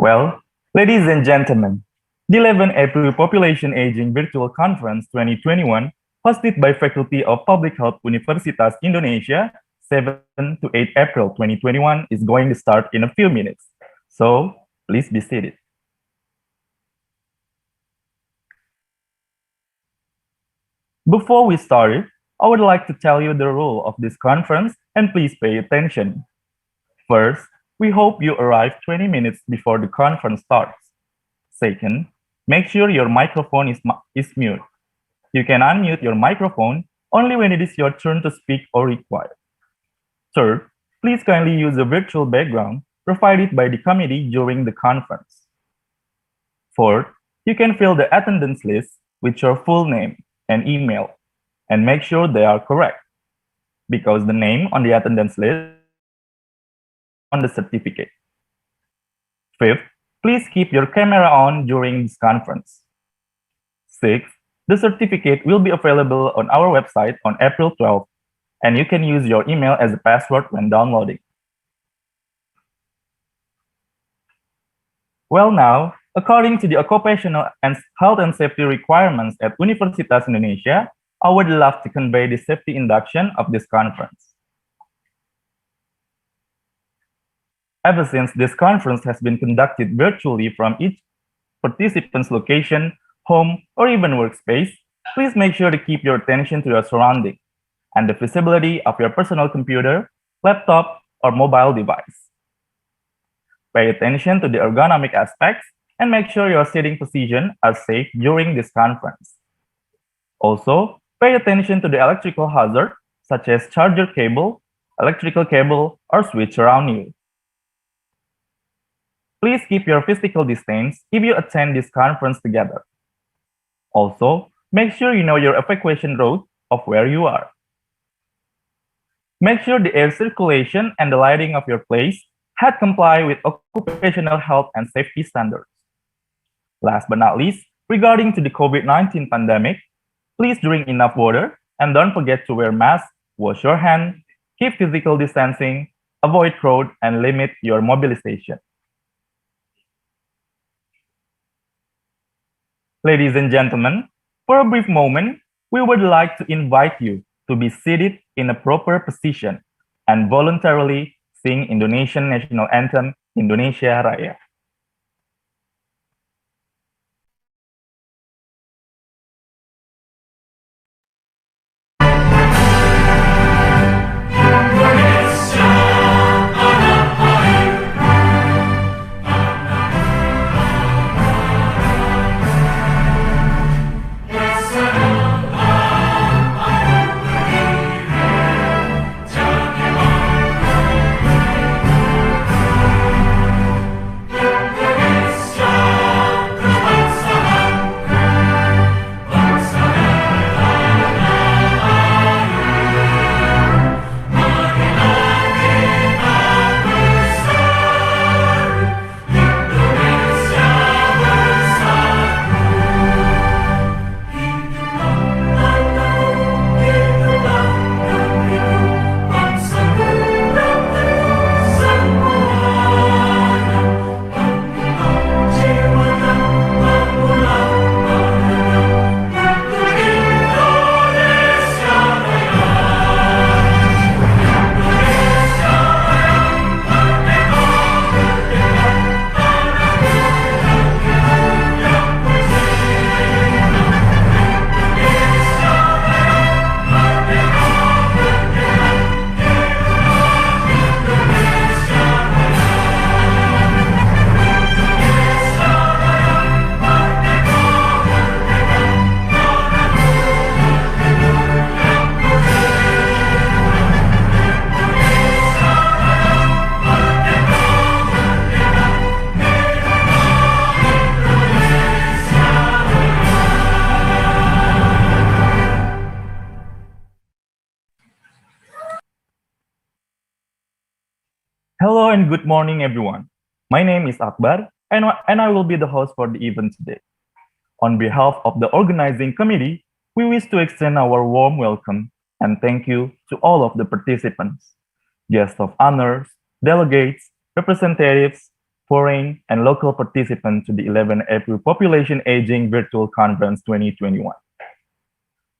Well, ladies and gentlemen, the 11th APRU Population Aging Virtual Conference 2021, hosted by Faculty of Public Health Universitas Indonesia, 7 to 8 April 2021, is going to start in a few minutes. So, please be seated. Before we start, I would like to tell you the rule of this conference, and please pay attention. First, we hope you arrive 20 minutes before the conference starts. Second, make sure your microphone is mute. You can unmute your microphone only when it is your turn to speak or required. Third, please kindly use a virtual background provided by the committee during the conference. Fourth, you can fill the attendance list with your full name and email, and make sure they are correct, because the name on the attendance list on the certificate. Fifth, please keep your camera on during this conference. Sixth, the certificate will be available on our website on April 12th, and you can use your email as a password when downloading. Well, now, according to the occupational and health and safety requirements at Universitas Indonesia, I would love to convey the safety induction of this conference. Ever since this conference has been conducted virtually from each participant's location, home, or even workspace, please make sure to keep your attention to your surroundings and the visibility of your personal computer, laptop, or mobile device. Pay attention to the ergonomic aspects and make sure your sitting position are safe during this conference. Also, pay attention to the electrical hazard, such as charger cable, electrical cable, or switch around you. Please keep your physical distance if you attend this conference together. Also, make sure you know your evacuation route of where you are. Make sure the air circulation and the lighting of your place had comply with occupational health and safety standards. Last but not least, regarding to the COVID-19 pandemic, please drink enough water and don't forget to wear masks, wash your hands, keep physical distancing, avoid crowd, and limit your mobilization. Ladies and gentlemen, for a brief moment, we would like to invite you to be seated in a proper position and voluntarily sing Indonesian national anthem, Indonesia Raya. Hello and good morning, everyone. My name is Akbar, and I will be the host for the event today. On behalf of the organizing committee, we wish to extend our warm welcome and thank you to all of the participants, guests of honors, delegates, representatives, foreign and local participants to the 11th APRU Population Aging Virtual Conference 2021.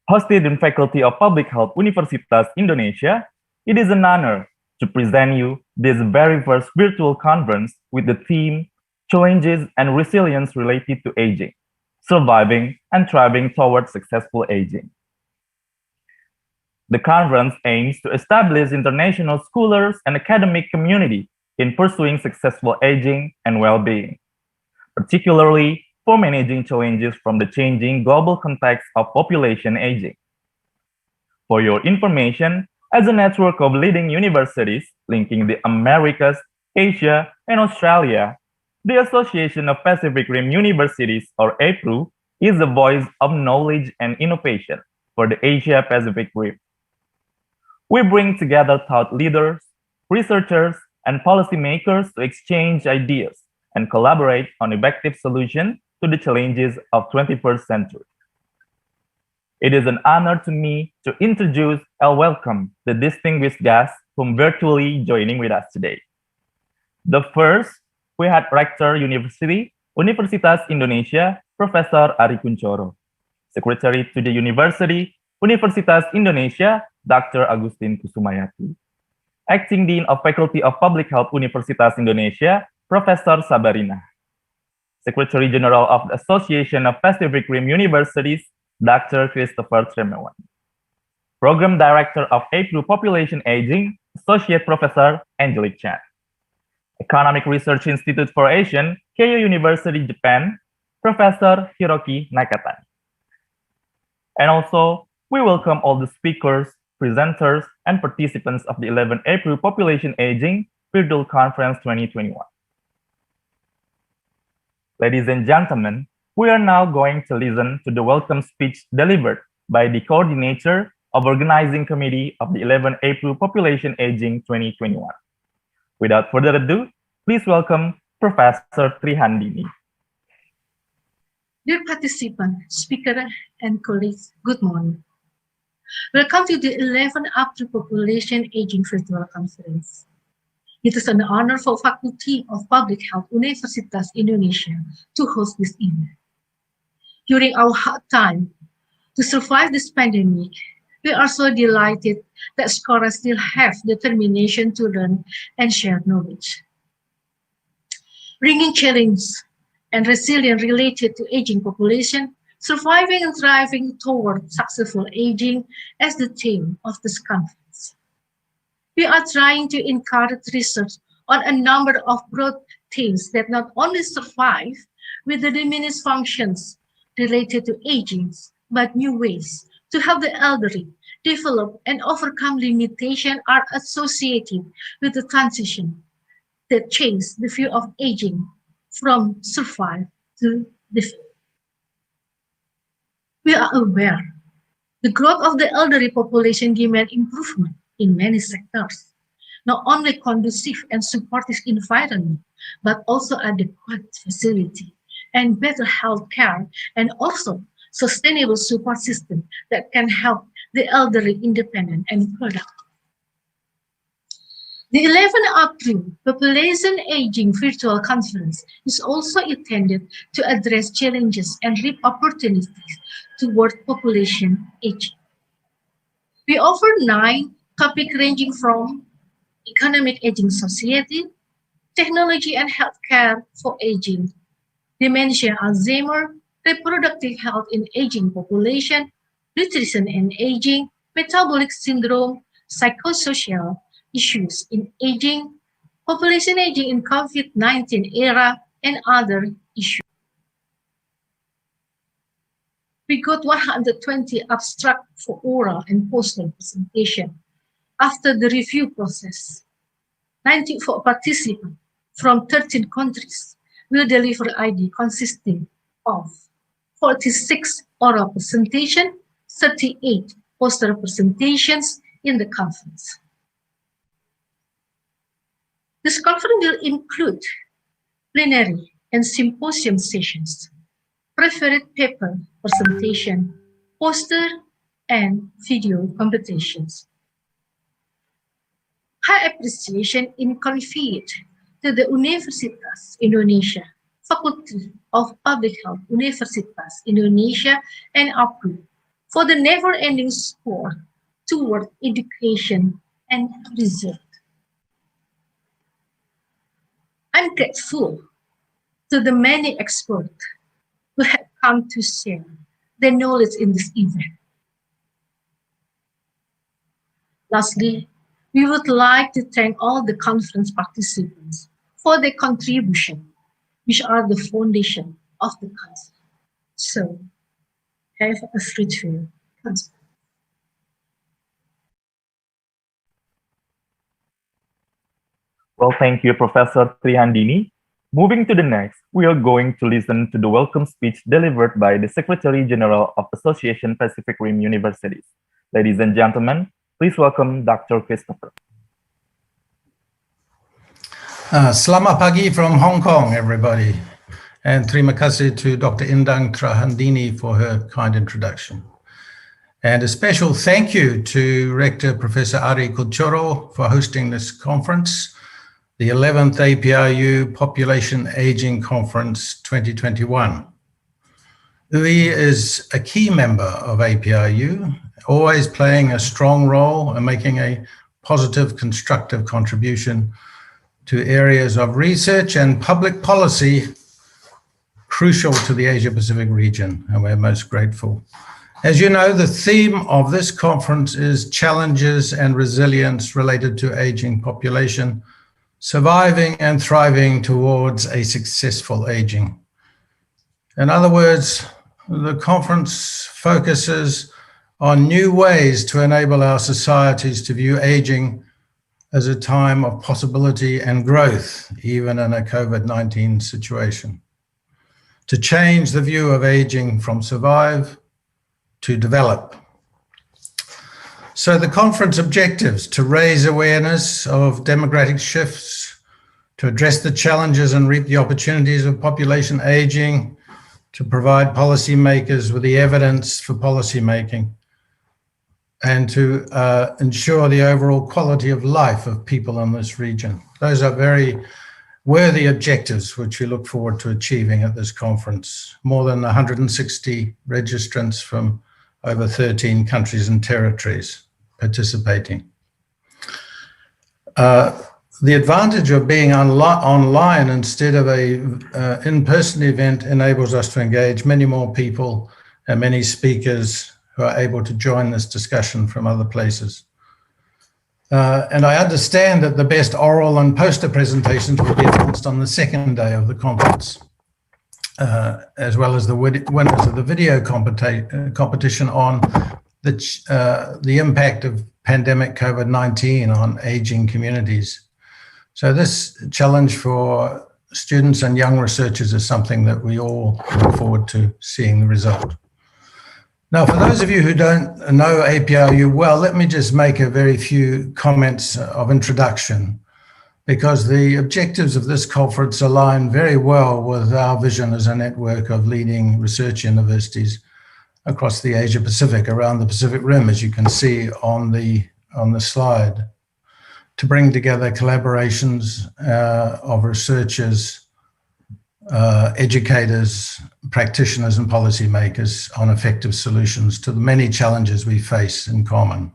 Hosted in Faculty of Public Health Universitas Indonesia, it is an honor to present you this very first virtual conference with the theme Challenges and Resilience Related to Aging, Surviving and Thriving Towards Successful Aging. The conference aims to establish international scholars and academic community in pursuing successful aging and well-being, particularly for managing challenges from the changing global context of population aging. For your information, as a network of leading universities linking the Americas, Asia, and Australia, the Association of Pacific Rim Universities, or APRU, is the voice of knowledge and innovation for the Asia-Pacific Rim. We bring together thought leaders, researchers, and policymakers to exchange ideas and collaborate on effective solutions to the challenges of 21st century. It is an honor to me to introduce and welcome the distinguished guests whom virtually joining with us today. The first, we had Rector University, Universitas Indonesia, Professor Ari Kunchoro. Secretary to the University, Universitas Indonesia, Dr. Agustin Kusumayati. Acting Dean of Faculty of Public Health Universitas Indonesia, Professor Sabarina. Secretary General of the Association of Pacific Rim Universities, Dr. Christopher Tremewan. Program Director of APRU Population Aging, Associate Professor Angelique Chan. Economic Research Institute for Asian, Keio University, Japan, Professor Hiroki Nakata. And also, we welcome all the speakers, presenters, and participants of the 11th APRU Population Aging Virtual Conference 2021. Ladies and gentlemen, we are now going to listen to the welcome speech delivered by the coordinator of Organizing Committee of the 11th APRU Population Aging 2021. Without further ado, please welcome Professor Trihandini. Dear participants, speaker, and colleagues, good morning. Welcome to the 11th APRU Population Aging Virtual Conference. It is an honor for Faculty of Public Health Universitas Indonesia to host this event. During our hard time to survive this pandemic, we are so delighted that scholars still have determination to learn and share knowledge. Bringing challenge and resilience related to aging population, surviving and thriving toward successful aging as the theme of this conference. We are trying to encourage research on a number of broad themes that not only survive with the diminished functions related to aging, but new ways to help the elderly develop and overcome limitations are associated with the transition that change the view of aging from survive to defeat. We are aware the growth of the elderly population demand improvement in many sectors, not only conducive and supportive environment, but also adequate facility and better health care, and also sustainable support system that can help the elderly independent and productive. The 11th APRU Population Aging Virtual Conference is also intended to address challenges and reap opportunities toward population aging. We offer 9 topics ranging from economic aging society, technology and healthcare for aging, dementia, Alzheimer, reproductive health in aging population, nutrition and aging, metabolic syndrome, psychosocial issues in aging, population aging in COVID-19 era, and other issues. We got 120 abstracts for oral and poster presentation. After the review process, 94 participants from 13 countries will deliver ID consisting of 46 oral presentations, 38 poster presentations in the conference. This conference will include plenary and symposium sessions, preferred paper presentation, poster, and video competitions. High appreciation in conveyed to the Universitas Indonesia, Faculty of Public Health, Universitas Indonesia, and APRU for the never-ending support toward education and research. I'm grateful to the many experts who have come to share their knowledge in this event. Lastly, we would like to thank all the conference participants for their contribution, which are the foundation of the conference. So, have a fruitful conference. Well, thank you, Professor Trihandini. Moving to the next, we are going to listen to the welcome speech delivered by the Secretary General of Association Pacific Rim Universities. Ladies and gentlemen, please welcome Dr. Christopher. Selamat pagi from Hong Kong, everybody. And terima kasih to Dr. Indang Trihandini for her kind introduction. And a special thank you to Rector Professor Ari Kulchoro for hosting this conference, the 11th APRU Population Aging Conference 2021. UI is a key member of APRU, always playing a strong role and making a positive, constructive contribution to areas of research and public policy crucial to the Asia-Pacific region, and we're most grateful. As you know, the theme of this conference is challenges and resilience related to aging population, surviving and thriving towards a successful aging. In other words, the conference focuses on new ways to enable our societies to view aging as a time of possibility and growth, even in a COVID-19 situation. To change the view of aging from survive to develop. So the conference objectives: to raise awareness of demographic shifts, to address the challenges and reap the opportunities of population aging, to provide policymakers with the evidence for policymaking, and to ensure the overall quality of life of people in this region. Those are very worthy objectives which we look forward to achieving at this conference. More than 160 registrants from over 13 countries and territories participating. The advantage of being online instead of a in-person event enables us to engage many more people and many speakers who are able to join this discussion from other places. And I understand that the best oral and poster presentations will be announced on the second day of the conference, as well as the winners of the video competition on the impact of pandemic COVID-19 on aging communities. So this challenge for students and young researchers is something that we all look forward to seeing the result. Now, for those of you who don't know APRU well, let me just make a very few comments of introduction, because the objectives of this conference align very well with our vision as a network of leading research universities across the Asia Pacific, around the Pacific Rim, as you can see on the slide, to bring together collaborations of researchers, educators, practitioners, and policymakers on effective solutions to the many challenges we face in common.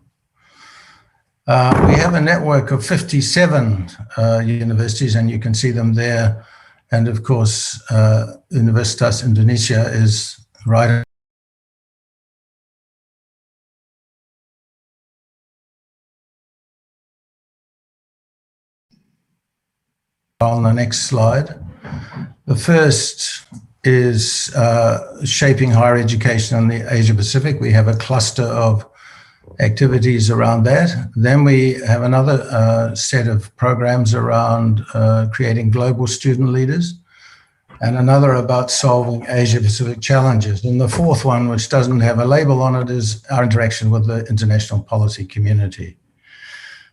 We have a network of 57 universities, and you can see them there. And of course, Universitas Indonesia is right on the next slide. The first is shaping higher education in the Asia Pacific. We have a cluster of activities around that. Then we have another set of programs around creating global student leaders, and another about solving Asia Pacific challenges. And the fourth one, which doesn't have a label on it, is our interaction with the international policy community.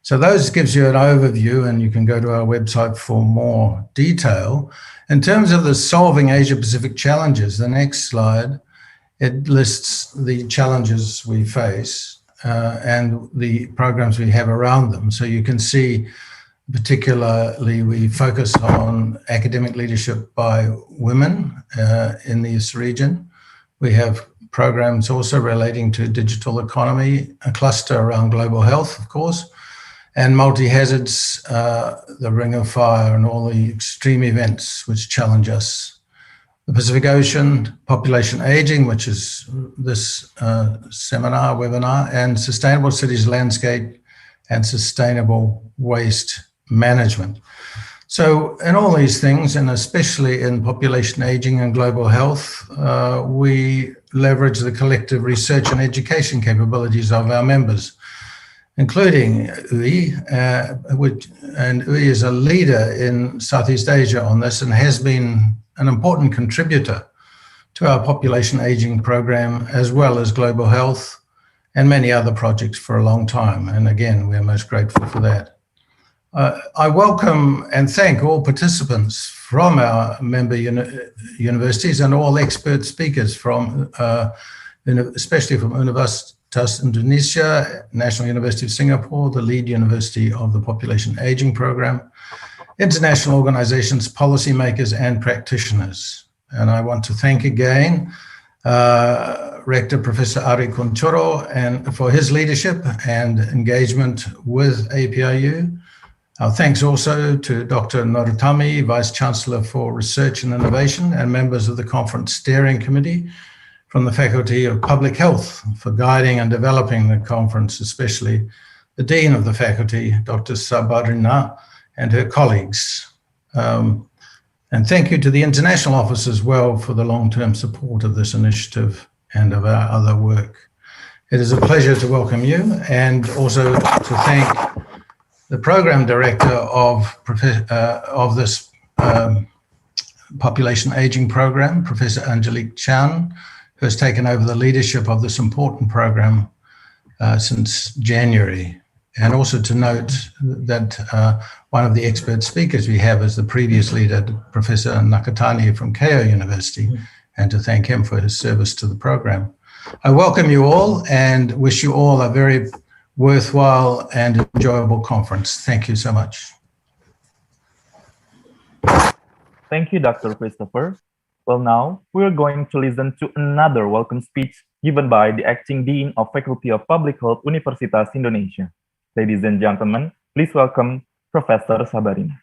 So those gives you an overview, and you can go to our website for more detail. In terms of the solving Asia Pacific challenges, the next slide, it lists the challenges we face and the programs we have around them. So you can see Particularly, we focus on academic leadership by women in this region. We have programs also relating to digital economy, a cluster around global health, of course, and multi-hazards, the ring of fire and all the extreme events which challenge us. The Pacific Ocean, population aging, which is this webinar, and sustainable cities landscape and sustainable waste management. So in all these things, and especially in population aging and global health, we leverage the collective research and education capabilities of our members, including UI, and UI is a leader in Southeast Asia on this and has been an important contributor to our population aging program, as well as global health and many other projects for a long time. And again, we're most grateful for that. I welcome and thank all participants from our member universities and all expert speakers from, especially from Universitas Indonesia, National University of Singapore, the lead university of the Population Aging Program, international organizations, policymakers, and practitioners. And I want to thank again Rector Professor Ari Kunchoro and for his leadership and engagement with APRU. Our thanks also to Dr. Norutami, Vice Chancellor for Research and Innovation, and members of the Conference Steering Committee from the Faculty of Public Health for guiding and developing the conference, especially the Dean of the Faculty, Dr. Sabarina, and her colleagues. And thank you to the International Office as well for the long-term support of this initiative and of our other work. It is a pleasure to welcome you and also to thank the program director of this population aging program, Professor Angelique Chan, who has taken over the leadership of this important program since January. And also to note that one of the expert speakers we have is the previous leader, Professor Nakatani from Keio University, and to thank him for his service to the program. I welcome you all and wish you all a very worthwhile and enjoyable conference. Thank you so much. Thank you, Dr. Christopher. Well, now we're going to listen to another welcome speech given by the Acting Dean of Faculty of Public Health, Universitas Indonesia. Ladies and gentlemen, please welcome Professor Sabarina.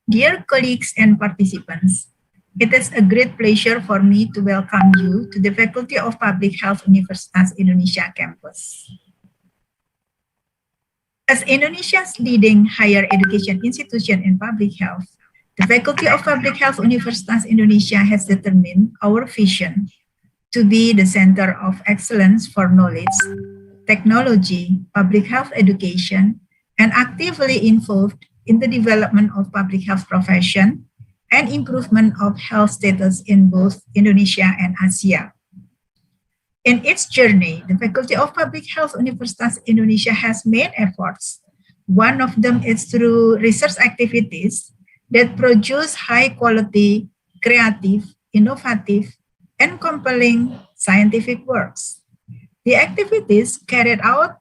Dear colleagues and participants, it is a great pleasure for me to welcome you to the Faculty of Public Health Universitas Indonesia campus. As Indonesia's leading higher education institution in public health, the Faculty of Public Health Universitas Indonesia has determined our vision to be the center of excellence for knowledge, technology, public health education, and actively involved in the development of public health profession and improvement of health status in both Indonesia and Asia. In its journey, the Faculty of Public Health Universitas Indonesia has made efforts. One of them is through research activities that produce high quality, creative, innovative, and compelling scientific works. The activities carried out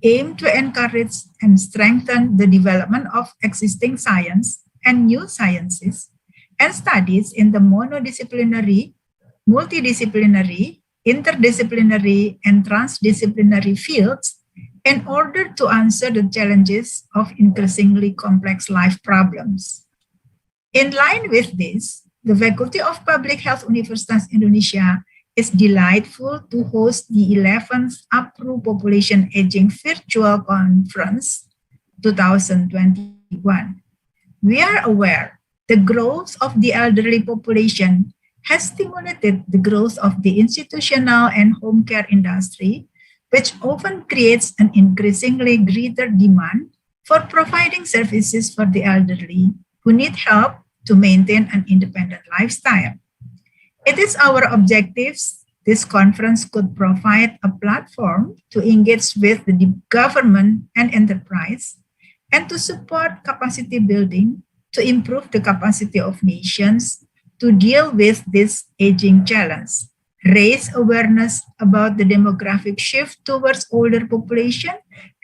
aim to encourage and strengthen the development of existing science and new sciences and studies in the monodisciplinary, multidisciplinary, interdisciplinary, and transdisciplinary fields in order to answer the challenges of increasingly complex life problems. In line with this, the Faculty of Public Health Universitas Indonesia is delightful to host the 11th APRU Population Aging Virtual Conference 2021. We are aware the growth of the elderly population has stimulated the growth of the institutional and home care industry, which often creates an increasingly greater demand for providing services for the elderly who need help to maintain an independent lifestyle. It is our objectives this conference could provide a platform to engage with the government and enterprise and to support capacity building to improve the capacity of nations to deal with this aging challenge. raise awareness about the demographic shift towards older population,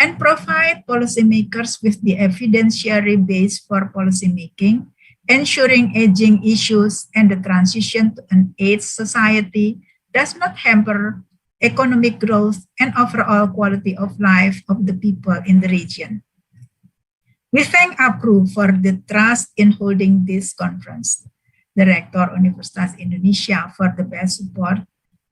and provide policymakers with the evidentiary base for policymaking, ensuring aging issues and the transition to an aged society does not hamper economic growth and overall quality of life of the people in the region. We thank APRU for the trust in holding this conference, the Rector Universitas Indonesia for the best support,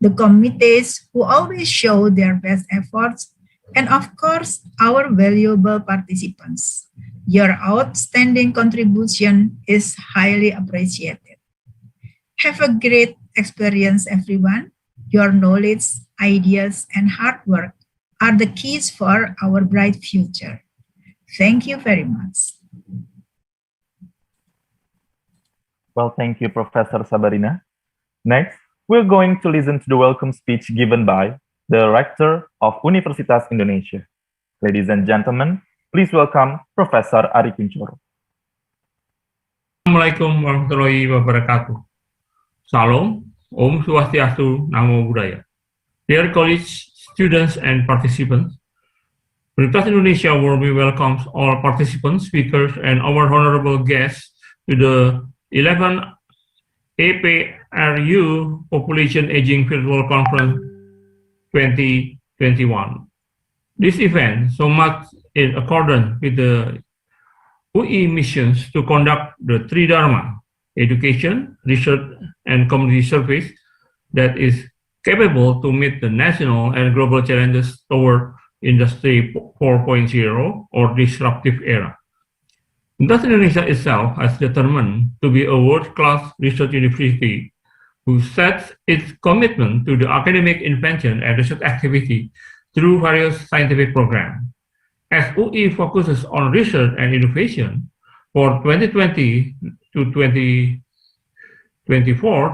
the committees who always show their best efforts, and of course, our valuable participants. Your outstanding contribution is highly appreciated. Have a great experience, everyone. Your knowledge, ideas, and hard work are the keys for our bright future. Thank you very much. Well, thank you, Professor Sabarina. Next, we're going to listen to the welcome speech given by the Rector of Universitas Indonesia. Ladies and gentlemen, please welcome Professor Ari Kunchoro. Assalamualaikum warahmatullahi wabarakatuh. Salam, Om Swastiastu, Namo Buddhaya. Dear colleagues, students, and participants, Universitas Indonesia warmly welcomes all participants, speakers, and our honorable guests to the 11th APRU Population Aging Virtual Conference 2021. This event, so much in accordance with the UI missions to conduct the three Dharma, education, research, and community service, that is capable to meet the national and global challenges toward Industry 4.0 or disruptive era. Universitas Indonesia itself has determined to be a world-class research university who sets its commitment to the academic invention and research activity through various scientific programs. As UI focuses on research and innovation for 2020 to 2024,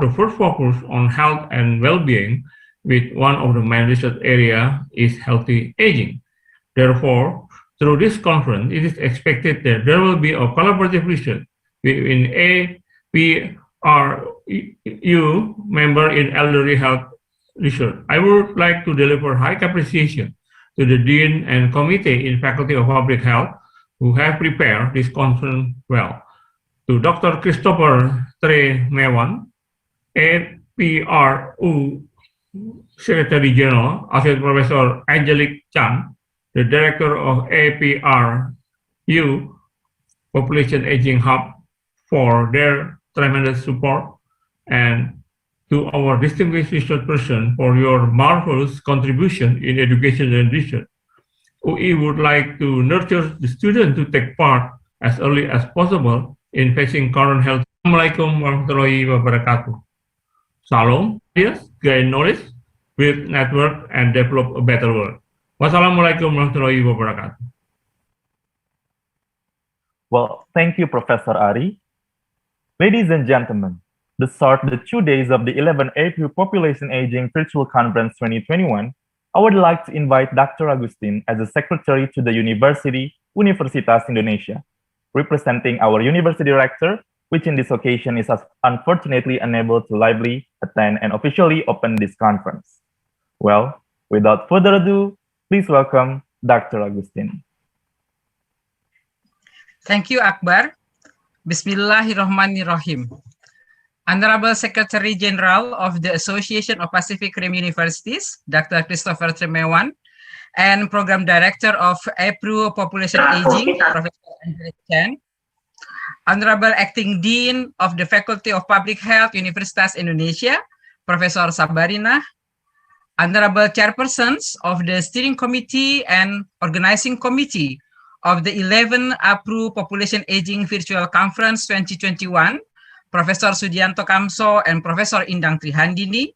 the first focus on health and well-being with one of the main research areas is healthy aging. Therefore, through this conference, it is expected that there will be a collaborative research between APRU member in elderly health research. I would like to deliver high appreciation to the Dean and Committee in Faculty of Public Health who have prepared this conference well. To Dr. Christopher Tremewan, APRU Secretary General, Associate Professor Angelique Chan, the Director of APRU Population Aging Hub, for their tremendous support, and to our distinguished research person for your marvelous contribution in education and research. UI would like to nurture the students to take part as early as possible in facing current health. Assalamualaikum warahmatullahi wabarakatuh. Salam, yes, gain knowledge, build network, and develop a better world. Wassalamualaikum warahmatullahi wabarakatuh. Well, thank you, Professor Ari. Ladies and gentlemen, to start the 2 days of the 11th APRU Population Aging Virtual Conference 2021, I would like to invite Dr. Agustin as the Secretary to the University, Universitas Indonesia, representing our University Rector, which in this occasion is unfortunately unable to lively attend and officially open this conference. Well, without further ado, please welcome Dr. Agustin. Thank you, Akbar. Bismillahirrahmanirrahim. Honorable Secretary General of the Association of Pacific Rim Universities, Dr. Christopher Tremewan, and Program Director of APRU Population Aging, Professor Angelique Chan, Honorable Acting Dean of the Faculty of Public Health, Universitas Indonesia, Professor Sabarina, Honorable Chairpersons of the Steering Committee and Organizing Committee of the 11th APRU Population Aging Virtual Conference 2021, Professor Sudianto Kamso and Professor Indang Trihandini,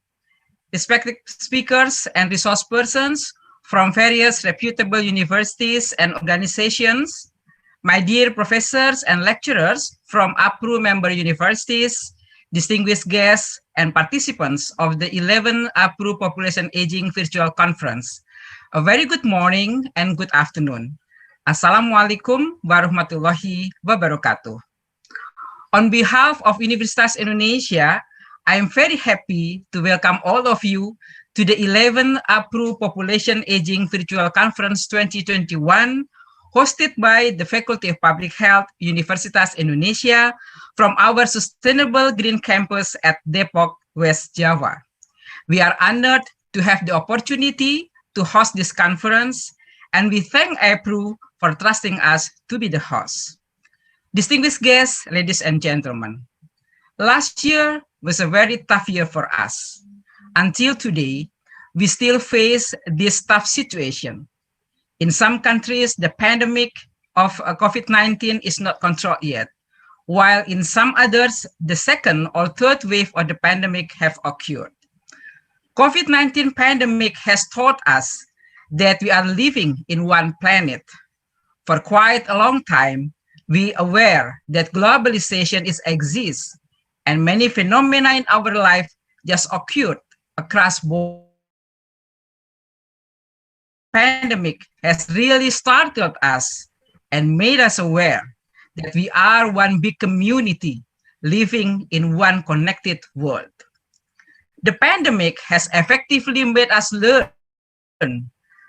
respected speakers and resource persons from various reputable universities and organizations, my dear professors and lecturers from APRU member universities, distinguished guests and participants of the 11th APRU Population Aging Virtual Conference. A very good morning and good afternoon. Assalamualaikum warahmatullahi wabarakatuh. On behalf of Universitas Indonesia, I am very happy to welcome all of you to the 11th APRU Population Aging Virtual Conference 2021, hosted by the Faculty of Public Health, Universitas Indonesia, from our Sustainable Green Campus at Depok, West Java. We are honored to have the opportunity to host this conference, and we thank APRU for trusting us to be the host. Distinguished guests, ladies and gentlemen, last year was a very tough year for us. Until today, we still face this tough situation. In some countries, the pandemic of COVID-19 is not controlled yet, while in some others, the second or third wave of the pandemic have occurred. COVID-19 pandemic has taught us that we are living in one planet. For quite a long time, we are aware that globalization exists, and many phenomena in our life just occurred across board. Pandemic has really startled us and made us aware that we are one big community living in one connected world. The pandemic has effectively made us learn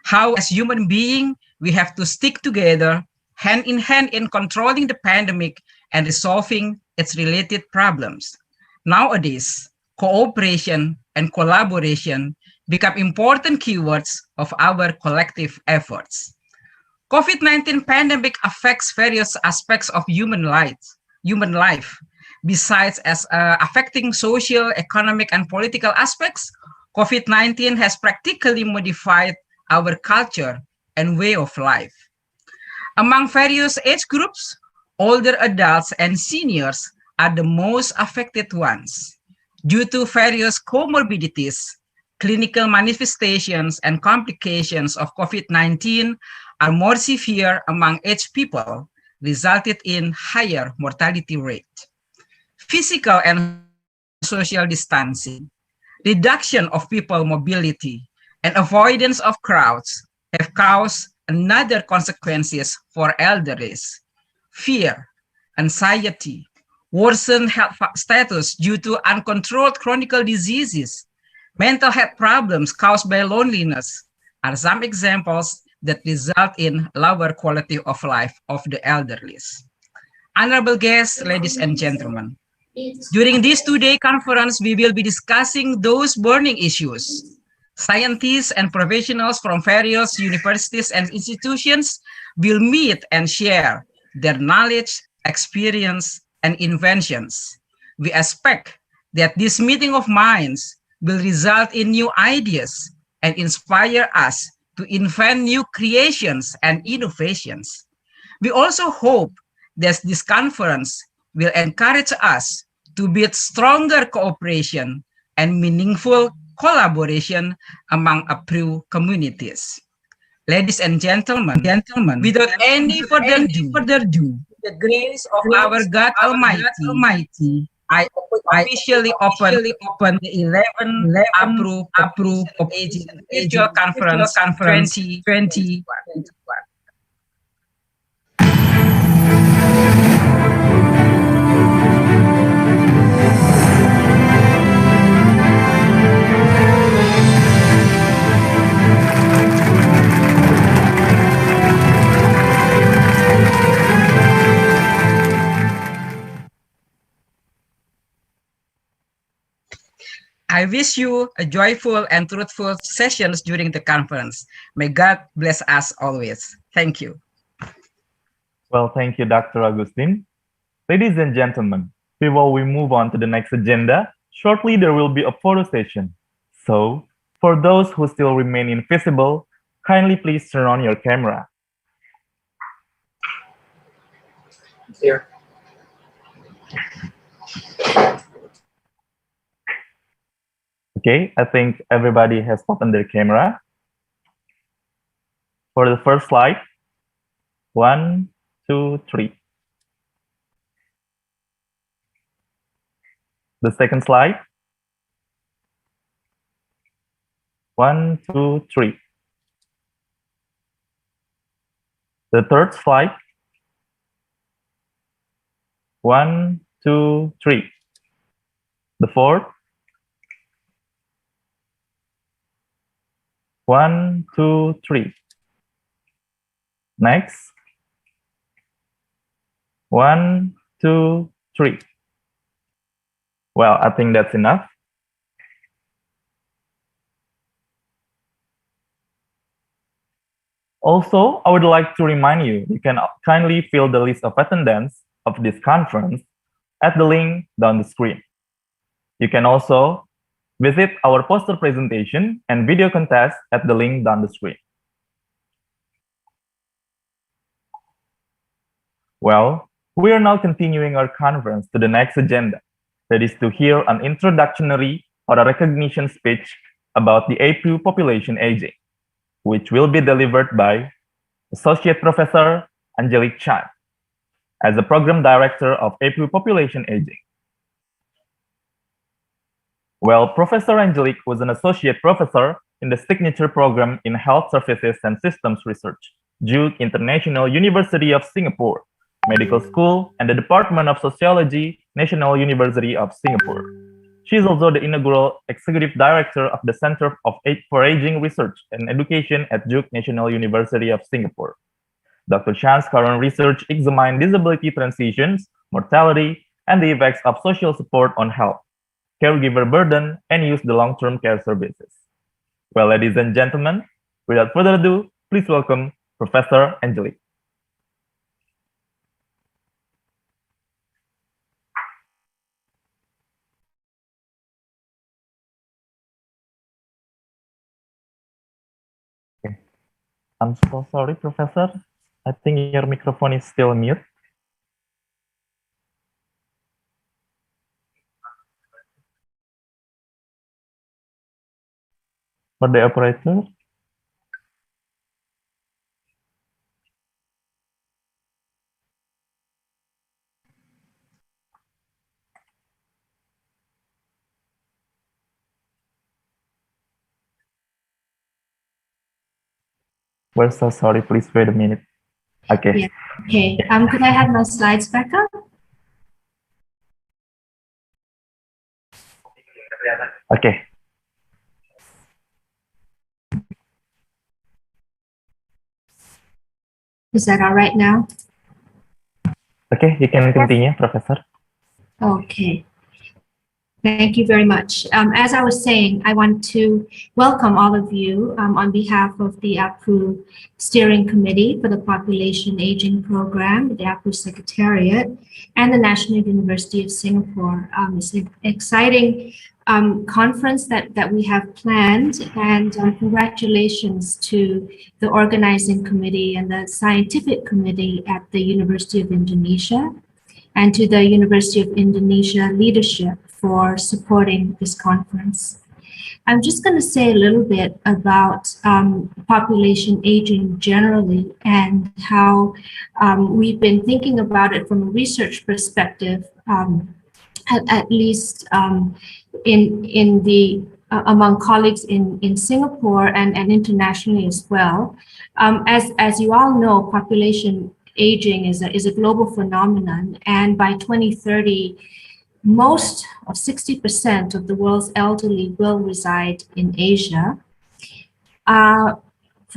how, as human beings, we have to stick together hand in controlling the pandemic and resolving its related problems. Nowadays, cooperation and collaboration become important keywords of our collective efforts. COVID-19 pandemic affects various aspects of human life. Besides affecting social, economic, and political aspects, COVID-19 has practically modified our culture and way of life. Among various age groups, older adults and seniors are the most affected ones. Due to various comorbidities, clinical manifestations and complications of COVID-19 are more severe among aged people, resulted in higher mortality rate. Physical and social distancing, reduction of people mobility, and avoidance of crowds have caused another consequences for elderly. Fear, anxiety, worsened health status due to uncontrolled chronic diseases, mental health problems caused by loneliness are some examples that result in lower quality of life of the elderly. Honorable guests, ladies and gentlemen, during this two-day conference, we will be discussing those burning issues. Scientists and professionals from various universities and institutions will meet and share their knowledge, experience, and inventions. We expect that this meeting of minds will result in new ideas and inspire us to invent new creations and innovations. We also hope that this conference will encourage us to build stronger cooperation and meaningful collaboration among APRU communities. Ladies and gentlemen, without any further ado, the grace of our God Almighty, I officially open the 11th APRU Aging Virtual Conference 2021. I wish you a joyful and truthful sessions during the conference. May God bless us always. Thank you. Well, thank you, Dr. Agustin. Ladies and gentlemen, before we move on to the next agenda, shortly there will be a photo session. So, for those who still remain invisible, kindly please turn on your camera. Here. Okay, I think everybody has opened their camera. For the first slide, 1, 2, 3. The second slide, 1, 2, 3. The third slide, 1, 2, 3. The fourth, 1, 2, 3. Next. 1, 2, 3. Well, I think that's enough. Also, I would like to remind you, you can kindly fill the list of attendance of this conference at the link down the screen. You can also visit our poster presentation and video contest at the link down the screen. Well, we are now continuing our conference to the next agenda, that is to hear an introductory or a recognition speech about the APRU population aging, which will be delivered by Associate Professor Angelique Chan as the Program Director of APRU Population Aging. Well, Professor Angelique was an Associate Professor in the Signature Program in Health Services and Systems Research, Duke International University of Singapore, Medical School, and the Department of Sociology, National University of Singapore. She is also the inaugural Executive Director of the Center for Aging Research and Education at Duke National University of Singapore. Dr. Chan's current research examines disability transitions, mortality, and the effects of social support on health, caregiver burden, and use the long-term care services. Well, ladies and gentlemen, without further ado, please welcome Professor Angelique. Okay. I'm so sorry, Professor. I think your microphone is still mute. For the operator. We're so sorry. Please wait a minute. Okay. Yeah. Okay. Could I have my slides back up? Okay. Is that all right now? Okay, you can continue, Professor. Okay. Thank you very much. As I was saying, I want to welcome all of you on behalf of the APRU Steering Committee for the Population Aging Program, the APRU Secretariat, and the National University of Singapore. It's an exciting conference that we have planned, and congratulations to the organizing committee and the scientific committee at the University of Indonesia, and to the University of Indonesia leadership for supporting this conference. I'm just going to say a little bit about population aging generally and how we've been thinking about it from a research perspective, at least in the among colleagues in Singapore and internationally as well. As you all know, population aging is a global phenomenon, and by 2030, most of 60% of the world's elderly will reside in Asia.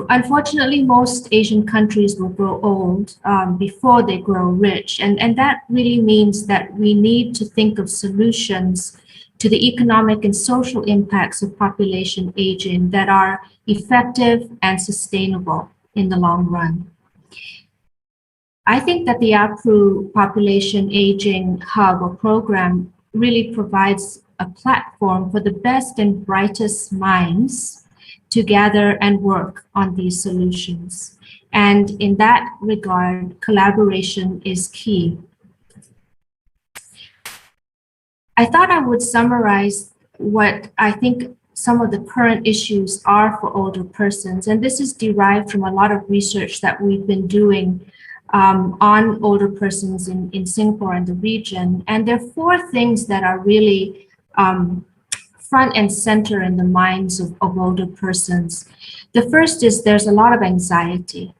Unfortunately, most Asian countries will grow old before they grow rich, and that really means that we need to think of solutions to the economic and social impacts of population aging that are effective and sustainable in the long run. I think that the APRU Population Aging Hub or program really provides a platform for the best and brightest minds to gather and work on these solutions. And in that regard, collaboration is key. I thought I would summarize what I think some of the current issues are for older persons. And this is derived from a lot of research that we've been doing on older persons in Singapore and the region. And there are four things that are really front and center in the minds of older persons. The first is there's a lot of anxiety.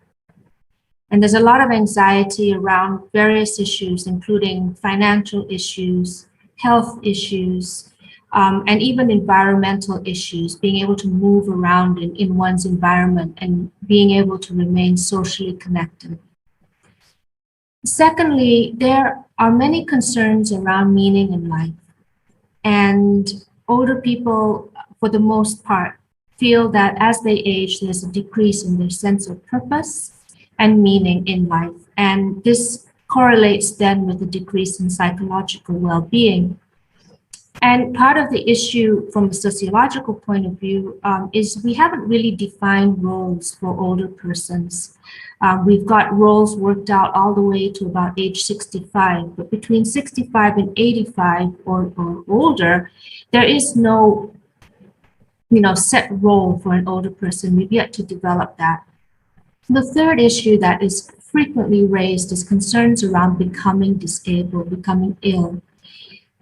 And there's a lot of anxiety around various issues, including financial issues, health issues, and even environmental issues, being able to move around in one's environment and being able to remain socially connected. Secondly, there are many concerns around meaning in life. And older people, for the most part, feel that as they age, there's a decrease in their sense of purpose and meaning in life. And this correlates then with a decrease in psychological well-being. And part of the issue from a sociological point of view is we haven't really defined roles for older persons. We've got roles worked out all the way to about age 65, but between 65 and 85 or older, there is no set role for an older person. We've yet to develop that. The third issue that is frequently raised is concerns around becoming disabled, becoming ill.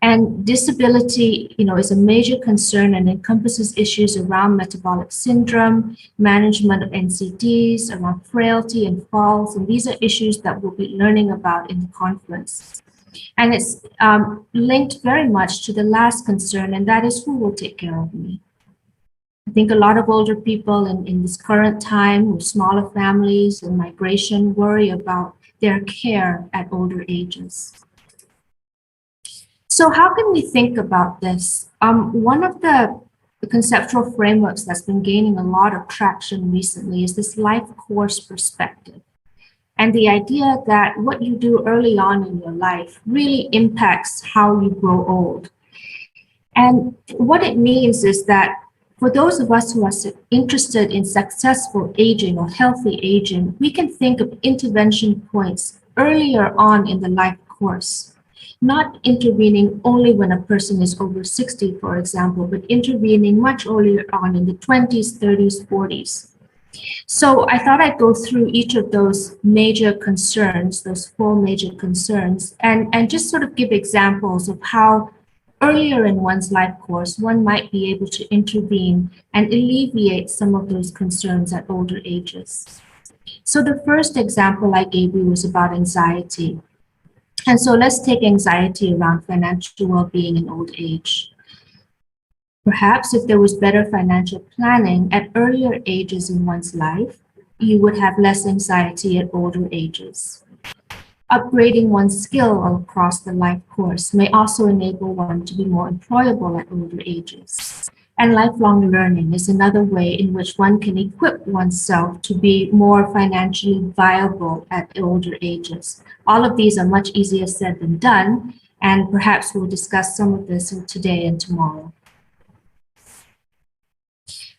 And disability, is a major concern and encompasses issues around metabolic syndrome, management of NCDs, around frailty and falls. And these are issues that we'll be learning about in the conference. And it's linked very much to the last concern, and that is who will take care of me. I think a lot of older people in this current time with smaller families and migration worry about their care at older ages. So how can we think about this? One of the conceptual frameworks that's been gaining a lot of traction recently is this life course perspective. And the idea that what you do early on in your life really impacts how you grow old. And what it means is that for those of us who are interested in successful aging or healthy aging, we can think of intervention points earlier on in the life course. Not intervening only when a person is over 60, for example, but intervening much earlier on in the 20s, 30s, 40s. So I thought I'd go through each of those major concerns, those 4 major concerns, and just sort of give examples of how earlier in one's life course, one might be able to intervene and alleviate some of those concerns at older ages. So the first example I gave you was about anxiety. And so let's take anxiety around financial well-being in old age. Perhaps if there was better financial planning at earlier ages in one's life, you would have less anxiety at older ages. Upgrading one's skill across the life course may also enable one to be more employable at older ages. And lifelong learning is another way in which one can equip oneself to be more financially viable at older ages. All of these are much easier said than done, and perhaps we'll discuss some of this today and tomorrow.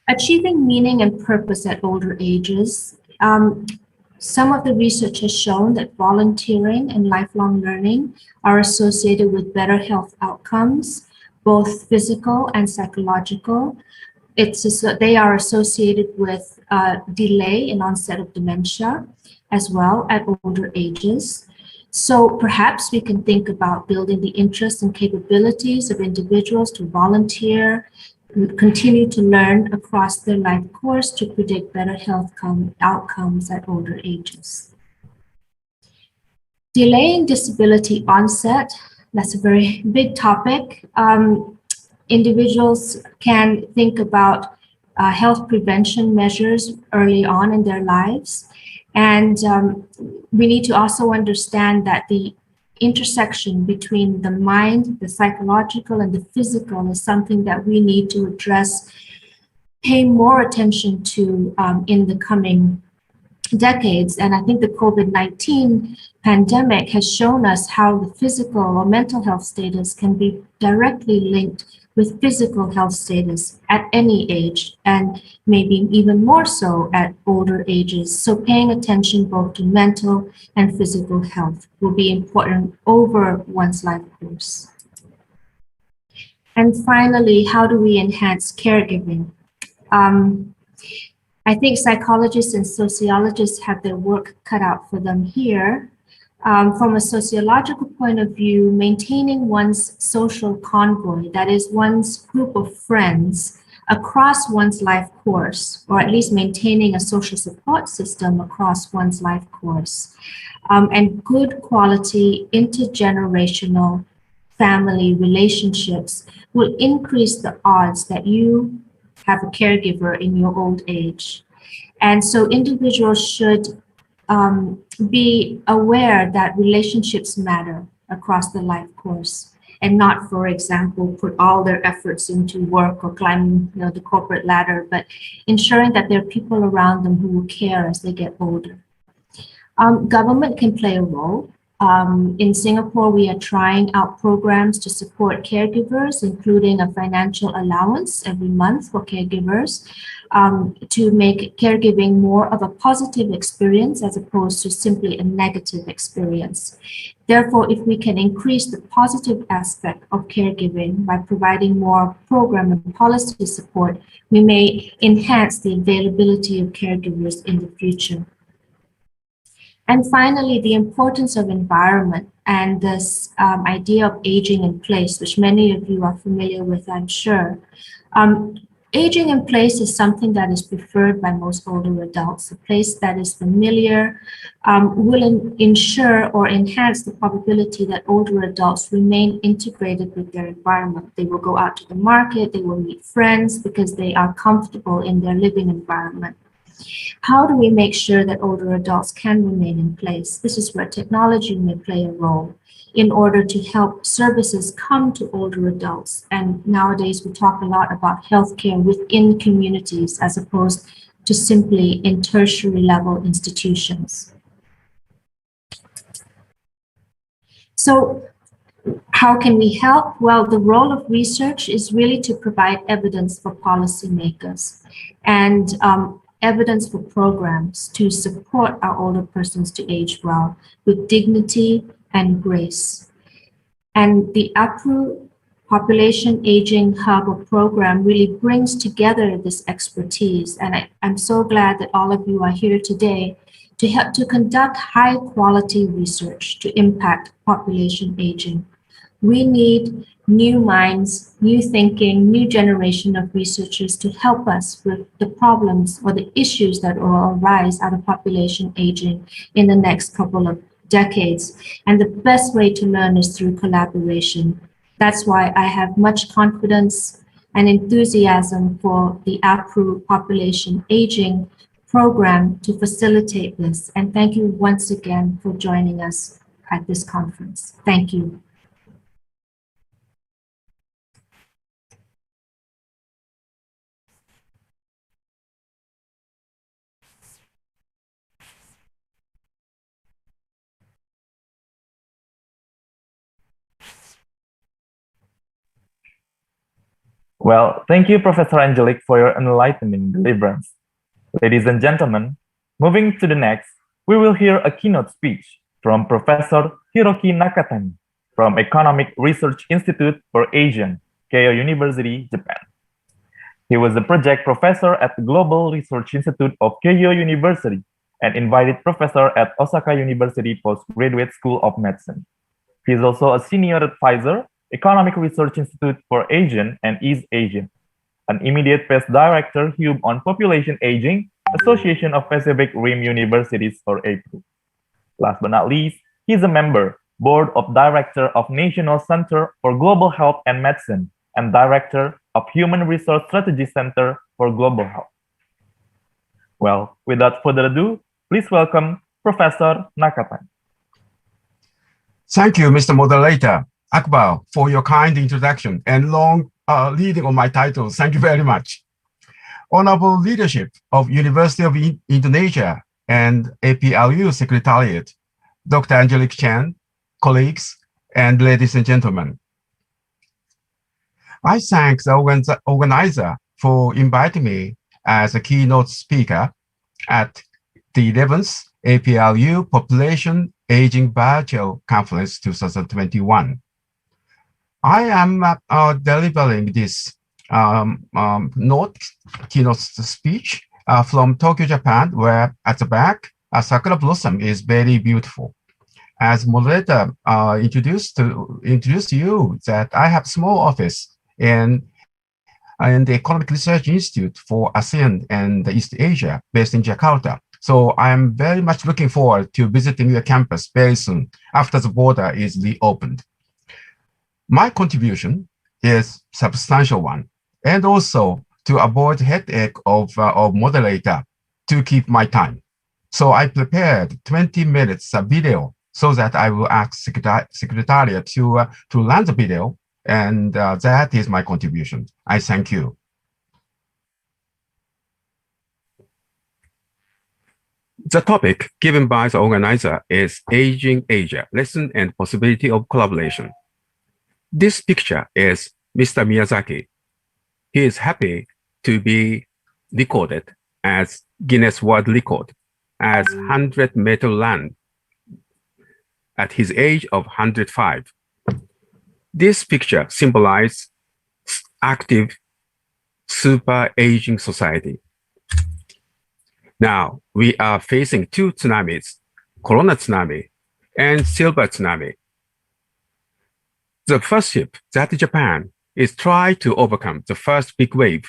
Achieving meaning and purpose at older ages. Some of the research has shown that volunteering and lifelong learning are associated with better health outcomes, both physical and psychological. They are associated with delay in onset of dementia as well at older ages. So perhaps we can think about building the interests and capabilities of individuals to volunteer, continue to learn across their life course to predict better health outcomes at older ages. Delaying disability onset, that's a very big topic. Individuals can think about health prevention measures early on in their lives. And we need to also understand that the intersection between the mind, the psychological, and the physical is something that we need to address, pay more attention to in the coming decades. And I think the COVID-19 pandemic has shown us how the physical or mental health status can be directly linked with physical health status at any age, and maybe even more so at older ages. So paying attention both to mental and physical health will be important over one's life course. And finally, how do we enhance caregiving? I think psychologists and sociologists have their work cut out for them here. From a sociological point of view, maintaining one's social convoy, that is one's group of friends across one's life course, or at least maintaining a social support system across one's life course, and good quality intergenerational family relationships will increase the odds that you have a caregiver in your old age. And so individuals should be aware that relationships matter across the life course, and not, for example, put all their efforts into work or climbing the corporate ladder, but ensuring that there are people around them who will care as they get older. Government can play a role. In Singapore, we are trying out programs to support caregivers, including a financial allowance every month for caregivers, to make caregiving more of a positive experience as opposed to simply a negative experience. Therefore, if we can increase the positive aspect of caregiving by providing more program and policy support, we may enhance the availability of caregivers in the future. And finally, the importance of environment and this idea of aging in place, which many of you are familiar with, I'm sure. Aging in place is something that is preferred by most older adults. A place that is familiar will ensure or enhance the probability that older adults remain integrated with their environment. They will go out to the market, they will meet friends because they are comfortable in their living environment. How do we make sure that older adults can remain in place? This is where technology may play a role in order to help services come to older adults. And nowadays we talk a lot about healthcare within communities as opposed to simply in tertiary level institutions. So how can we help? Well, the role of research is really to provide evidence for policymakers and evidence for programs to support our older persons to age well with dignity and grace. And the APRU Population Aging Hub or program really brings together this expertise. And I'm so glad that all of you are here today to help to conduct high quality research to impact population aging. We need new minds, new thinking, new generation of researchers to help us with the problems or the issues that will arise out of population aging in the next couple of decades. And the best way to learn is through collaboration. That's why I have much confidence and enthusiasm for the APRU Population Aging program to facilitate this. And thank you once again for joining us at this conference. Thank you. Well, thank you, Professor Angelique, for your enlightening deliverance. Ladies and gentlemen, moving to the next, we will hear a keynote speech from Professor Hiroki Nakatani from Economic Research Institute for Asian, Keio University, Japan. He was a project professor at the Global Research Institute of Keio University and invited professor at Osaka University Postgraduate School of Medicine. He is also a senior advisor, Economic Research Institute for Asian and East Asia, an immediate past director Hub on Population Aging, Association of Pacific Rim Universities or APRU. Last but not least, he is a member, Board of Director of National Center for Global Health and Medicine, and Director of Human Resource Strategy Center for Global Health. Well, without further ado, please welcome Professor Nakatani. Thank you, Mr. Moderator, Akbar, for your kind introduction and long reading of my title. Thank you very much. Honorable leadership of University of Indonesia and APRU Secretariat, Dr. Angelique Chen, colleagues, and ladies and gentlemen. I thank the organizer for inviting me as a keynote speaker at the 11th APRU Population Aging Virtual Conference 2021. I am delivering this keynote speech from Tokyo, Japan, where at the back, a sakura blossom is very beautiful. As moderator introduced you that I have small office in the Economic Research Institute for ASEAN and East Asia based in Jakarta. So I'm very much looking forward to visiting your campus very soon after the border is reopened. My contribution is substantial one, and also to avoid headache of moderator to keep my time. So I prepared 20 minutes video so that I will ask Secretariat to run the video, and that is my contribution. I thank you. The topic given by the organizer is Aging Asia, Lesson and Possibility of Collaboration. This picture is Mr. Miyazaki. He is happy to be recorded as Guinness World Record as 100-meter run at his age of 105. This picture symbolizes active super aging society. Now we are facing two tsunamis, Corona tsunami and Silver tsunami. The first ship, that Japan, is trying to overcome the first big wave,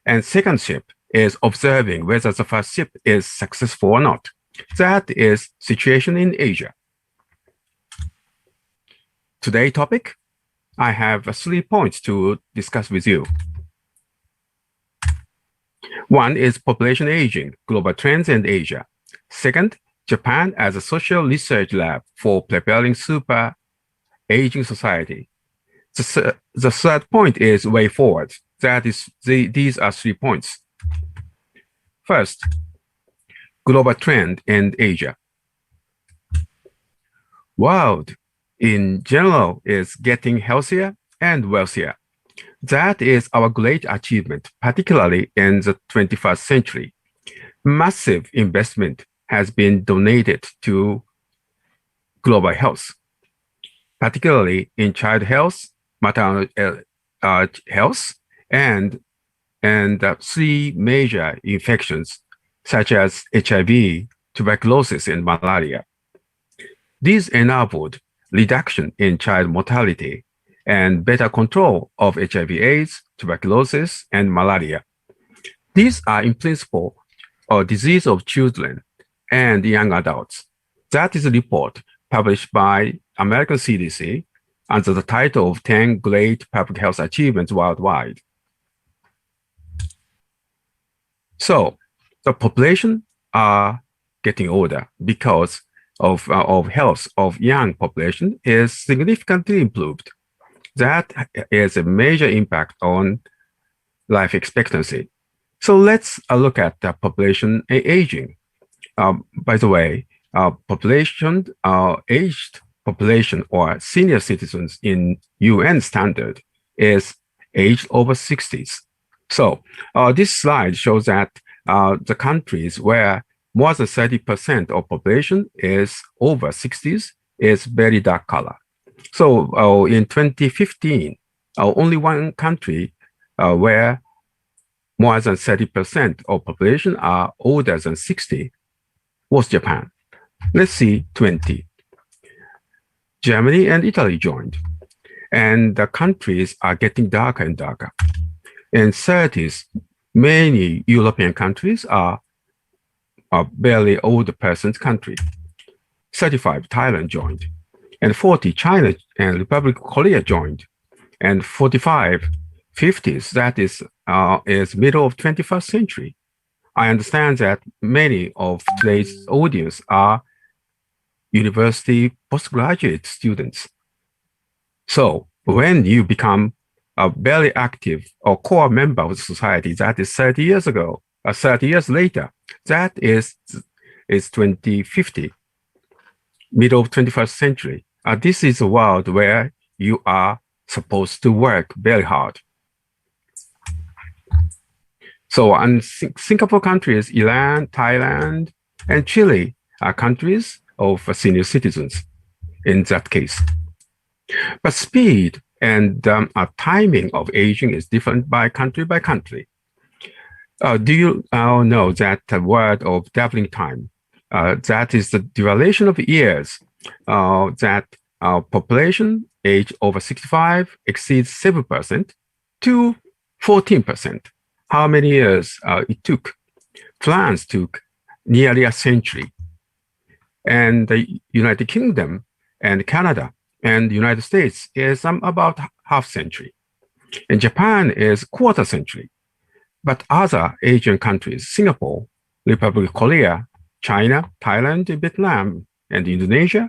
and second ship is observing whether the first ship is successful or not. That is situation in Asia. Today's topic, I have 3 points to discuss with you. One is population aging, global trends in Asia. Second, Japan as a social research lab for preparing super aging society. The third point is way forward. That is, these are 3 points. First, global trend in Asia. World in general is getting healthier and wealthier. That is our great achievement, particularly in the 21st century. Massive investment has been donated to global health, particularly in child health, maternal health, and 3 major infections such as HIV, tuberculosis, and malaria. These enabled reduction in child mortality and better control of HIV/AIDS, tuberculosis, and malaria. These are in principle a disease of children and young adults. That is a report published by American CDC under the title of 10 Great Public Health Achievements Worldwide. So the population are getting older because of health of young population is significantly improved. That is a major impact on life expectancy. So let's look at the population aging. By the way, population aged population or senior citizens in UN standard is aged over 60s. So this slide shows that the countries where more than 30% of population is over 60s is very dark color. So in 2015, only one country where more than 30% of population are older than 60 was Japan. Let's see 20. Germany and Italy joined, and the countries are getting darker and darker. In 30s, many European countries are a barely older person's country. 35, Thailand joined. And 40, China and Republic of Korea joined. And 45, 50s, that is middle of 21st century. I understand that many of today's audience are university postgraduate students. So when you become a very active or core member of society, that is 30 years ago, 30 years later, that is 2050, middle of 21st century. This is a world where you are supposed to work very hard. So, and Singapore countries, Iran, Thailand, and Chile are countries of senior citizens in that case. But speed and timing of aging is different by country. Do you know that the word of doubling time, that is the duration of years that population age over 65 exceeds 7% to 14%. How many years it took? France took nearly a century. And the United Kingdom and Canada and the United States is about half century, and Japan is quarter century. But other Asian countries, Singapore, Republic of Korea, China, Thailand, Vietnam, and Indonesia,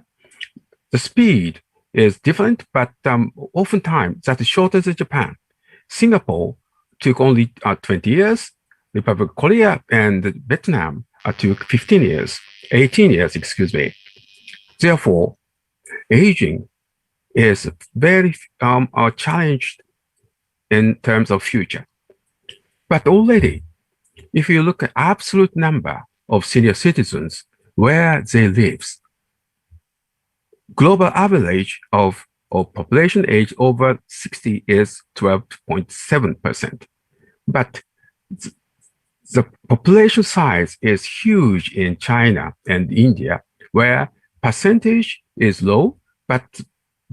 the speed is different, but oftentimes that is shorter than Japan. Singapore took only 20 years, Republic of Korea and Vietnam took 15 years, 18 years, excuse me. Therefore, aging is very challenged in terms of future. But already, if you look at absolute number of senior citizens where they live, global average of population age over 60 is 12.7%. But the population size is huge in China and India, where percentage is low, but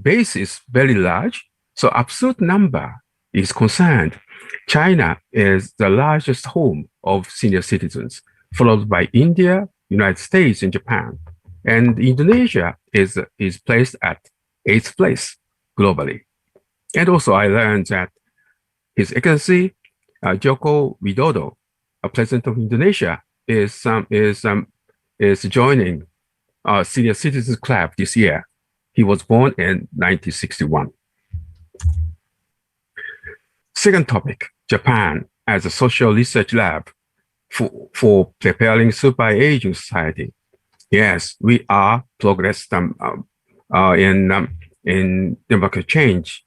base is very large. So absolute number is concerned. China is the largest home of senior citizens, followed by India, United States, and Japan. And Indonesia is placed at 8th place globally. And also I learned that His Excellency Joko Widodo, President of Indonesia, is joining Senior Citizens Club this year. He was born in 1961. Second topic, Japan as a social research lab for preparing super aging society. Yes, we are progressed in demographic change.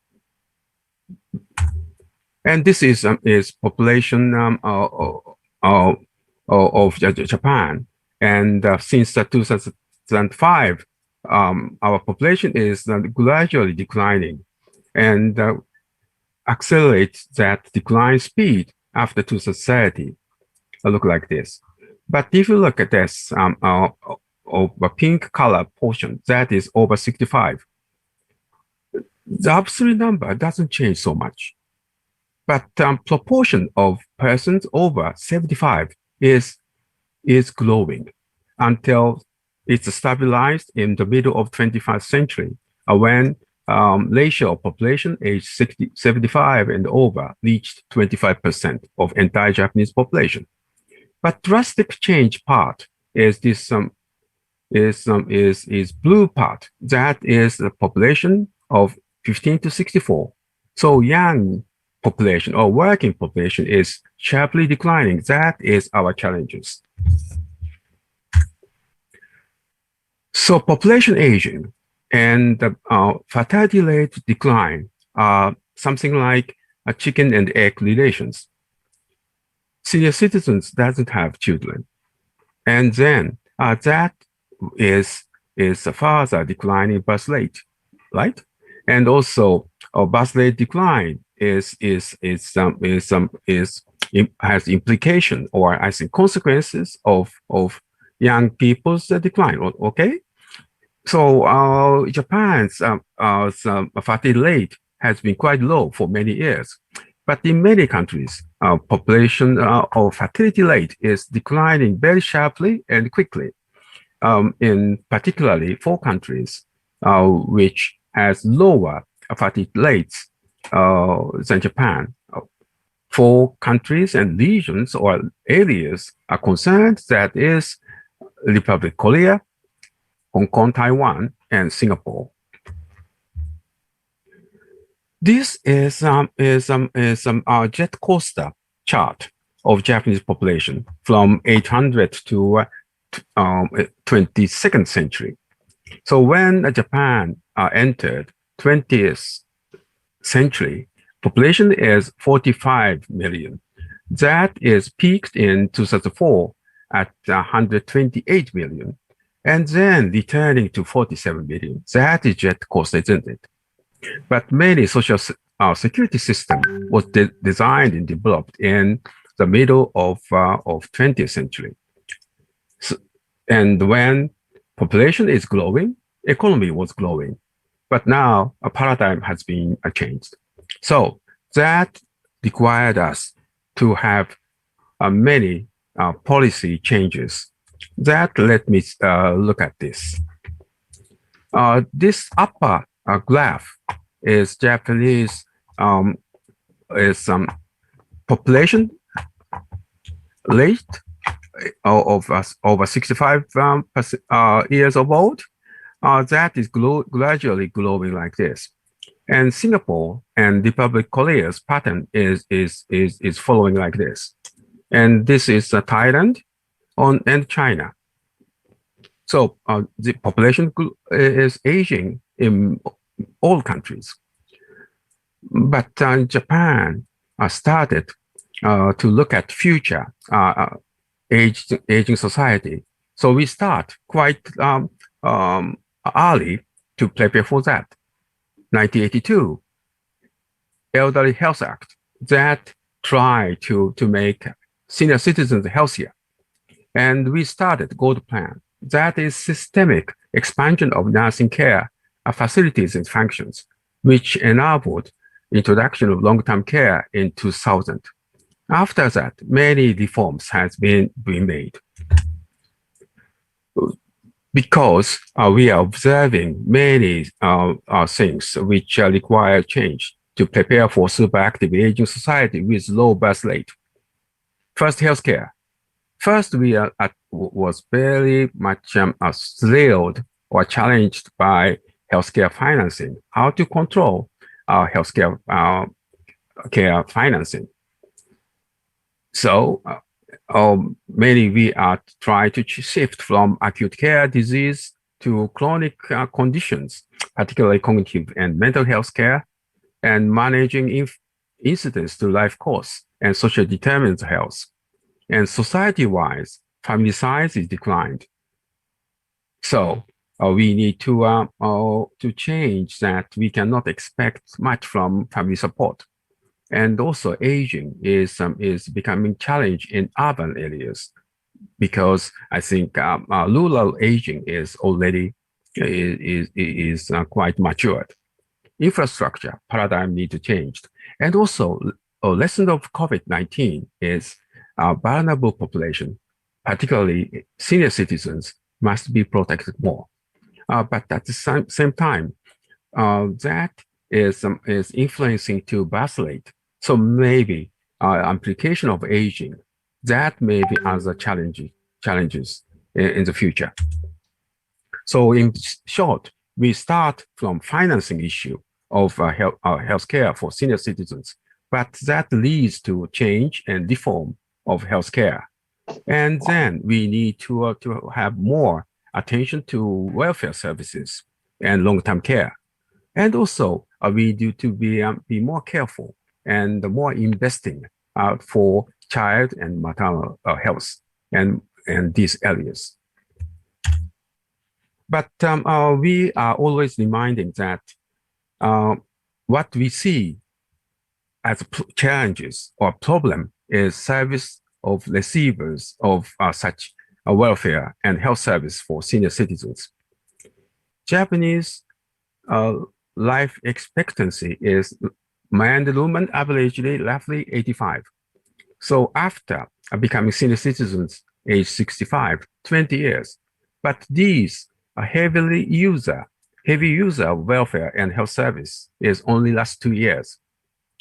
And this is population of Japan. And since 2005, our population is gradually declining and accelerates that decline speed after 2030. Look like this. But if you look at this, of a pink color portion, that is over 65. The absolute number doesn't change so much. But proportion of persons over 75 is growing until it's stabilized in the middle of 21st century, when ratio of population age 75 and over reached 25% of entire Japanese population. But drastic change part is this is blue part. That is the population of 15 to 64. So young population or working population is sharply declining. That is our challenges. So population aging and fertility rate decline are something like a chicken and egg relations. Senior citizens doesn't have children. And then that is a further declining birth rate, right? And also birth rate decline has implication, or I think consequences of young people's decline. Okay, so Japan's fertility rate has been quite low for many years, but in many countries, population or fertility rate is declining very sharply and quickly. In particularly 4 countries which has lower fertility rates than Japan. 4 countries and regions or areas are concerned, that is Republic of Korea, Hong Kong, Taiwan, and Singapore. This is our jet coaster chart of Japanese population from 800 to 22nd century. So when Japan entered 20th century, population is 45 million. That is peaked in 2004 at 128 million, and then returning to 47 million. That is jet coaster, isn't it? But many social security system was designed and developed in the middle of 20th century. So, and when population is growing, economy was growing. But now a paradigm has been changed. So that required us to have many policy changes. That let me look at this. This upper graph is Japanese population rate of over 65 years of old. That is gradually growing like this. And Singapore and Republic Korea's pattern is following like this. And this is Thailand and China. So the population is aging in all countries. But Japan started to look at future aging society. So we start quite early to prepare for that. 1982, Elderly Health Act that tried to make senior citizens healthier. And we started Gold Plan. That is systemic expansion of nursing care facilities and functions, which enabled introduction of long-term care in 2000. After that, many reforms has been made. Because we are observing many things which require change to prepare for super active aging society with low birth rate. First, healthcare. First, we was very much thrilled or challenged by healthcare financing, how to control healthcare care financing. So many we are trying to shift from acute care disease to chronic conditions, particularly cognitive and mental health care, and managing incidents to life course and social determinants of health. And society-wise, family size is declined. So we need to change that. We cannot expect much from family support. And also aging is becoming challenge in urban areas because I think rural aging is already quite matured. Infrastructure paradigm need to change. And also a lesson of COVID-19 is vulnerable population, particularly senior citizens, must be protected more. But at the same time, that is influencing to birth rate. So maybe implication of aging, that may be other challenges in the future. So in short, we start from financing issue of healthcare for senior citizens, but that leads to change and reform of healthcare. And then we need to have more attention to welfare services and long-term care. And also we need to be more careful and more investing for child and maternal health and these areas. But we are always reminding that what we see as challenges or problem is service of receivers of such welfare and health service for senior citizens. Japanese life expectancy is man and woman averagely roughly 85. So after becoming senior citizens age 65, 20 years, but these are heavy user of welfare and health service is only last 2 years.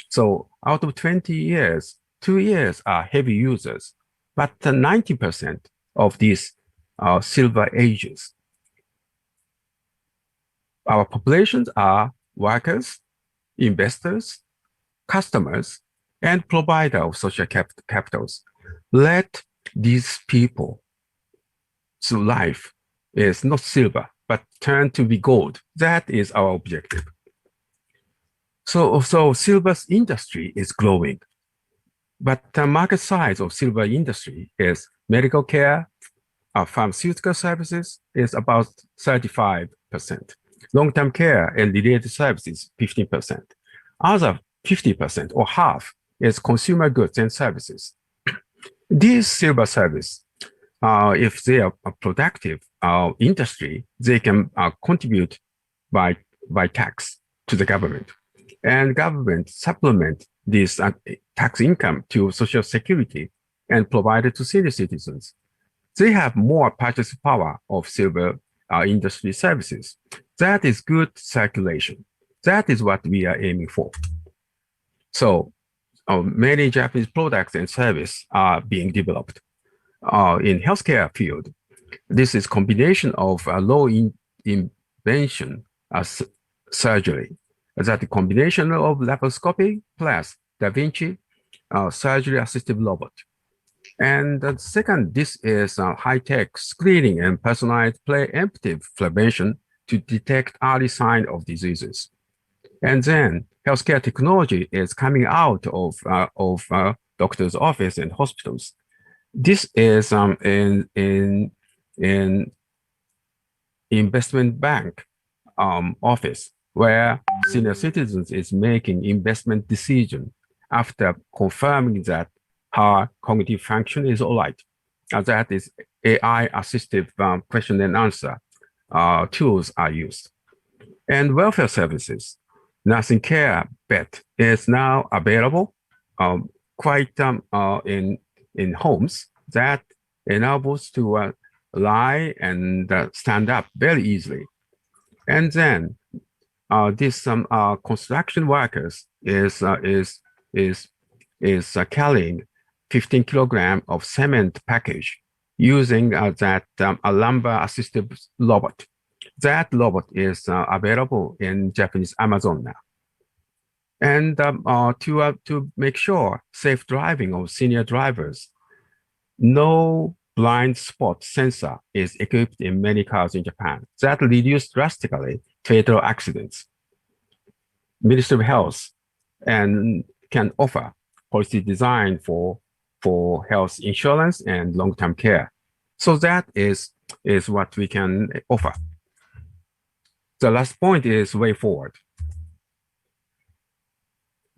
So out of 20 years, 2 years are heavy users, but 90% of these are silver ages. Our populations are workers, investors, customers, and provider of social capitals. Let these people through life is not silver, but turn to be gold. That is our objective. So silver's industry is growing, but the market size of silver industry is medical care, pharmaceutical services is about 35%. Long-term care and related services, 15%. Other 50% or half is consumer goods and services. These silver service, if they are a productive industry, they can contribute by tax to the government. And government supplement this tax income to social security and provide it to senior citizens. They have more purchasing power of silver industry services. That is good circulation. That is what we are aiming for. So many Japanese products and services are being developed in healthcare field. This is combination of low invention surgery. That combination of laparoscopy plus Da Vinci surgery assistive robot. And the second, this is high-tech screening and personalized preemptive prevention to detect early signs of diseases. And then healthcare technology is coming out of doctor's office and hospitals. This is in investment bank office where senior citizens is making investment decision after confirming that her cognitive function is all right. That is AI assistive question and answer tools are used. And welfare services, nursing care bed is now available quite in homes that enables to lie and stand up very easily. And then this construction workers is carrying 15 kilogram of cement package using that a lumbar assisted robot. That robot is available in Japanese Amazon now. And to make sure safe driving of senior drivers, no blind spot sensor is equipped in many cars in Japan. That reduced drastically fatal accidents. Ministry of Health and can offer policy design for health insurance and long-term care. So that is what we can offer. The last point is way forward.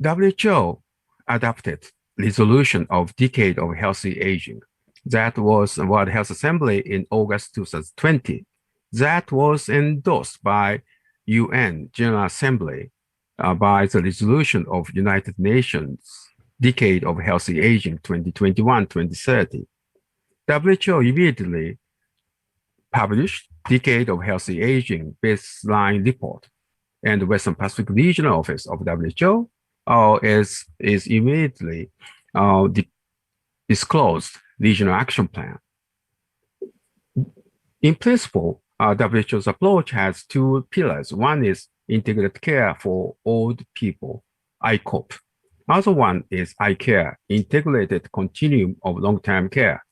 WHO adopted resolution of Decade of Healthy Aging. That was World Health Assembly in August 2020. That was endorsed by UN General Assembly by the resolution of United Nations Decade of Healthy Aging 2021-2030. WHO immediately published Decade of Healthy Aging baseline report, and the Western Pacific Regional Office of WHO is immediately disclosed regional action plan. In principle, WHO's approach has two pillars. One is integrated care for old people, ICOP. Other one is iCare, integrated continuum of long-term care.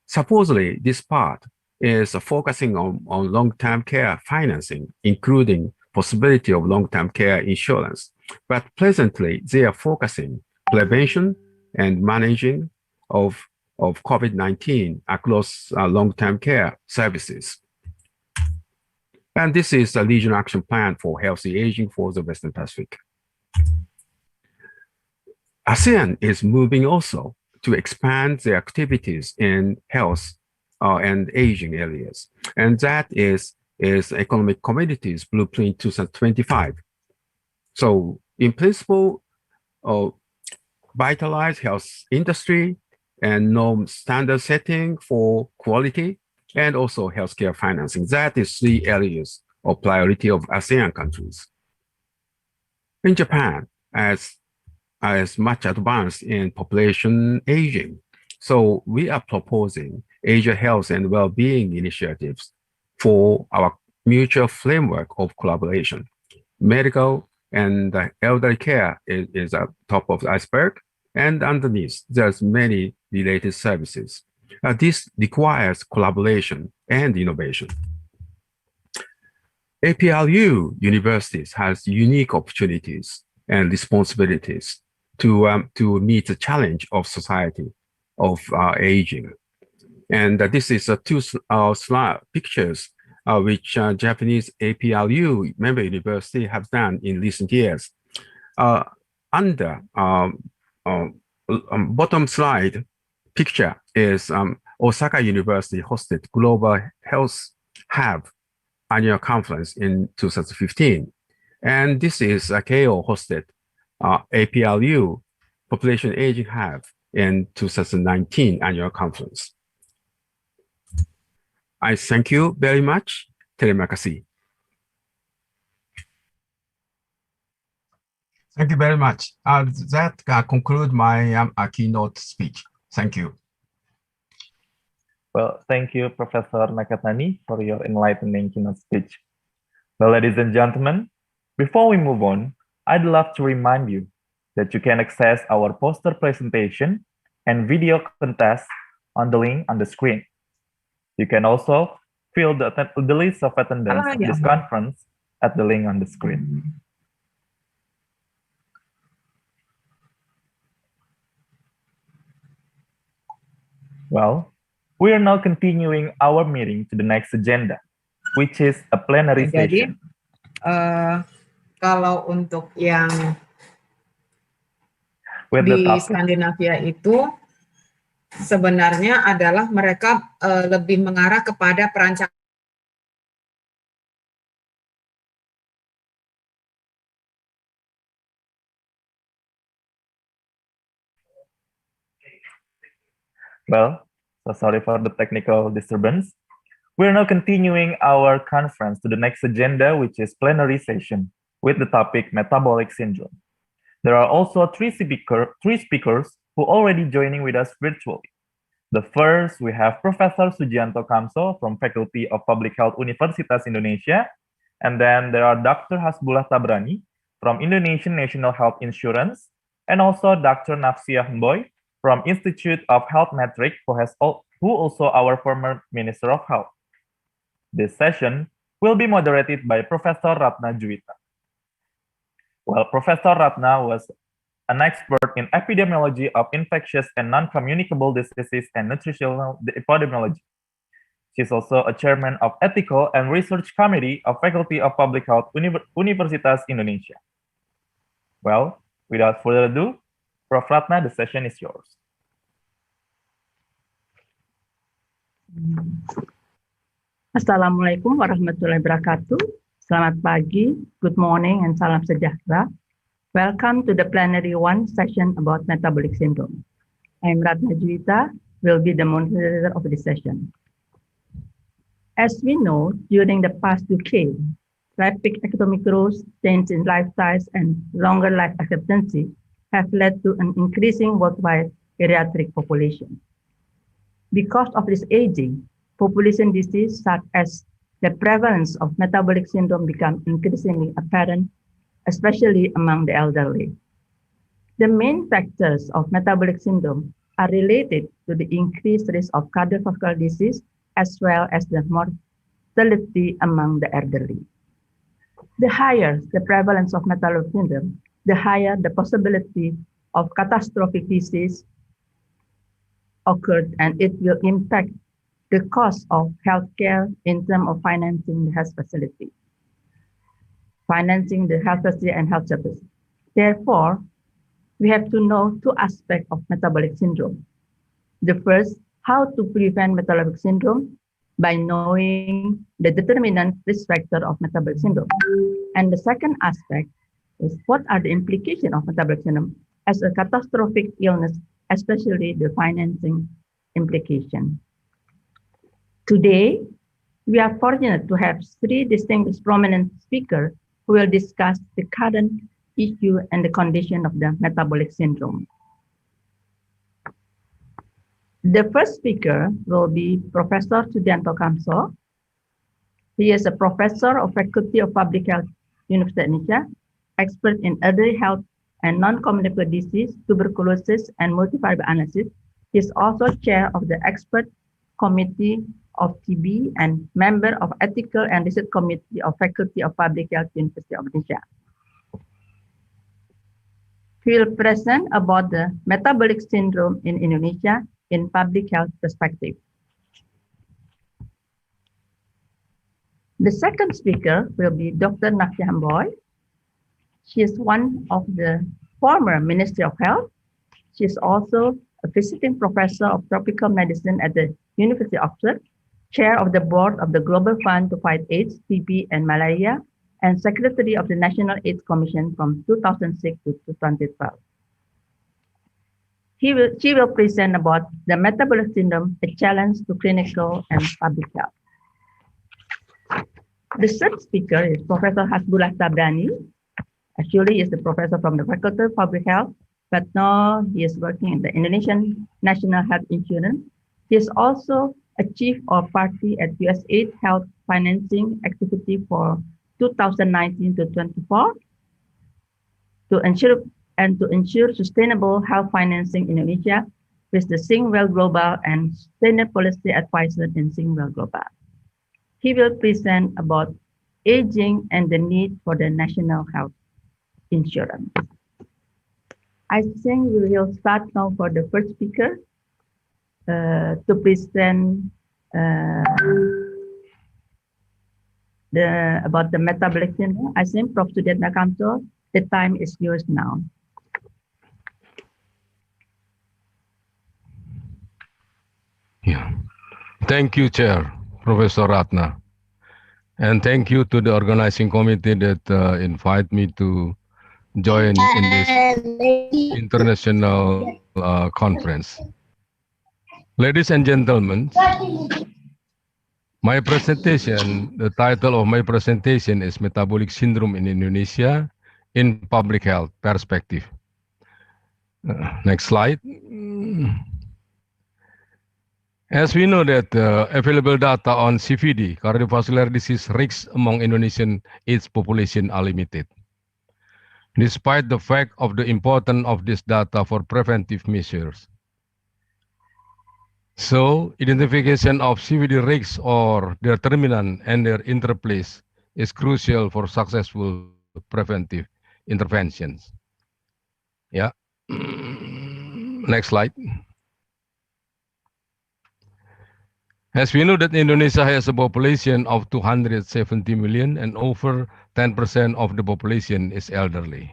Supposedly, this part is focusing on long-term care financing, including possibility of long-term care insurance. But presently, they are focusing prevention and managing of COVID-19 across long-term care services. And this is a regional action plan for healthy aging for the Western Pacific. ASEAN is moving also to expand their activities in health and aging areas. And that is Economic Communities Blueprint 2025. So in principle, vitalize health industry and norm standard setting for quality and also healthcare financing. That is 3 areas of priority of ASEAN countries. In Japan, as much advanced in population aging, so we are proposing Asia Health and Wellbeing initiatives for our mutual framework of collaboration. Medical and elderly care is at top of the iceberg, and underneath there's many related services. This requires collaboration and innovation. APRU universities has unique opportunities and responsibilities to meet the challenge of society of aging. And this is 2 slide pictures which Japanese APRU member university have done in recent years. Under bottom slide picture is Osaka University hosted Global Health Hub annual conference in 2015. And this is Keio hosted APRU Population Aging Hub in 2019 annual conference. I thank you very much Terima kasih. Thank you very much. That concludes my keynote speech. Thank you. Well, thank you, Professor Nakatani, for your enlightening keynote speech. Well, ladies and gentlemen, before we move on, I'd love to remind you that you can access our poster presentation and video contest on the link on the screen. You can also fill the list of attendance of this conference at the link on the screen. Well, we are now continuing our meeting to the next agenda, which is a plenary session. Kalau untuk yang With di the topic, Skandinavia itu sebenarnya adalah mereka lebih mengarah kepada perancangan. well, so sorry for the technical disturbance. We're now continuing our conference to the next agenda, which is plenary session with the topic metabolic syndrome. There are also three speakers who are already joining with us virtually. The first, we have Professor Sugianto Kamso from Faculty of Public Health Universitas Indonesia. And then there are Dr. Hasbullah Tabrani from Indonesian National Health Insurance, and also Dr. Nafsia Mboy from Institute of Health Metric, who also our former Minister of Health. This session will be moderated by Professor Ratna Juwita. Well, Professor Ratna was an expert in epidemiology of infectious and non-communicable diseases and nutritional epidemiology. She's also a chairman of Ethical and Research Committee of Faculty of Public Health Universitas Indonesia. Well, without further ado, Prof. Ratna, the session is yours. Assalamualaikum warahmatullahi wabarakatuh. Selamat pagi, good morning, and salam sejahtera. Welcome to the plenary one session about metabolic syndrome. I'm Ratna Juwita, will be the moderator of this session. As we know, during the past decade, rapid economic growth, change in lifestyles, and longer life expectancy have led to an increasing worldwide geriatric population. Because of this aging, population disease such as the prevalence of metabolic syndrome become increasingly apparent, especially among the elderly. The main factors of metabolic syndrome are related to the increased risk of cardiovascular disease as well as the mortality among the elderly. The higher the prevalence of metabolic syndrome, the higher the possibility of catastrophic disease occurred, and it will impact the cost of healthcare in terms of financing the health facility, and health services. Therefore, we have to know two aspects of metabolic syndrome. The first, how to prevent metabolic syndrome by knowing the determinant risk factor of metabolic syndrome. And the second aspect is what are the implications of metabolic syndrome as a catastrophic illness, especially the financing implication. Today, we are fortunate to have three distinguished prominent speakers who will discuss the current issue and the condition of the metabolic syndrome. The first speaker will be Professor Sugianto Kamso. He is a professor of Faculty of Public Health, University of Indonesia, expert in elderly health and non-communicable disease, tuberculosis, and multivariable analysis. He is also chair of the expert committee of TB and member of Ethical and Research Committee of Faculty of Public Health, University of Indonesia. He will present about the metabolic syndrome in Indonesia in public health perspective. The second speaker will be Dr. Nafsia Mboy. She is one of the former Ministry of Health. She is also a visiting professor of tropical medicine at the University of Oxford, chair of the board of the Global Fund to Fight AIDS, TB, and Malaria, and secretary of the National AIDS Commission from 2006 to 2012. She will present about the metabolic syndrome, a challenge to clinical and public health. The third speaker is Professor Hasbullah Tabrani. Actually, he is the professor from the Faculty of Public Health, but now he is working in the Indonesian National Health Insurance. He is also a chief of party at USAID Health Financing Activity for 2019 to 24 to ensure sustainable health financing in Indonesia with the Think Well Global and Senior Policy Advisor in Think Well Global. He will present about aging and the need for the national health insurance. I think we will start now for the first speaker to present about the metabolic syndrome. I think Prof. Sudetna Kamto, the time is yours now. Yeah. Thank you, Chair, Professor Ratna. And thank you to the organizing committee that invite me to join in this international conference. Ladies and gentlemen, my presentation, the title of my presentation is Metabolic Syndrome in Indonesia in Public Health Perspective. Next slide. As we know that available data on CVD, cardiovascular disease risks among Indonesian age population are limited. Despite the fact of the importance of this data for preventive measures. So, identification of CVD risks or their determinant and their interplays is crucial for successful preventive interventions. Yeah. Next slide. As we know that Indonesia has a population of 270 million and over 10% of the population is elderly.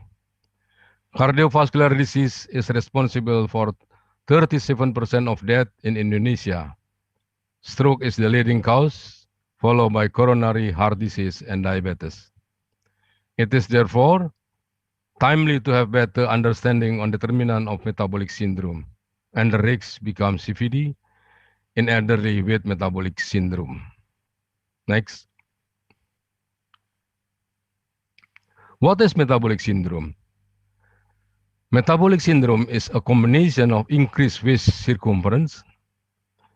Cardiovascular disease is responsible for 37% of death in Indonesia. Stroke is the leading cause, followed by coronary heart disease and diabetes. It is therefore timely to have better understanding on the determinant of metabolic syndrome and the risks become CVD in elderly with metabolic syndrome. Next. What is metabolic syndrome? Metabolic syndrome is a combination of increased waist circumference,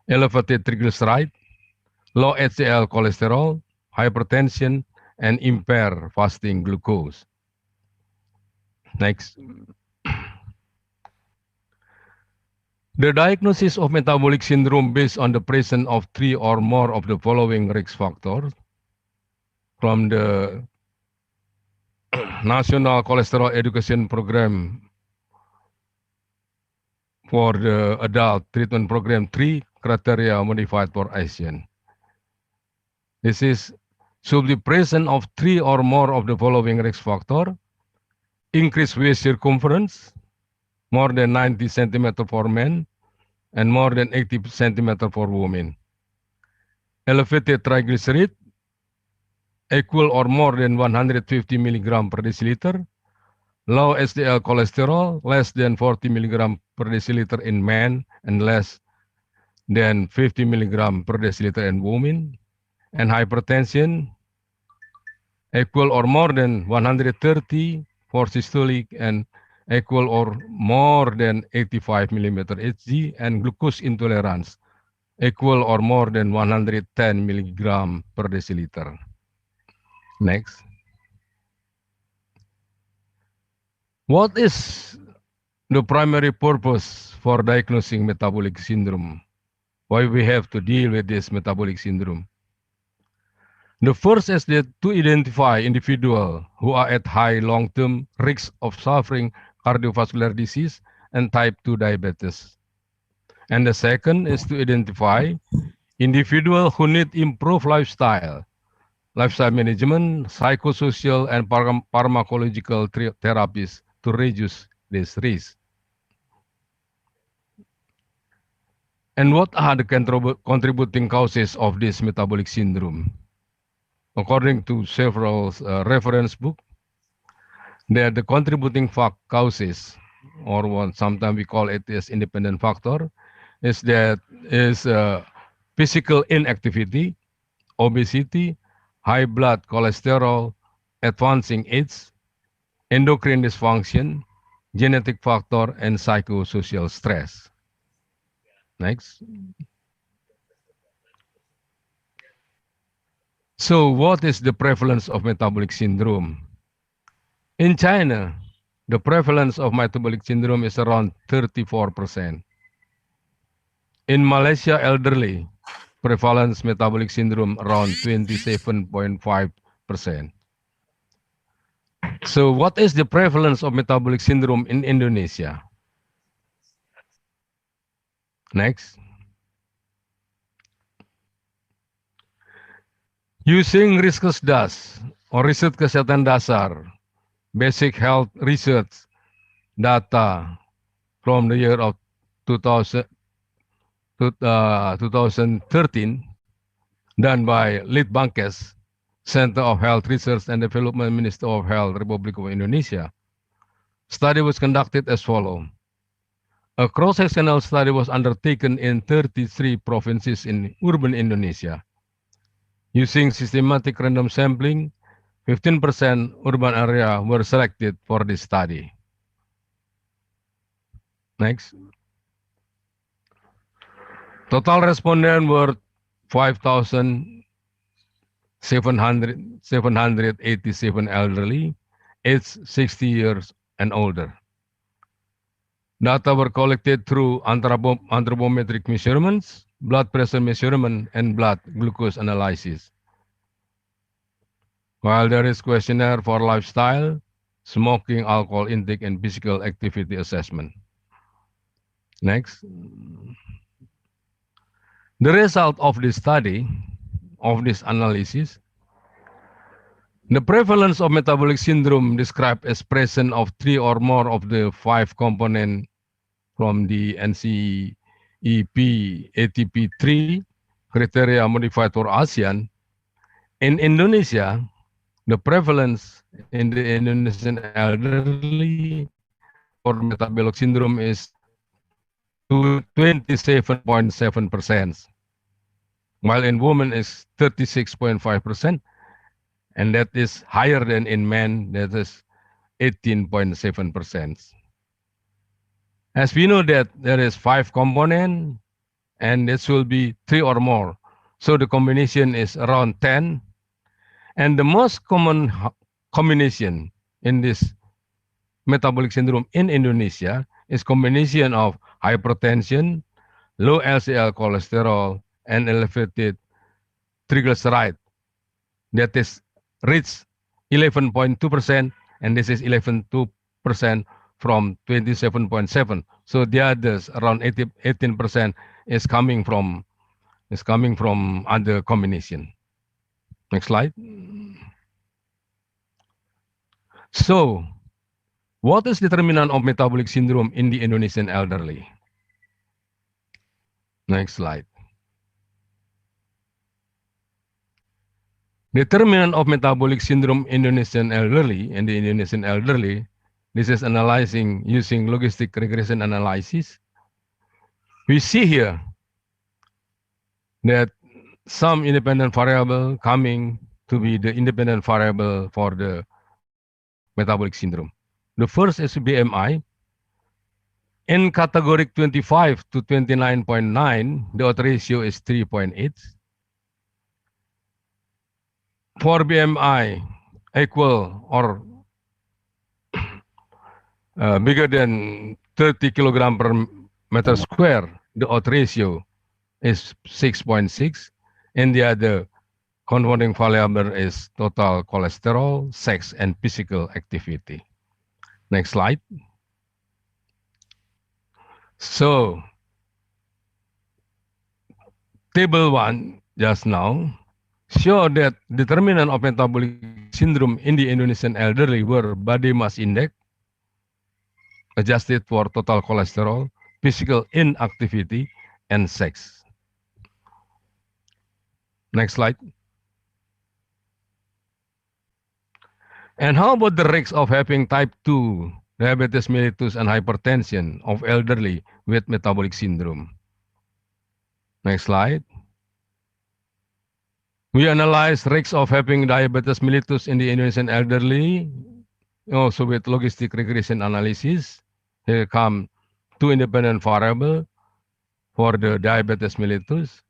elevated triglyceride, low HDL cholesterol, hypertension, and impaired fasting glucose. Next. The diagnosis of metabolic syndrome based on the presence of 3 or more of the following risk factors from the National Cholesterol Education Program for the adult treatment program 3 criteria modified for Asian. This is should be present of 3 or more of the following risk factor: increased waist circumference, more than 90 centimeters for men, and more than 80 centimeters for women. Elevated triglyceride, equal or more than 150 milligram per deciliter. Low HDL cholesterol, less than 40 milligram per deciliter in men and less than 50 milligram per deciliter in women. And hypertension, equal or more than 130 for systolic and equal or more than 85 millimeter Hg, and glucose intolerance, equal or more than 110 milligram per deciliter. Next. What is the primary purpose for diagnosing metabolic syndrome? Why we have to deal with this metabolic syndrome? The first is that to identify individuals who are at high long-term risk of suffering cardiovascular disease and type 2 diabetes. And the second is to identify individuals who need improved lifestyle management, psychosocial and pharmacological therapies to reduce this risk. And what are the contributing causes of this metabolic syndrome? According to several reference books, they are the contributing causes, or sometimes we call it as independent factor, is physical inactivity, obesity, high blood cholesterol, advancing age, endocrine dysfunction, genetic factor, and psychosocial stress. Next. So what is the prevalence of metabolic syndrome? In China, the prevalence of metabolic syndrome is around 34%. In Malaysia, elderly, prevalence metabolic syndrome around 27.5%. So what is the prevalence of metabolic syndrome in Indonesia? Next. Using Riskesdas or riset kesehatan dasar, basic health research data from the year of 2013 done by Litbangkes, Center of Health Research and Development, Minister of Health, Republic of Indonesia. Study was conducted as follows. A cross-sectional study was undertaken in 33 provinces in urban Indonesia. Using systematic random sampling, 15% urban area were selected for this study. Next. Total respondents were 5,787 elderly, aged 60 years and older. Data were collected through anthropometric measurements, blood pressure measurement, and blood glucose analysis. While there is questionnaire for lifestyle, smoking, alcohol intake, and physical activity assessment. Next. The result of this study, of this analysis, the prevalence of metabolic syndrome described as presence of 3 or more of the 5 components from the NCEP ATP3 criteria modified for ASEAN. In Indonesia, the prevalence in the Indonesian elderly for metabolic syndrome is 27.7%, while in women is 36.5%, and that is higher than in men, that is 18.7%. As we know that there is 5 components, and this will be 3 or more. So the combination is around 10. And the most common combination in this metabolic syndrome in Indonesia is combination of hypertension, low LCL cholesterol, and elevated triglyceride. That is reached 11.2%, and this is 11.2% from 27.7. So the others around 18% is coming from other combination. Next slide. So, what is determinant of metabolic syndrome in the Indonesian elderly? Next slide. Determinant of metabolic syndrome in Indonesian elderly and the Indonesian elderly. This is analyzing using logistic regression analysis. We see here that some independent variable coming to be the independent variable for the metabolic syndrome. The first is BMI. In category 25 to 29.9, the odds ratio is 3.8. For BMI equal or bigger than 30 kilogram per meter square, the odds ratio is 6.6, and the other confounding variable is total cholesterol, sex, and physical activity. Next slide. So, table 1 just now show that determinant of metabolic syndrome in the Indonesian elderly were body mass index, adjusted for total cholesterol, physical inactivity, and sex. Next slide. And how about the risks of having type 2 diabetes mellitus and hypertension of elderly with metabolic syndrome? Next slide. We analyze risks of having diabetes mellitus in the Indonesian elderly, also with logistic regression analysis. Here come two independent variables for the diabetes mellitus.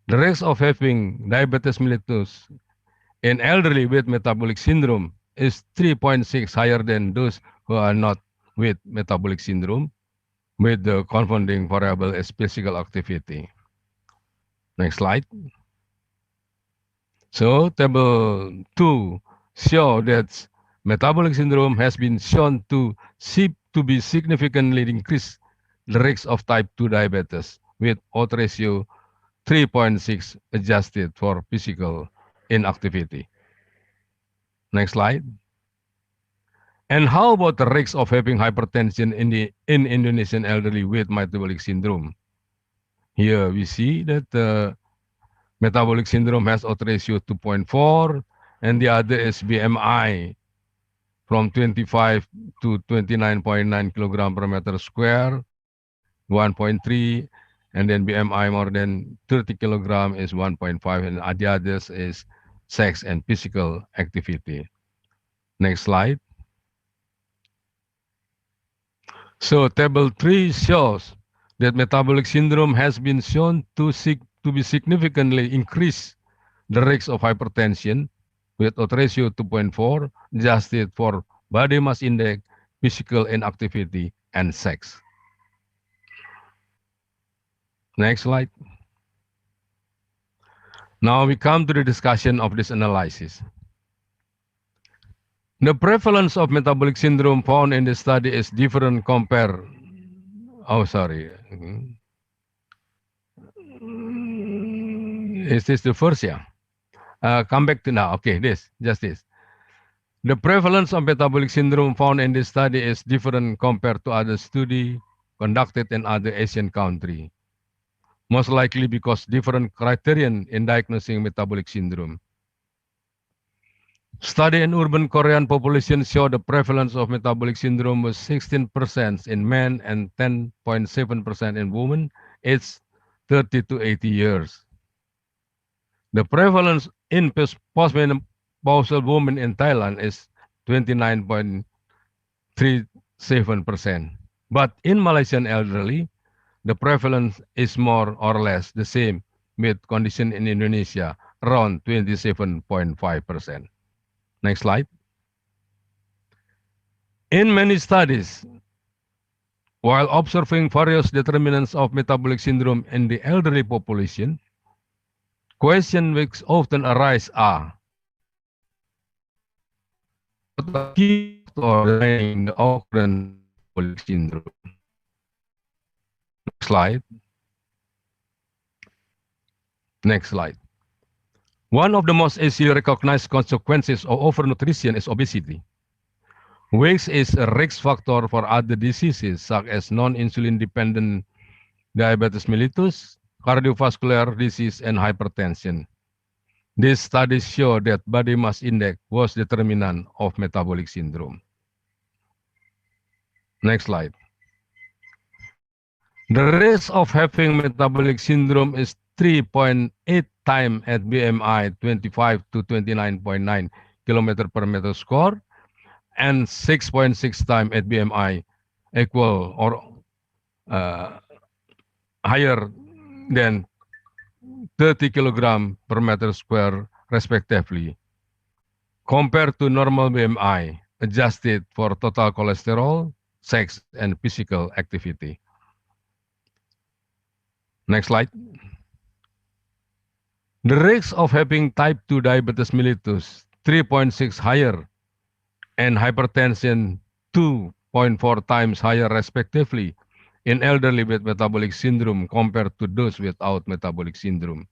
The risk of having diabetes mellitus in elderly with metabolic syndrome is 3.6 higher than those who are not with metabolic syndrome, with the confounding variable as physical activity. Next slide. So table 2 show that metabolic syndrome has been shown to be significantly increase the risk of type 2 diabetes with odds ratio 3.6 adjusted for physical inactivity. Next slide. And how about the risk of having hypertension in Indonesian elderly with metabolic syndrome? Here we see that metabolic syndrome has odds ratio 2.4, and the other is BMI from 25 to 29.9 kilogram per meter square, 1.3, and then BMI more than 30 kilogram is 1.5, and the others is sex and physical activity. Next slide. So table 3 shows that metabolic syndrome has been shown to be significantly increase the risk of hypertension with odds ratio 2.4 adjusted for body mass index, physical inactivity, and sex. Next slide. Now we come to the discussion of this analysis. The prevalence of metabolic syndrome found in the study is different compared. Oh, sorry. Is this the first? Yeah. Come back to now. Okay, just this. The prevalence of metabolic syndrome found in this study is different compared to other studies conducted in other Asian countries. Most likely because different criterion in diagnosing metabolic syndrome. Study in urban Korean population showed the prevalence of metabolic syndrome was 16% in men and 10.7% in women aged 30 to 80 years. The prevalence in postmenopausal women in Thailand is 29.37%. But in Malaysian elderly, the prevalence is more or less the same with condition in Indonesia, around 27.5%. Next slide. In many studies, while observing various determinants of metabolic syndrome in the elderly population, questions which often arise are what are key factors determining the occurrence of metabolic syndrome? Next slide. Next slide. One of the most easily recognized consequences of overnutrition is obesity, which is a risk factor for other diseases such as non-insulin dependent diabetes mellitus, cardiovascular disease, and hypertension. These studies show that body mass index was determinant of metabolic syndrome. Next slide. The risk of having metabolic syndrome is 3.8 times at BMI 25 to 29.9 kilometer per meter square, and 6.6 times at BMI equal or higher than 30 kilogram per meter square respectively, compared to normal BMI adjusted for total cholesterol, sex, and physical activity. Next slide. The risk of having type 2 diabetes mellitus 3.6 higher and hypertension 2.4 times higher respectively in elderly with metabolic syndrome compared to those without metabolic syndrome.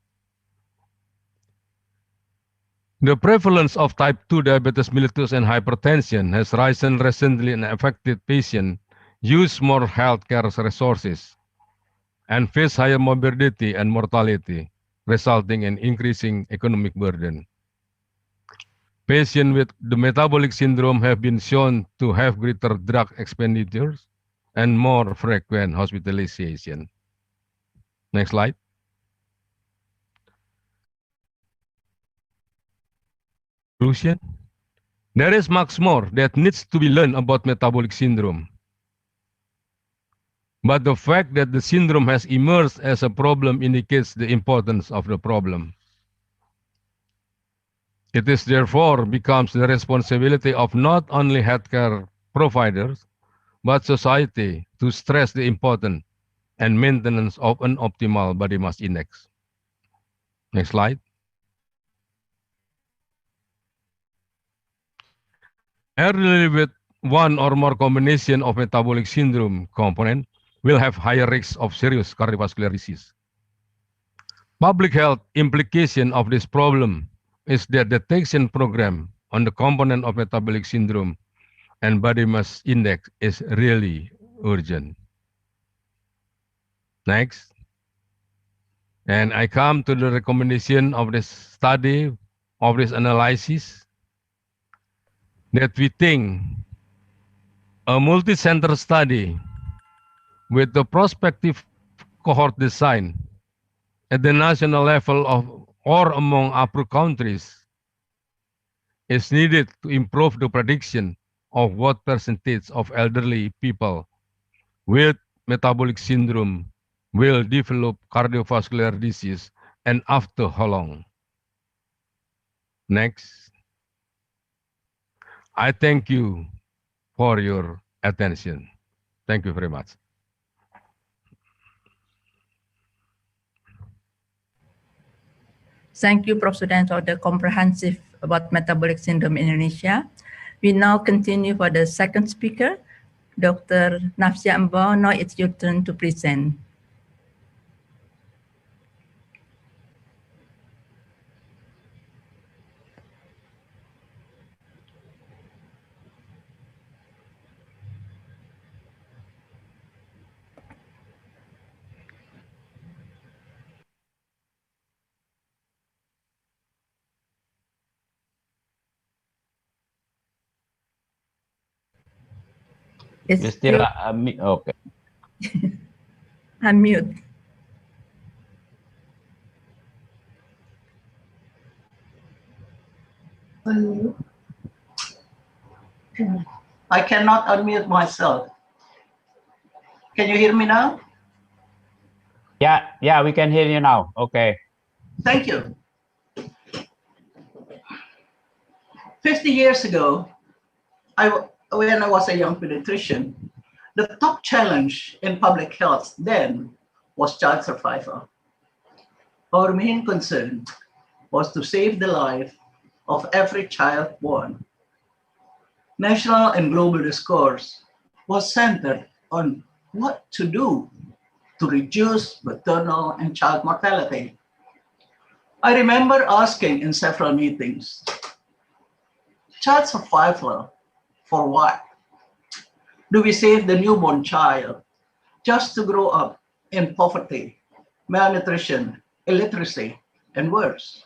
The prevalence of type 2 diabetes mellitus and hypertension has risen recently, and affected patients use more healthcare resources and face higher morbidity and mortality, resulting in increasing economic burden. Patients with the metabolic syndrome have been shown to have greater drug expenditures and more frequent hospitalization. Next slide. conclusion, there is much more that needs to be learned about metabolic syndrome. But the fact that the syndrome has emerged as a problem indicates the importance of the problem. It is therefore becomes the responsibility of not only healthcare providers, but society to stress the importance and maintenance of an optimal body mass index. Next slide. Elderly with one or more combination of metabolic syndrome component will have higher risks of serious cardiovascular disease. Public health implication of this problem is that detection program on the component of metabolic syndrome and body mass index is really urgent. Next. And I come to the recommendation of this study, of this analysis, that we think a multi-center study with the prospective cohort design at the national level of or among APRU countries is needed to improve the prediction of what percentage of elderly people with metabolic syndrome will develop cardiovascular disease and after how long. Next. I thank you for your attention. Thank you very much. Thank you, Prof. Sudan, for the comprehensive about metabolic syndrome in Indonesia. We now continue for the second speaker, Dr. Nafsia Mbo. Now it's your turn to present. It's You still okay. Unmute. Unmute. I cannot unmute myself. Can you hear me now? Yeah, we can hear you now. Okay. Thank you. 50 years ago, when I was a young pediatrician, the top challenge in public health then was child survival. Our main concern was to save the life of every child born. National and global discourse was centered on what to do to reduce maternal and child mortality. I remember asking in several meetings, child survival for what? Do we save the newborn child just to grow up in poverty, malnutrition, illiteracy, and worse?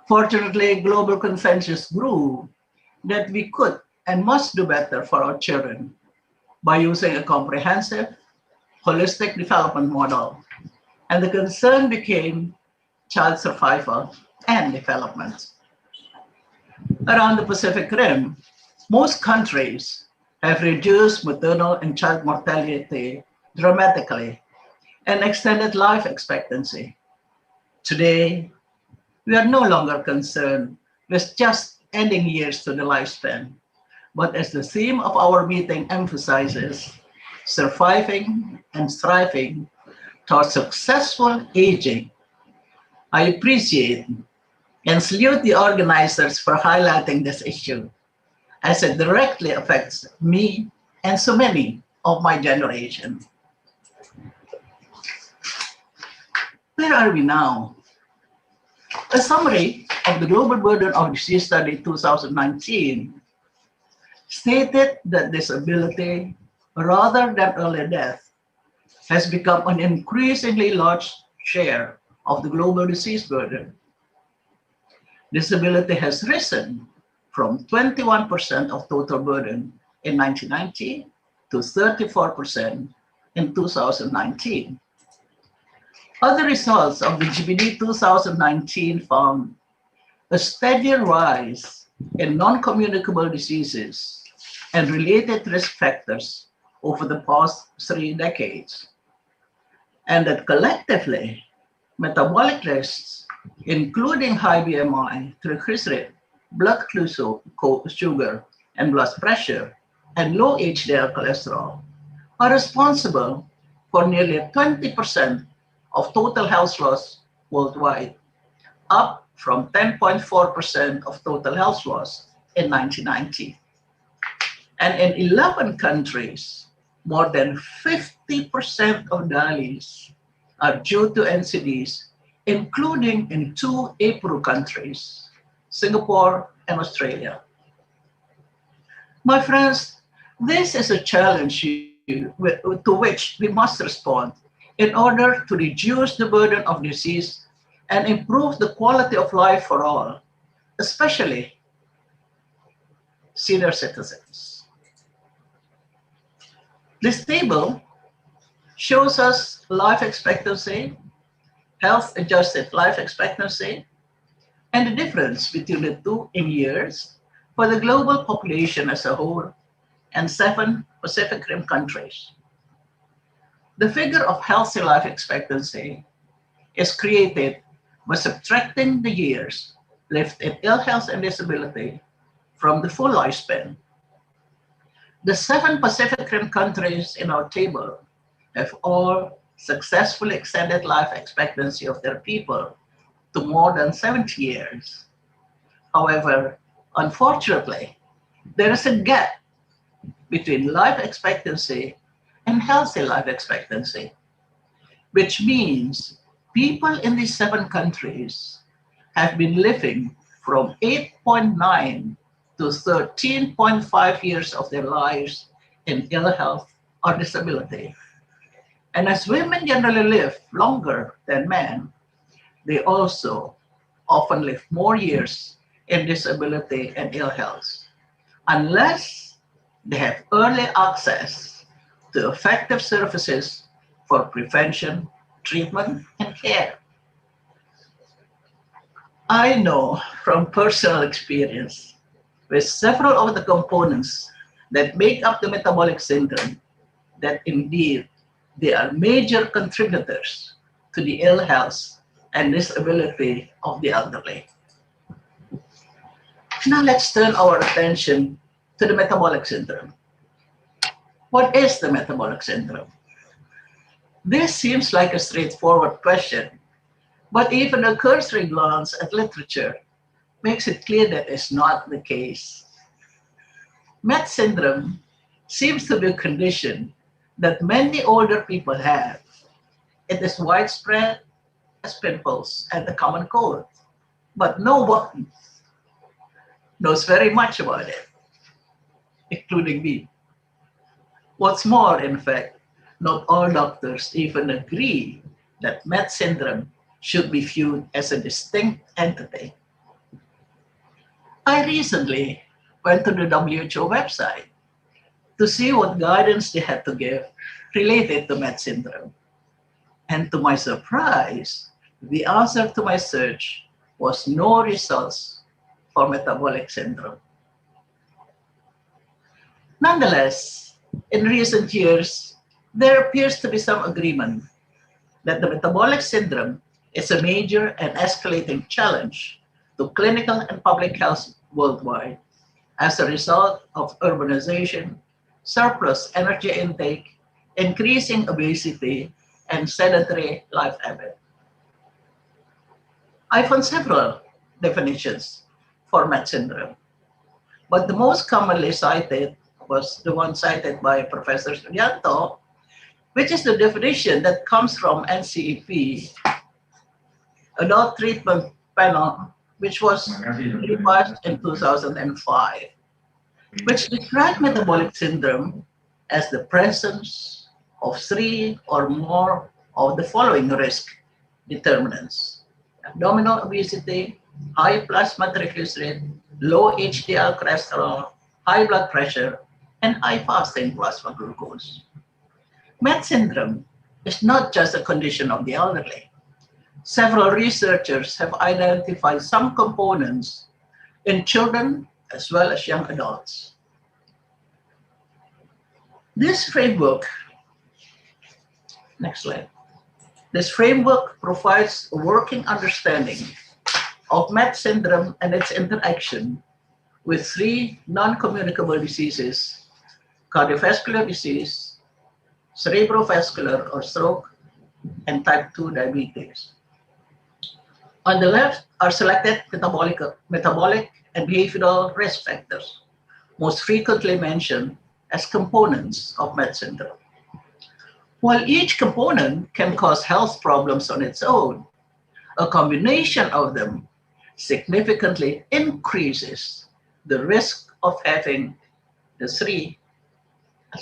Fortunately, global consensus grew that we could and must do better for our children by using a comprehensive, holistic development model. And the concern became child survival and development. Around the Pacific Rim, most countries have reduced maternal and child mortality dramatically and extended life expectancy. Today, we are no longer concerned with just adding years to the lifespan, but as the theme of our meeting emphasizes, surviving and thriving towards successful aging. I appreciate and salute the organizers for highlighting this issue, as it directly affects me and so many of my generation. Where are we now? A summary of the Global Burden of Disease Study 2019 stated that disability, rather than early death, has become an increasingly large share of the global disease burden. Disability has risen from 21% of total burden in 1990 to 34% in 2019. Other results of the GBD 2019 found a steady rise in non-communicable diseases and related risk factors over the past 3 decades, and that collectively, metabolic risks, including high BMI, triglyceride, blood sugar, and blood pressure, and low HDL cholesterol, are responsible for nearly 20% of total health loss worldwide, up from 10.4% of total health loss in 1990. And in 11 countries, more than 50% of deaths are due to NCDs, including in 2 APRU countries, Singapore and Australia. My friends, this is a challenge to which we must respond in order to reduce the burden of disease and improve the quality of life for all, especially senior citizens. This table shows us life expectancy, health-adjusted life expectancy, and the difference between the two in years for the global population as a whole and 7 Pacific Rim countries. The figure of healthy life expectancy is created by subtracting the years lived in ill health and disability from the full lifespan. The 7 Pacific Rim countries in our table have all successfully extended life expectancy of their people to more than 70 years. However, unfortunately, there is a gap between life expectancy and healthy life expectancy, which means people in these 7 countries have been living from 8.9 to 13.5 years of their lives in ill health or disability. And as women generally live longer than men, they also often live more years in disability and ill health, unless they have early access to effective services for prevention, treatment, and care. I know from personal experience with several of the components that make up the metabolic syndrome that indeed they are major contributors to the ill health and disability of the elderly. Now let's turn our attention to the metabolic syndrome. What is the metabolic syndrome? This seems like a straightforward question, but even a cursory glance at literature makes it clear that is not the case. Met syndrome seems to be a condition that many older people have. It is widespread as pimples and a common cold, but no one knows very much about it, including me. What's more, in fact, not all doctors even agree that Met syndrome should be viewed as a distinct entity. I recently went to the WHO website to see what guidance they had to give related to Met syndrome. And to my surprise, the answer to my search was no results for metabolic syndrome. Nonetheless, in recent years, there appears to be some agreement that the metabolic syndrome is a major and escalating challenge to clinical and public health worldwide as a result of urbanization, surplus energy intake, increasing obesity, and sedentary life habit. I found several definitions for Met syndrome, but the most commonly cited was the one cited by Professor Suyanto, which is the definition that comes from NCEP, Adult Treatment Panel, which was revised in 2005, which described metabolic syndrome as the presence of 3 or more of the following risk determinants: abdominal obesity, high plasma triglyceride, low HDL cholesterol, high blood pressure, and high fasting plasma glucose. Met syndrome is not just a condition of the elderly, Several researchers have identified some components in children as well as young adults. This framework, next slide. This framework provides a working understanding of Met syndrome and its interaction with 3 non-communicable diseases: cardiovascular disease, cerebrovascular or stroke, and type 2 diabetes. On the left are selected metabolic and behavioral risk factors, most frequently mentioned as components of Met syndrome. While each component can cause health problems on its own, a combination of them significantly increases the risk of having the 3,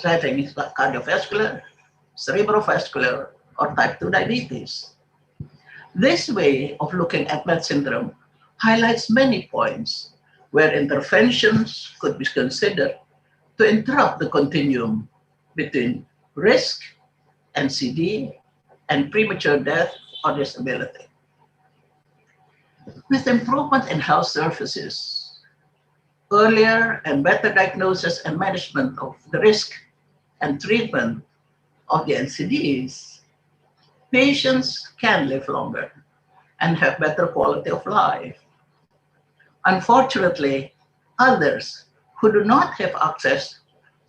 having cardiovascular, cerebrovascular, or type 2 diabetes. This way of looking at Met syndrome highlights many points where interventions could be considered to interrupt the continuum between risk, NCD, and premature death or disability. With improvement in health services, earlier and better diagnosis and management of the risk and treatment of the NCDs, patients can live longer and have better quality of life. Unfortunately, others who do not have access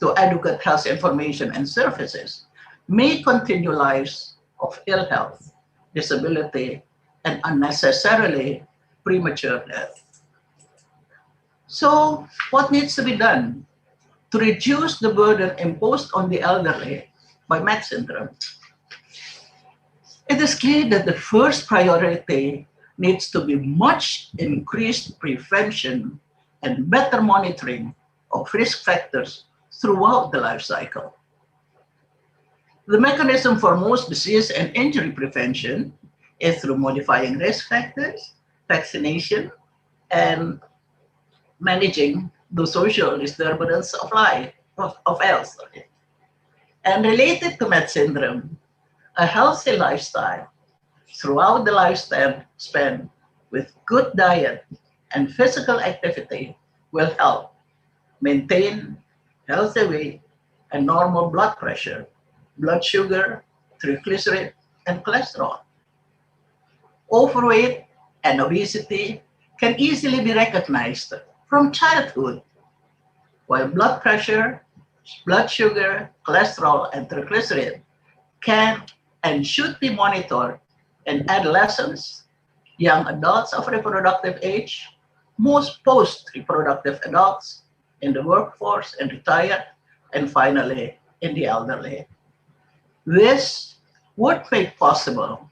to adequate health information and services may continue lives of ill health, disability, and unnecessarily premature death. So, what needs to be done to reduce the burden imposed on the elderly by Met syndrome? It is clear that the first priority needs to be much increased prevention and better monitoring of risk factors throughout the life cycle. The mechanism for most disease and injury prevention is through modifying risk factors, vaccination, and managing the social disturbance of life, of health. And related to Met syndrome, a healthy lifestyle throughout the lifespan with good diet and physical activity will help maintain healthy weight and normal blood pressure, blood sugar, triglyceride, and cholesterol. Overweight and obesity can easily be recognized from childhood, while blood pressure, blood sugar, cholesterol, and triglyceride can and should be monitored in adolescents, young adults of reproductive age, most post-reproductive adults, in the workforce and retired, and finally in the elderly. This would make possible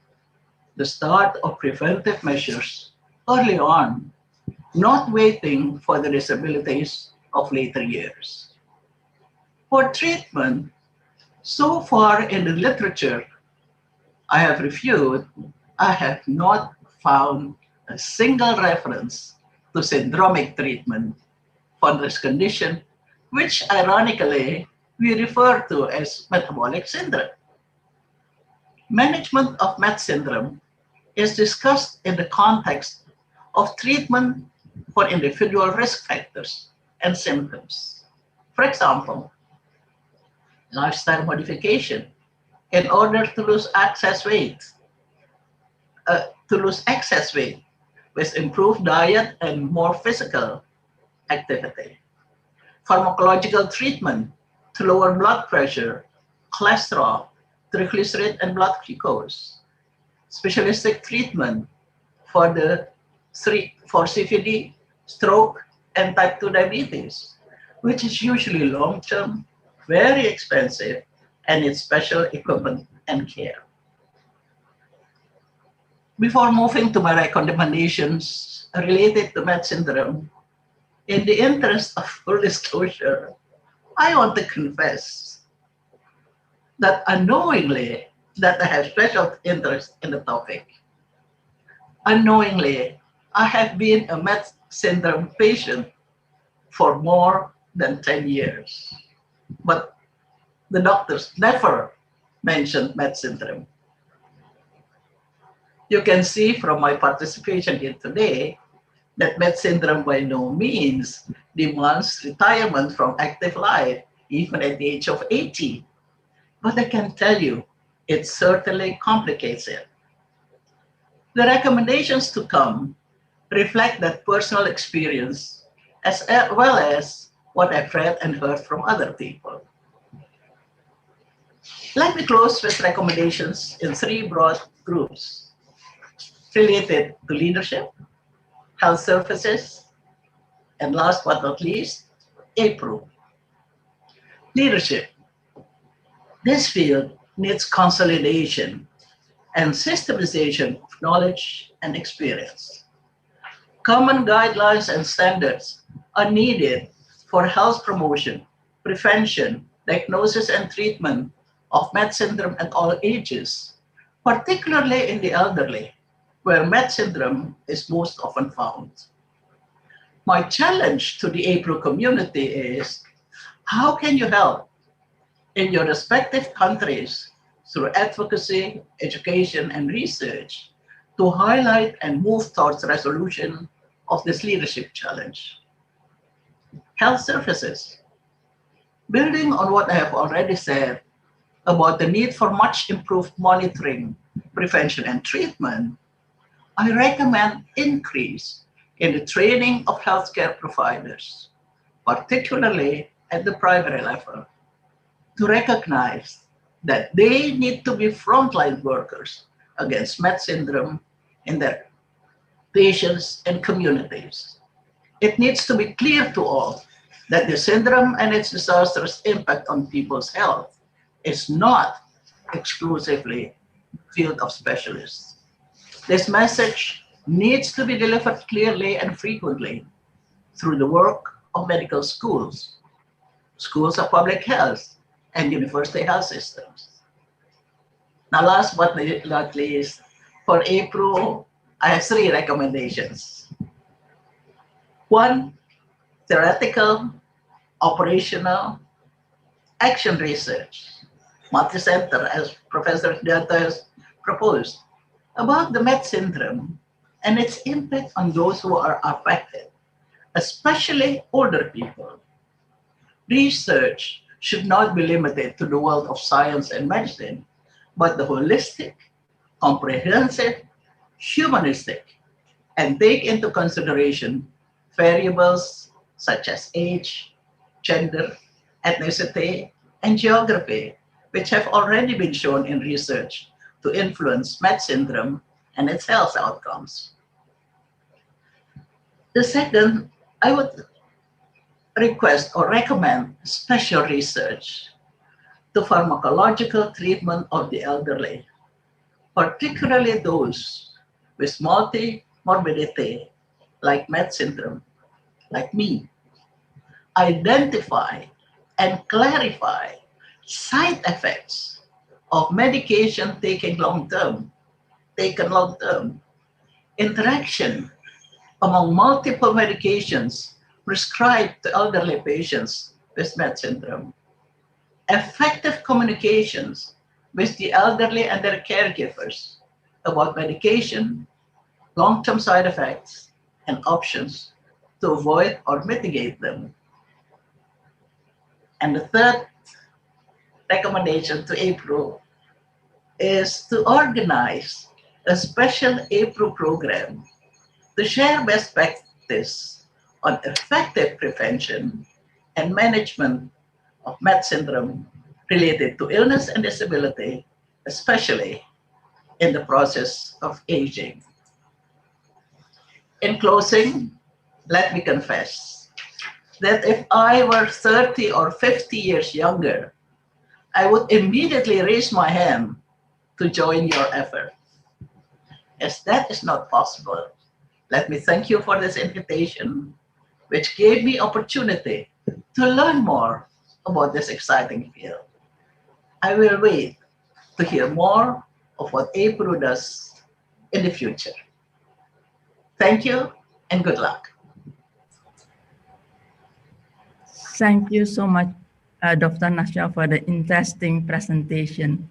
the start of preventive measures early on, not waiting for the disabilities of later years. For treatment, so far in the literature I have reviewed, I have not found a single reference to syndromic treatment for this condition, which ironically we refer to as metabolic syndrome. Management of Met syndrome is discussed in the context of treatment for individual risk factors and symptoms. For example, lifestyle modification in order to lose excess weight, with improved diet and more physical activity. Pharmacological treatment to lower blood pressure, cholesterol, triglyceride, and blood glucose. Specialistic treatment for CVD, stroke, and type 2 diabetes, which is usually long-term, very expensive, and needs special equipment and care. Before moving to my recommendations related to Met syndrome, in the interest of full disclosure, I want to confess that unknowingly that I have special interest in the topic. Unknowingly, I have been a Met syndrome patient for more than 10 years, but the doctors never mentioned Met syndrome. You can see from my participation here today that Met syndrome by no means demands retirement from active life, even at the age of 80. But I can tell you, it certainly complicates it. The recommendations to come reflect that personal experience as well as what I've read and heard from other people. Let me close with recommendations in three broad groups related to leadership, health services, and last but not least, APRU. Leadership. This field needs consolidation and systemization of knowledge and experience. Common guidelines and standards are needed for health promotion, prevention, diagnosis, and treatment of Met syndrome at all ages, particularly in the elderly, where Met syndrome is most often found. My challenge to the APRU community is, how can you help in your respective countries through advocacy, education, and research to highlight and move towards resolution of this leadership challenge? Health services. Building on what I have already said about the need for much improved monitoring, prevention, and treatment, I recommend increase in the training of healthcare providers, particularly at the primary level, to recognize that they need to be frontline workers against Met syndrome in their patients and communities. It needs to be clear to all that the syndrome and its disastrous impact on people's health is not exclusively field of specialists. This message needs to be delivered clearly and frequently through the work of medical schools, schools of public health, and university health systems. Now, last but not least, for APRU, I have three recommendations. One, theoretical, operational, action research, multi-center, as Professor Dianto has proposed, about the Met syndrome and its impact on those who are affected, especially older people. Research should not be limited to the world of science and medicine, but the holistic, comprehensive, humanistic, and take into consideration variables such as age, gender, ethnicity, and geography, which have already been shown in research to influence Met syndrome and its health outcomes. The second, I would request or recommend special research to pharmacological treatment of the elderly, particularly those with multi-morbidity like Met syndrome, like me. Identify and clarify side effects of medication taken long-term, interaction among multiple medications prescribed to elderly patients with Met syndrome, effective communications with the elderly and their caregivers about medication, long-term side effects, and options to avoid or mitigate them. And the third recommendation to APRU is to organize a special APRU program to share best practice on effective prevention and management of Met syndrome related to illness and disability, especially in the process of aging. In closing, let me confess that if I were 30 or 50 years younger, I would immediately raise my hand to join your effort. As that is not possible, let me thank you for this invitation, which gave me opportunity to learn more about this exciting field. I will wait to hear more of what APRU does in the future. Thank you and good luck. Thank you so much, Dr. Nasha, for the interesting presentation.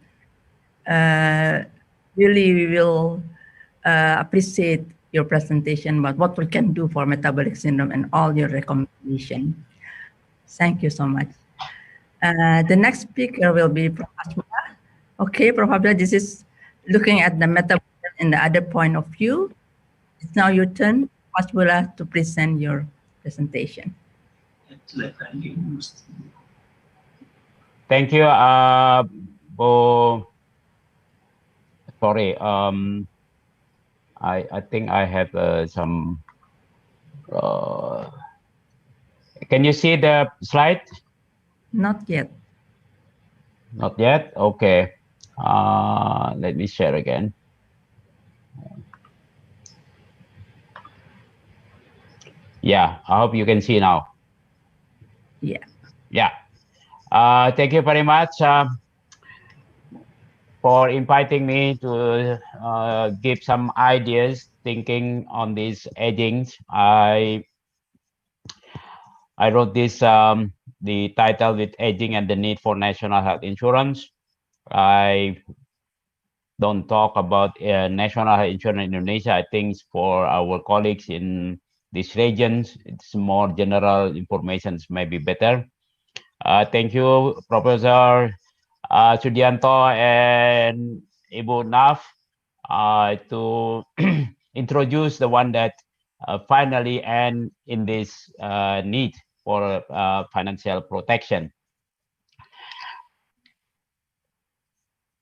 Really, we will appreciate your presentation about what we can do for metabolic syndrome and all your recommendations. Thank you so much. The next speaker will be Prof. Aswara. Okay, Prof. Aswara, this is looking at the metabolism in the other point of view. It's now your turn, Prof. Aswara, to present your presentation. Thank you, sorry, I think I have some. Can you see the slide? Not yet. Not yet. Okay. Let me share again. Yeah, I hope you can see now. Yeah. Yeah. Thank you very much for inviting me to give some ideas, thinking on this aging. I wrote this, the title with aging and the need for national health insurance. I don't talk about national health insurance in Indonesia. I think for our colleagues in these regions, it's more general information may be better. Thank you, Professor Sudianto and Ibu Naf, to introduce the one that finally end in this need for financial protection.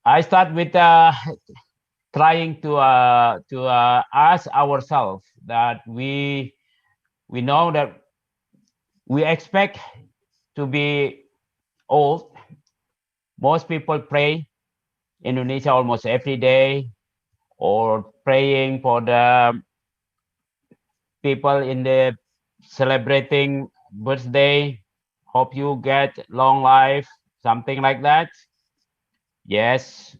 I start with trying to ask ourselves that we know that we expect to be old. Most people pray in Indonesia almost every day, or praying for the people in the celebrating birthday. Hope you get long life, something like that. Yes,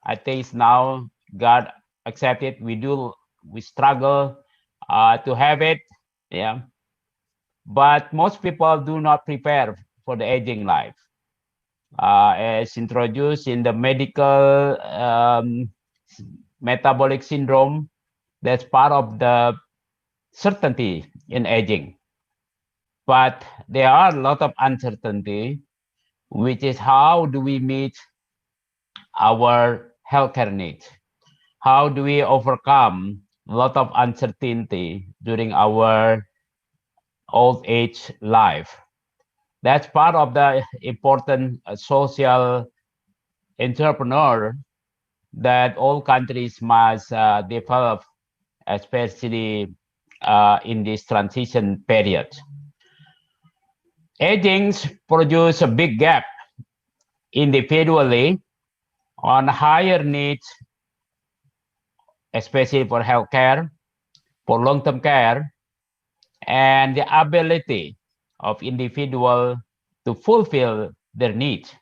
I think now God accept it. We struggle to have it. Yeah. But most people do not prepare for the aging life. As introduced in the medical metabolic syndrome, that's part of the certainty in aging. But there are a lot of uncertainty, which is how do we meet our healthcare needs? How do we overcome a lot of uncertainty during our old age life? That's part of the important social entrepreneur that all countries must develop, especially in this transition period. Aging produce a big gap individually on higher needs, especially for healthcare, for long-term care, and the ability of individual to fulfill their needs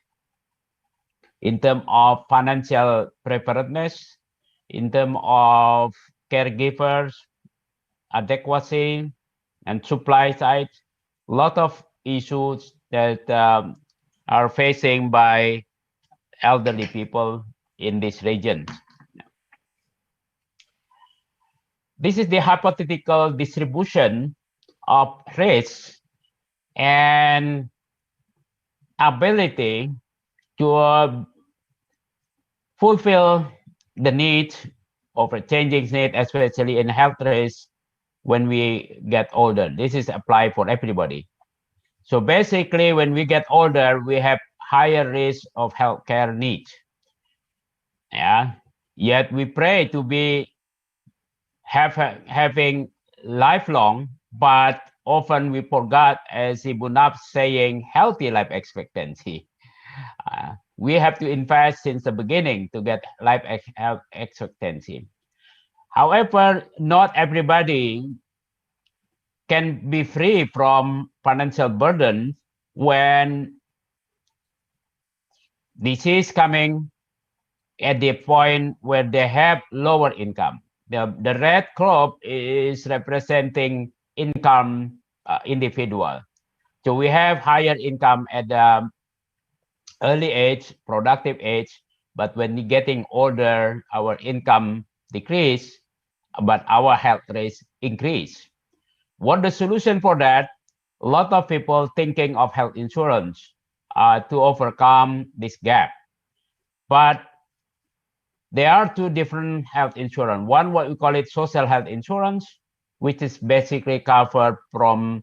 in terms of financial preparedness, in terms of caregivers, adequacy, and supply side. A lot of issues that are facing by elderly people in this region. This is the hypothetical distribution of risk and ability to fulfill the needs of a changing need, especially in health risk when we get older. This is applied for everybody. So basically, when we get older, we have higher risk of healthcare needs. Yeah. Yet we pray to be having lifelong, but often we forgot, as Ibu Naf saying, healthy life expectancy. We have to invest since the beginning to get life expectancy. However, not everybody can be free from financial burden when disease coming at the point where they have lower income. The red curve is representing income individual. So we have higher income at the early age, productive age, but when you're getting older, our income decrease, but our health risk increase. What the solution for that? A lot of people thinking of health insurance to overcome this gap. But there are two different health insurance. One, what we call it social health insurance, which is basically covered from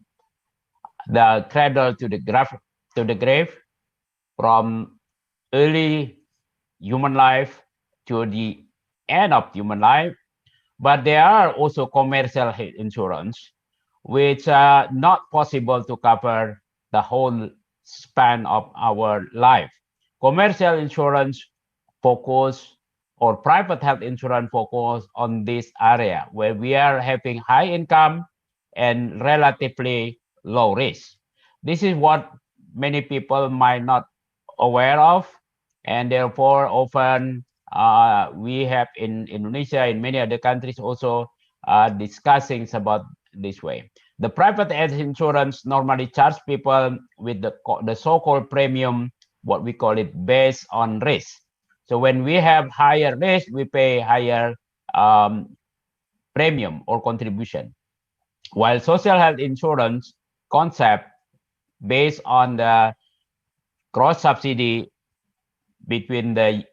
the cradle to the grave, from early human life to the end of human life. But there are also commercial health insurance, which are not possible to cover the whole span of our life. Commercial insurance focus, or private health insurance focus on this area where we are having high income and relatively low risk. This is what many people might not aware of, and therefore often we have in Indonesia, in many other countries also discussing about this way. The private health insurance normally charge people with the so-called premium, what we call it, based on risk. So when we have higher risk, we pay higher premium or contribution. While social health insurance concept based on the cross subsidy between the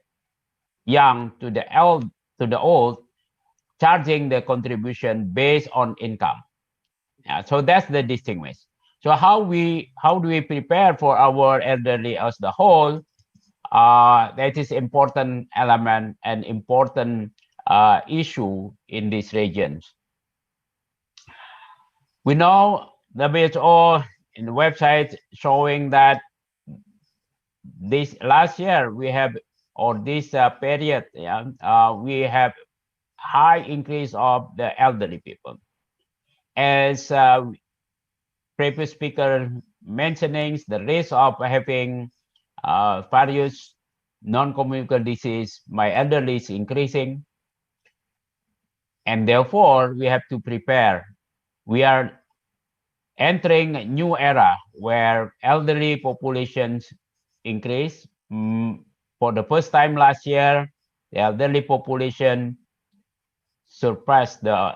young to the old, charging the contribution based on income. So that's the distinguish. So how do we prepare for our elderly as the whole? That is important element and important issue in these regions. We know WHO in the website showing that this last year we have, or this period, we have high increase of the elderly people. As previous speaker mentioning, the risk of having various non-communicable disease, my elderly is increasing, and therefore we have to prepare. We are entering a new era where elderly populations increase. For the first time last year, the elderly population surpassed the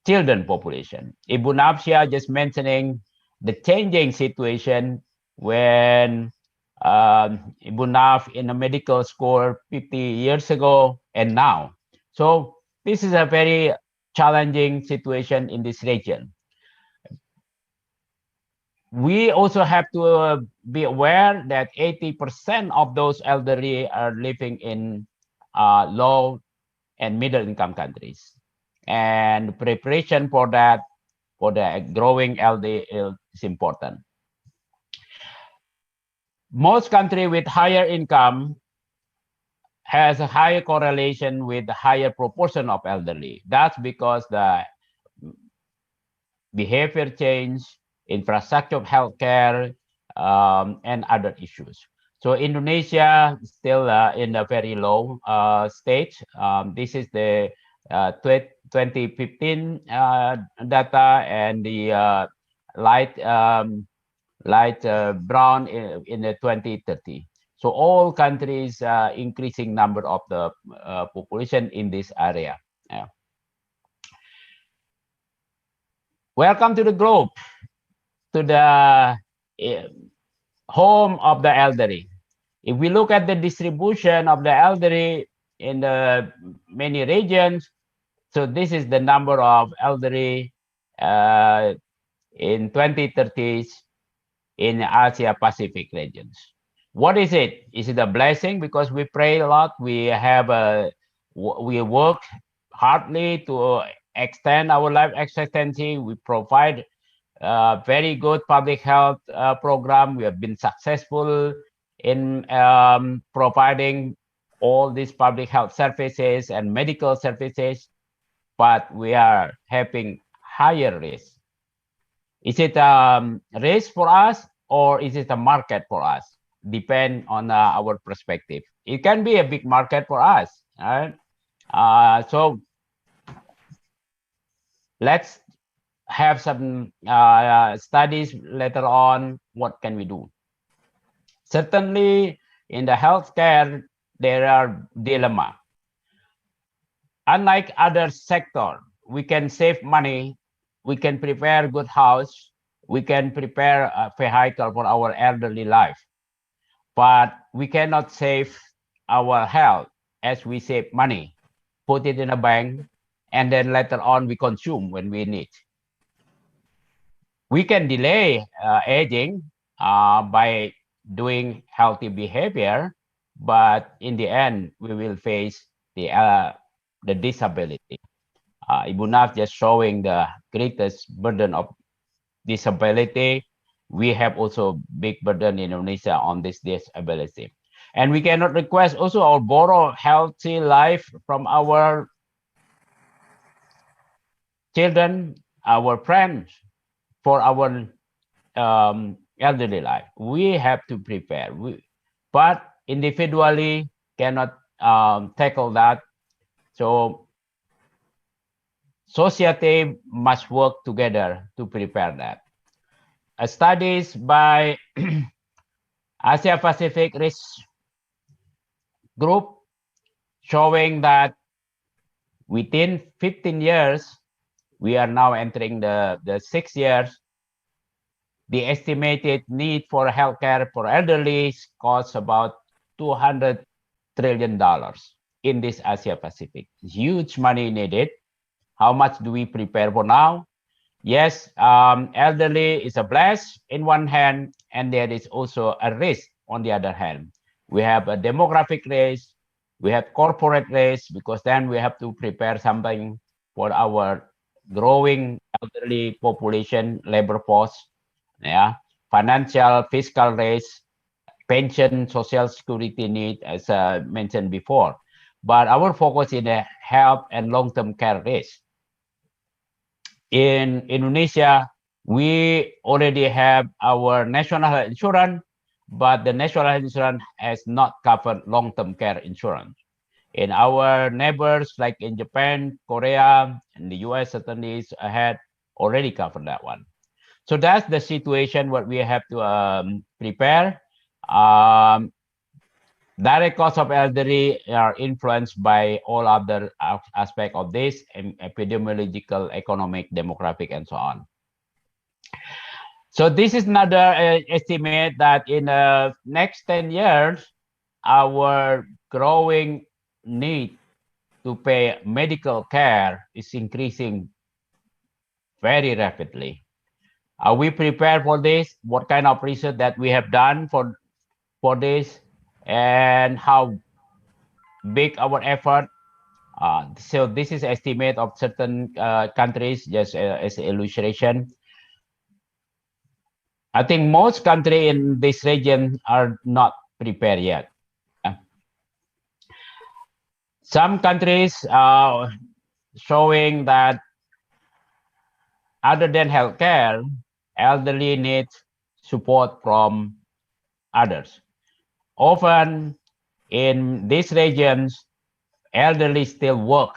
children population. Ibu Nafsia just mentioning the changing situation when Ibu Naf in a medical school 50 years ago and now. So this is a very challenging situation in this region. We also have to be aware that 80% of those elderly are living in low and middle income countries. And preparation for that, for the growing elderly, is important. Most countries with higher income has a higher correlation with the higher proportion of elderly. That's because the behavior change, infrastructure of healthcare, and other issues. So Indonesia is still in a very low stage. This is the 2015 data, and the light brown in the 2030. So all countries increasing number of the population in this area. Yeah. Welcome to the globe, to the home of the elderly. If we look at the distribution of the elderly in the many regions, so this is the number of elderly in 2030s in Asia Pacific regions. What is it? Is it a blessing because we pray a lot? We have we work hardly to extend our life expectancy. We provide very good public health program. We have been successful in providing all these public health services and medical services, but we are having higher risk. Is it a risk for us, or is it a market for us? Depend on our perspective. It can be a big market for us, right? So let's have some studies later on. What can we do? Certainly in the healthcare, there are dilemma. Unlike other sector, we can save money, we can prepare good house, we can prepare a vehicle for our elderly life, but we cannot save our health as we save money, put it in a bank, and then later on we consume when we need. We can delay aging by doing healthy behavior, but in the end, we will face the disability. Ibu Naf just showing the greatest burden of disability. We have also big burden in Indonesia on this disability. And we cannot request also or borrow healthy life from our children, our friends, for our elderly life. We have to prepare. But individually cannot tackle that. So society must work together to prepare that. Studies by Asia Pacific Risk Group showing that within 15 years, we are now entering the 6 years, the estimated need for healthcare for elderly costs about $200 trillion in this Asia Pacific. Huge money needed. How much do we prepare for now? Yes, elderly is a bless in one hand, and there is also a risk on the other hand. We have a demographic risk, we have corporate risk, because then we have to prepare something for our growing elderly population, labor force, yeah, financial, fiscal risk, pension, social security need, as mentioned before. But our focus in the health and long-term care risk. In Indonesia, we already have our national health insurance, but the national health insurance has not covered long-term care insurance. In our neighbors, like in Japan, Korea, and the US certainly is ahead, already covered that one. So that's the situation what we have to prepare. Direct costs of elderly are influenced by all other aspects of this, epidemiological, economic, demographic, and so on. So this is another estimate that in the next 10 years, our growing need to pay medical care is increasing very rapidly. Are we prepared for this? What kind of research that we have done for this, and how big our effort? So this is estimate of certain countries, just as an illustration. I think most countries in this region are not prepared yet. Some countries are showing that other than healthcare, elderly need support from others. Often in these regions, elderly still work.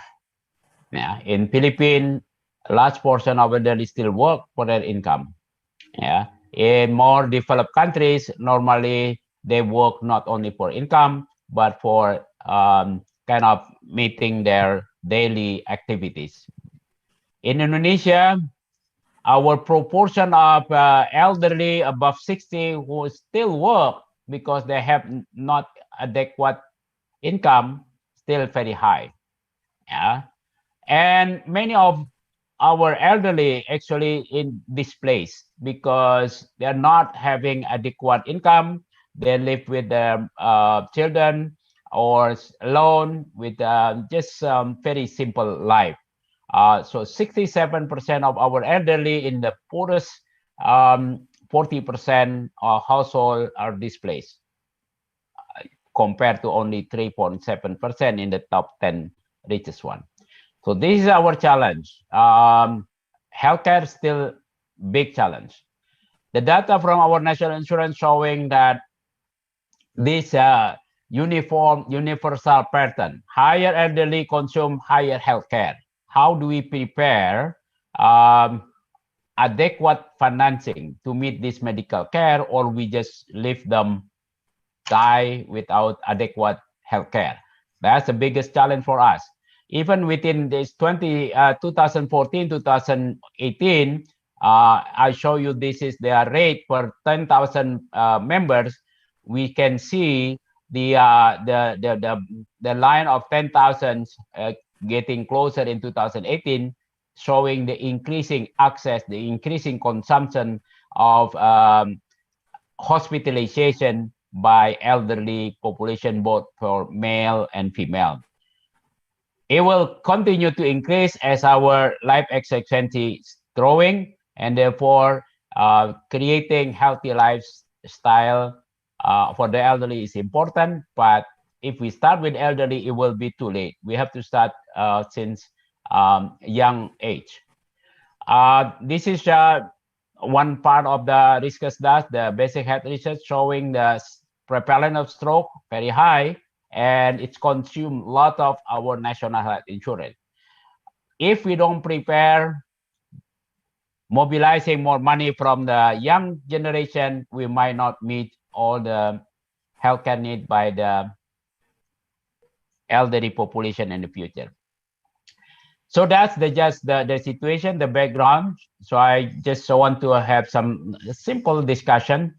Yeah, in Philippines, a large portion of elderly still work for their income. Yeah, in more developed countries, normally they work not only for income but for kind of meeting their daily activities. In Indonesia, our proportion of elderly above 60 who still work because they have not adequate income still very high. Yeah, and many of our elderly actually in displaced because they're not having adequate income. They live with their children or alone with just very simple life. So 67% of our elderly in the poorest 40% of household are displaced, compared to only 3.7% in the top 10 richest one. So this is our challenge. Healthcare is still big challenge. The data from our national insurance showing that this universal pattern, higher elderly consume higher healthcare. How do we prepare adequate financing to meet this medical care, or we just leave them die without adequate healthcare? That's the biggest challenge for us. Even within this 2014, 2018, I show you this is their rate per 10,000 members. We can see the line of 10,000 getting closer in 2018, showing the increasing access, the increasing consumption of hospitalization by elderly population, both for male and female. It will continue to increase as our life expectancy is growing, and therefore creating healthy lifestyle for the elderly is important. But if we start with elderly, it will be too late. We have to start since young age. This is one part of the research, the basic health research, showing the prevalence of stroke very high, and it's consumed a lot of our national health insurance. If we don't prepare mobilizing more money from the young generation, we might not meet all the healthcare needs by the elderly population in the future. So that's just the situation, the background. So I just want to have some simple discussion.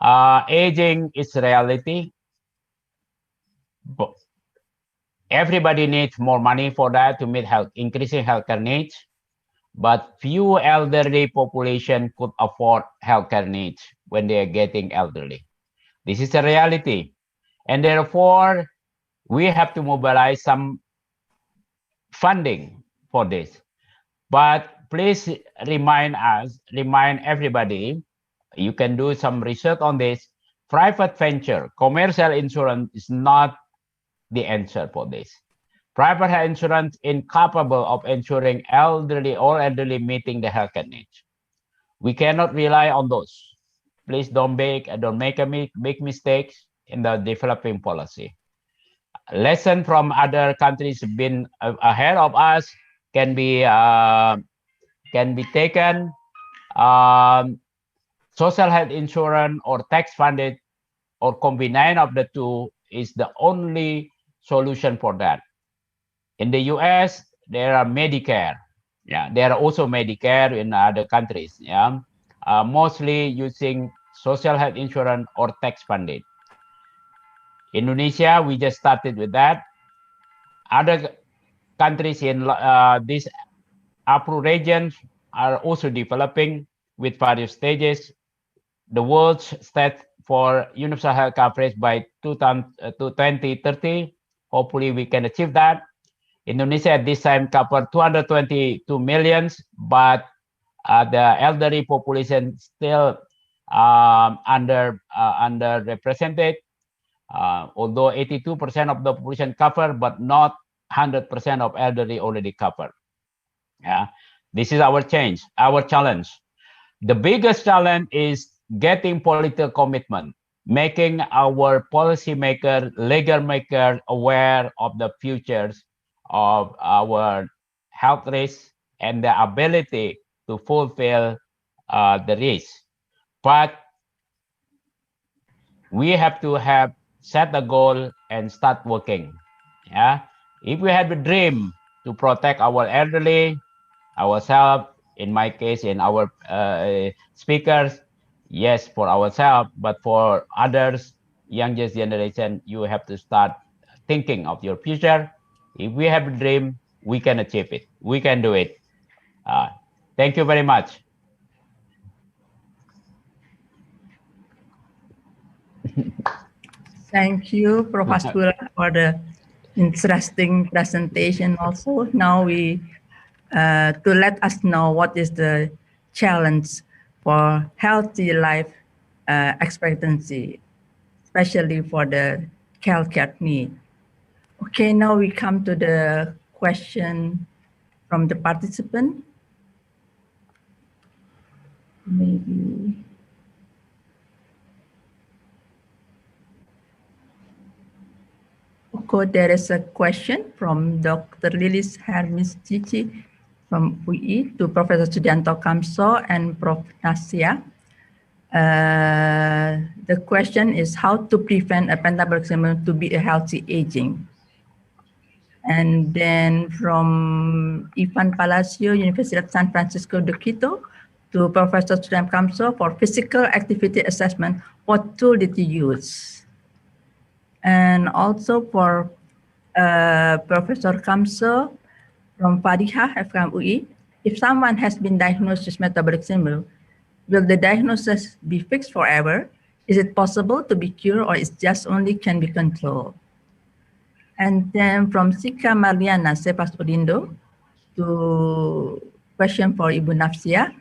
Aging is reality. But everybody needs more money for that to meet increasing healthcare needs, but few elderly population could afford healthcare needs when they are getting elderly. This is a reality, and therefore we have to mobilize some funding for this. But please remind everybody, you can do some research on this. Private venture, commercial insurance is not the answer for this. Private health insurance incapable of ensuring all elderly meeting the healthcare needs. We cannot rely on those. Please don't make big mistakes in the developing policy. Lesson from other countries been ahead of us can be taken. Social health insurance or tax funded or combination of the two is the only solution for that. In the US, there are Medicare. Yeah, there are also Medicare in other countries. Yeah, mostly using social health insurance or tax funded. Indonesia, we just started with that. Other countries in these APRU regions are also developing with various stages. The world's set for universal health coverage by 2030. Hopefully, we can achieve that. Indonesia at this time covered 222 millions, but the elderly population still underrepresented. Although 82% of the population covered, but not 100% of elderly already covered. Yeah, this is our challenge. The biggest challenge is getting political commitment, making our policymaker, legal maker aware of the futures of our health risks and the ability to fulfill the risk. But we have to set a goal and start working. Yeah, if we have a dream to protect our elderly, ourselves, in my case, in our speakers, yes, for ourselves, but for others, youngest generation, you have to start thinking of your future. If we have a dream, we can achieve it. We can do it. Thank you very much. Thank you, Professor, for the interesting presentation also. Now we, to let us know what is the challenge for healthy life expectancy, especially for the healthcare need. Okay, now we come to the question from the participant. Maybe. Okay, there is a question from Dr. Lilis Hermis Cici from UI to Professor Sudianto Kamso and Prof. Nasya. The question is how to prevent a metabolic syndrome to be a healthy aging. And then from Ivan Palacio, University of San Francisco de Quito, to Professor Sudam Kamso for physical activity assessment, what tool did you use? And also for Professor Kamso from Fadiha from UI, if someone has been diagnosed with metabolic syndrome, will the diagnosis be fixed forever? Is it possible to be cured, or it's just only can be controlled? And then from Sika Mariana Sepas Odindo to question for Ibu Nafsia.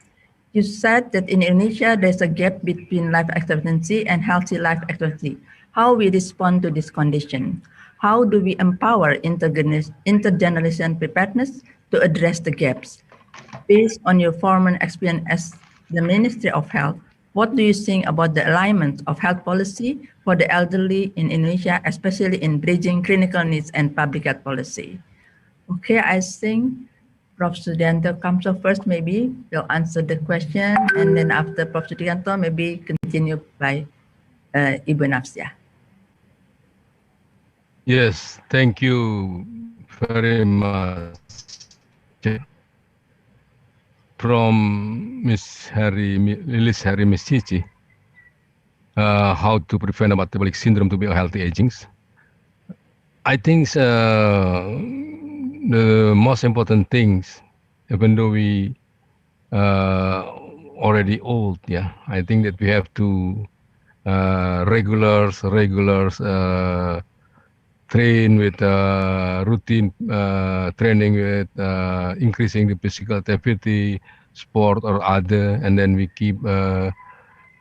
You said that in Indonesia, there's a gap between life expectancy and healthy life expectancy. How we respond to this condition? How do we empower intergeneration preparedness to address the gaps? Based on your former experience as the Ministry of Health, what do you think about the alignment of health policy for the elderly in Indonesia, especially in bridging clinical needs and public health policy? Okay, I think Prof. Sudianto comes up first, maybe will answer the question, and then after Prof. Sudianto, maybe continue by Ibu Nafsia. Yes, thank you very much. From Miss Lilis Harry Misici, how to prevent a metabolic syndrome to be a healthy aging. I think the most important things, even though we already old, yeah, I think that we have to regulars train with routine training with increasing the physical activity, sport or other, and then we keep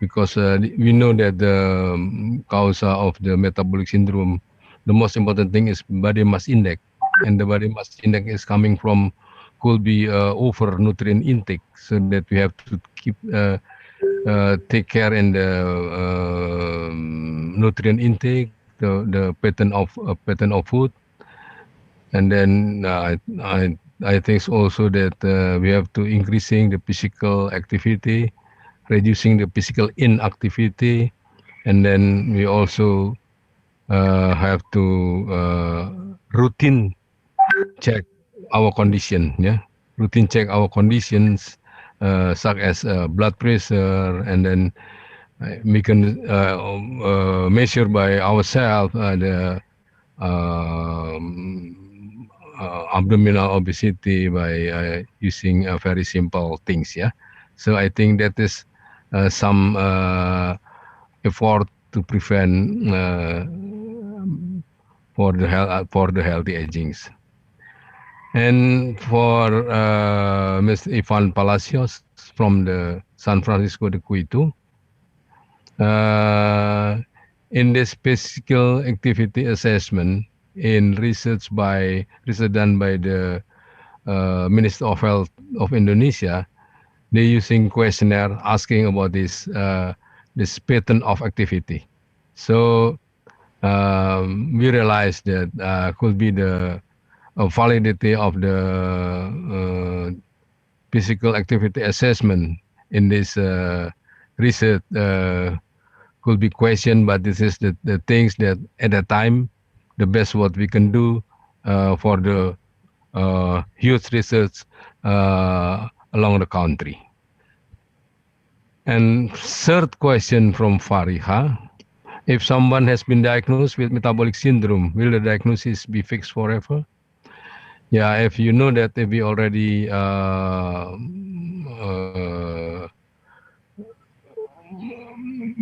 because we know that the causa of the metabolic syndrome, the most important thing is body mass index, and the body mass index is coming from could be over nutrient intake, so that we have to keep take care in the nutrient intake, the pattern of food, and then I think also that we have to increasing the physical activity, reducing the physical inactivity, and then we also have to routine check our condition, yeah, routine check our conditions such as blood pressure, and then we can measure by ourselves the abdominal obesity by using very simple things. Yeah, so I think that is some effort to prevent for the healthy agings. And for Mr. Ivan Palacios from the San Francisco de Quito, in this physical activity assessment in research done by the Minister of Health of Indonesia, they're using questionnaire asking about this pattern of activity. So we realized that could be the validity of the physical activity assessment in this research could be questioned, but this is the things that at the time, the best what we can do for the huge research along the country. And third question from Fariha, if someone has been diagnosed with metabolic syndrome, will the diagnosis be fixed forever? Yeah, if you know that if we already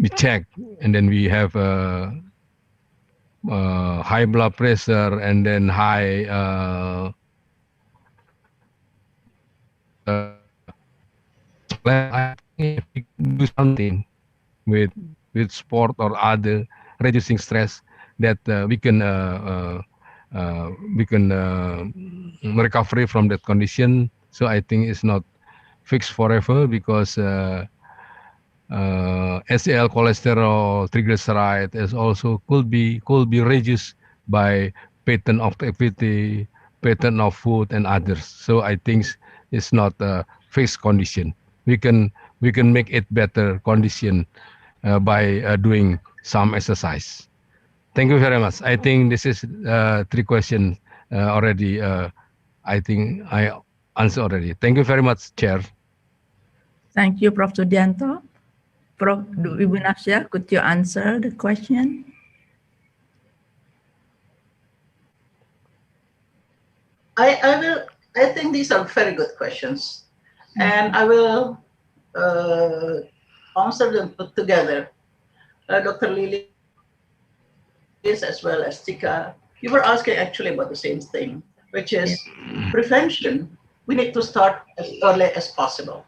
we check, and then we have high blood pressure, and then high I think if we do something with sport or other reducing stress, that we can recover from that condition. So I think it's not fixed forever, because LDL cholesterol, triglyceride is also could be reduced by pattern of activity, pattern of food, and others. So I think it's not a fixed condition. We can make it better condition by doing some exercise. Thank you very much. I think this is 3 questions already, I think I answered already. Thank you very much, Chair. Thank you, Prof. Sudianto. Prof. Ibu Nafsia, could you answer the question? I will. I think these are very good questions, and I will answer them put together. Dr. Lily, as well as Tika, you were asking actually about the same thing, which is prevention. We need to start as early as possible.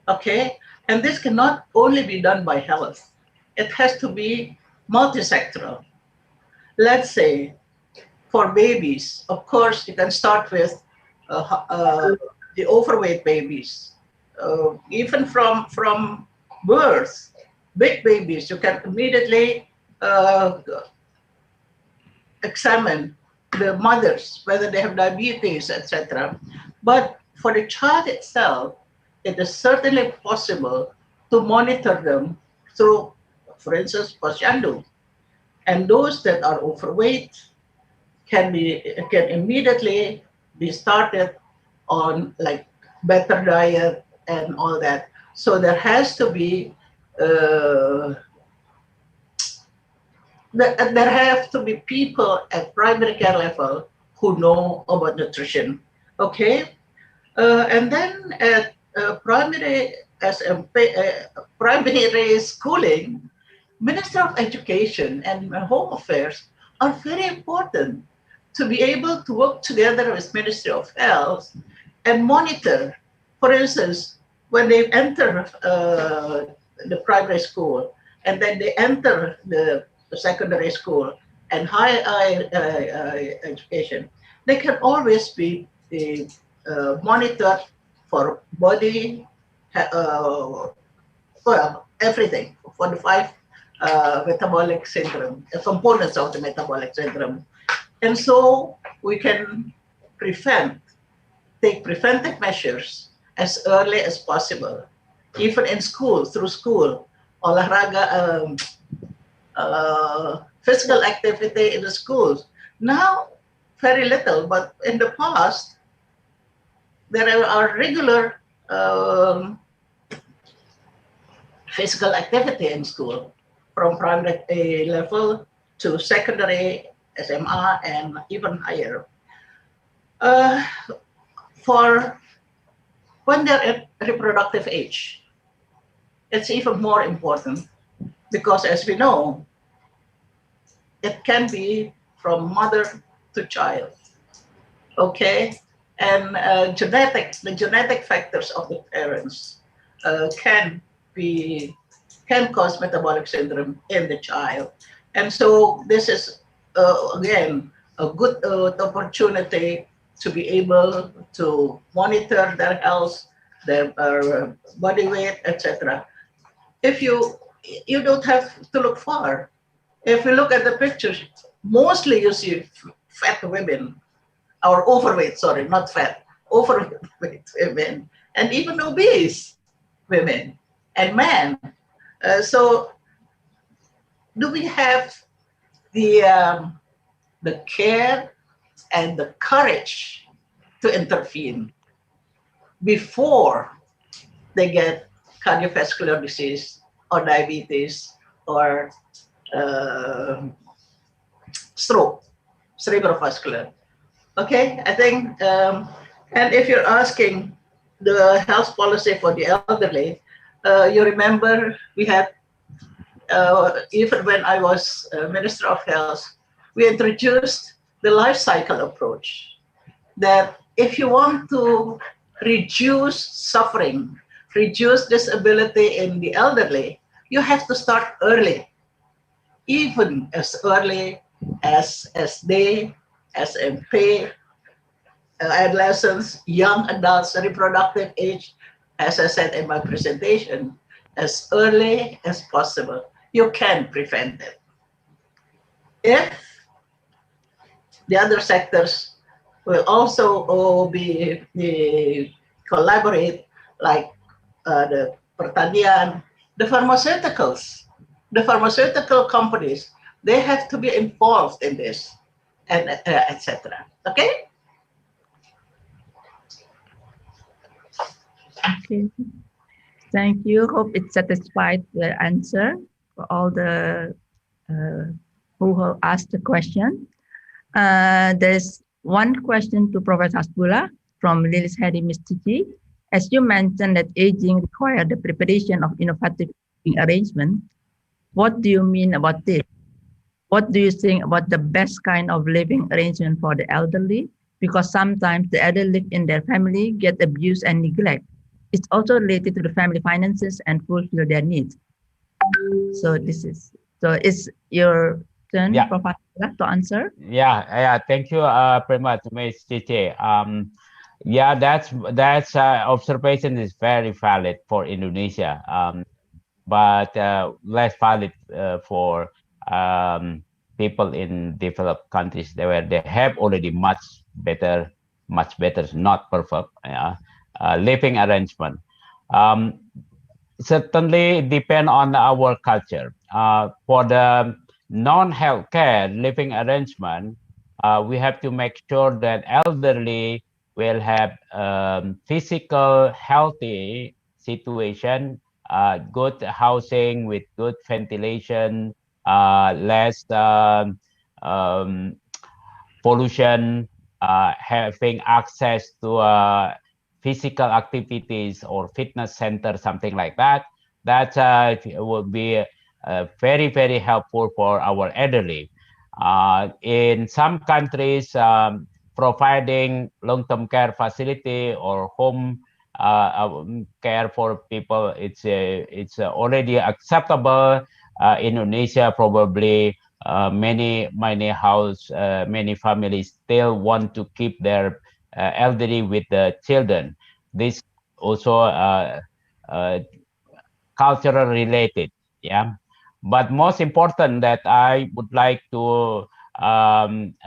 Okay, and this cannot only be done by health. It has to be multi-sectoral. Let's say for babies, of course, you can start with the overweight babies. Even from birth, big babies, you can immediately examine the mothers, whether they have diabetes, etc. But for the child itself, it is certainly possible to monitor them through, for instance, posyandu. And those that are overweight can immediately be started on like better diet and all that. So there has to be there have to be people at primary care level who know about nutrition. Okay, and then at primary primary schooling, Minister of Education and Home Affairs are very important to be able to work together with Ministry of Health and monitor. For instance, when they enter the primary school and then they enter the secondary school and higher education, they can always be monitored for body, well, everything, for the 5 metabolic syndrome, the components of the metabolic syndrome. And so we can take preventive measures as early as possible, even in school, through school, olahraga, physical activity in the schools. Now, very little, but in the past, there are regular physical activity in school, from primary level to secondary, SMA, and even higher. For when they're at reproductive age, it's even more important because, as we know, it can be from mother to child. Okay, and the genetic factors of the parents can cause metabolic syndrome in the child. And so this is, again, a good opportunity to be able to monitor their health, their body weight, etc. If you don't have to look far. If you look at the pictures, mostly you see fat women, or overweight, sorry, not fat, overweight women, and even obese women and men. So do we have the care and the courage to intervene before they get cardiovascular disease or diabetes or stroke, cerebrovascular? Okay, I think, and if you're asking the health policy for the elderly, you remember we had, even when I was Minister of Health, we introduced the life cycle approach, that if you want to reduce suffering, reduce disability in the elderly, you have to start early, even as early as SD, SMP, adolescents, young adults, reproductive age, as I said in my presentation, as early as possible. You can prevent it. If the other sectors will also collaborate, like the pertanian, the pharmaceutical companies, they have to be involved in this. and etc. Okay. Okay. Thank you. Hope it satisfied the answer for all the who asked the question. There's one question to Professor Hasbullah from Lilis Hedi Mistiki. As you mentioned that aging requires the preparation of innovative arrangement, what do you mean about this? What do you think about the best kind of living arrangement for the elderly? Because sometimes the elderly live in their family, get abused and neglect. It's also related to the family finances and fulfill their needs. So it's your turn, Yeah. Professor, to answer. Yeah. Thank you very much, Ms. Chiche. Yeah, that's observation is very valid for Indonesia, but less valid for people in developed countries where they have already much better, not perfect, living arrangement. Certainly depend on our culture. For the non-healthcare living arrangement, we have to make sure that elderly will have physical healthy situation, good housing with good ventilation, less pollution, having access to physical activities or fitness center, something like that. That would be very, very helpful for our elderly. In some countries, providing long-term care facility or home care for people, it's already acceptable. Indonesia probably many families still want to keep their elderly with the children. This also cultural related, yeah. But most important that I would like to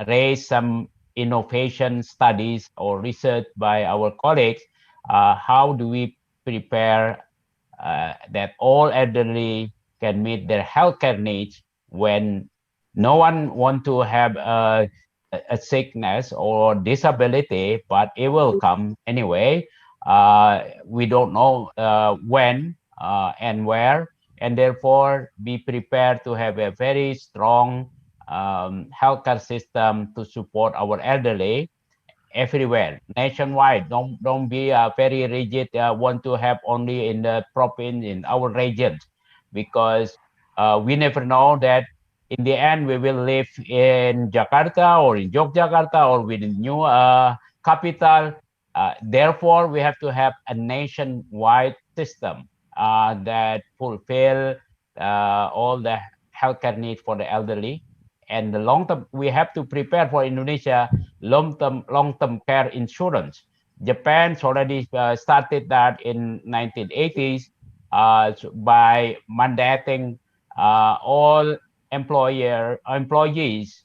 raise some innovation studies or research by our colleagues. How do we prepare that all elderly can meet their healthcare needs when no one want to have a sickness or disability, but it will come anyway. We don't know when and where, and therefore be prepared to have a very strong healthcare system to support our elderly everywhere, nationwide. Don't be very rigid. Want to have only in the province, in our regions, because we never know that in the end we will live in Jakarta or in Yogyakarta or with a new capital. Therefore, we have to have a nationwide system that fulfill all the healthcare needs for the elderly. And the long term, we have to prepare for Indonesia long-term care insurance. Japan's already started that in 1980s by mandating all employees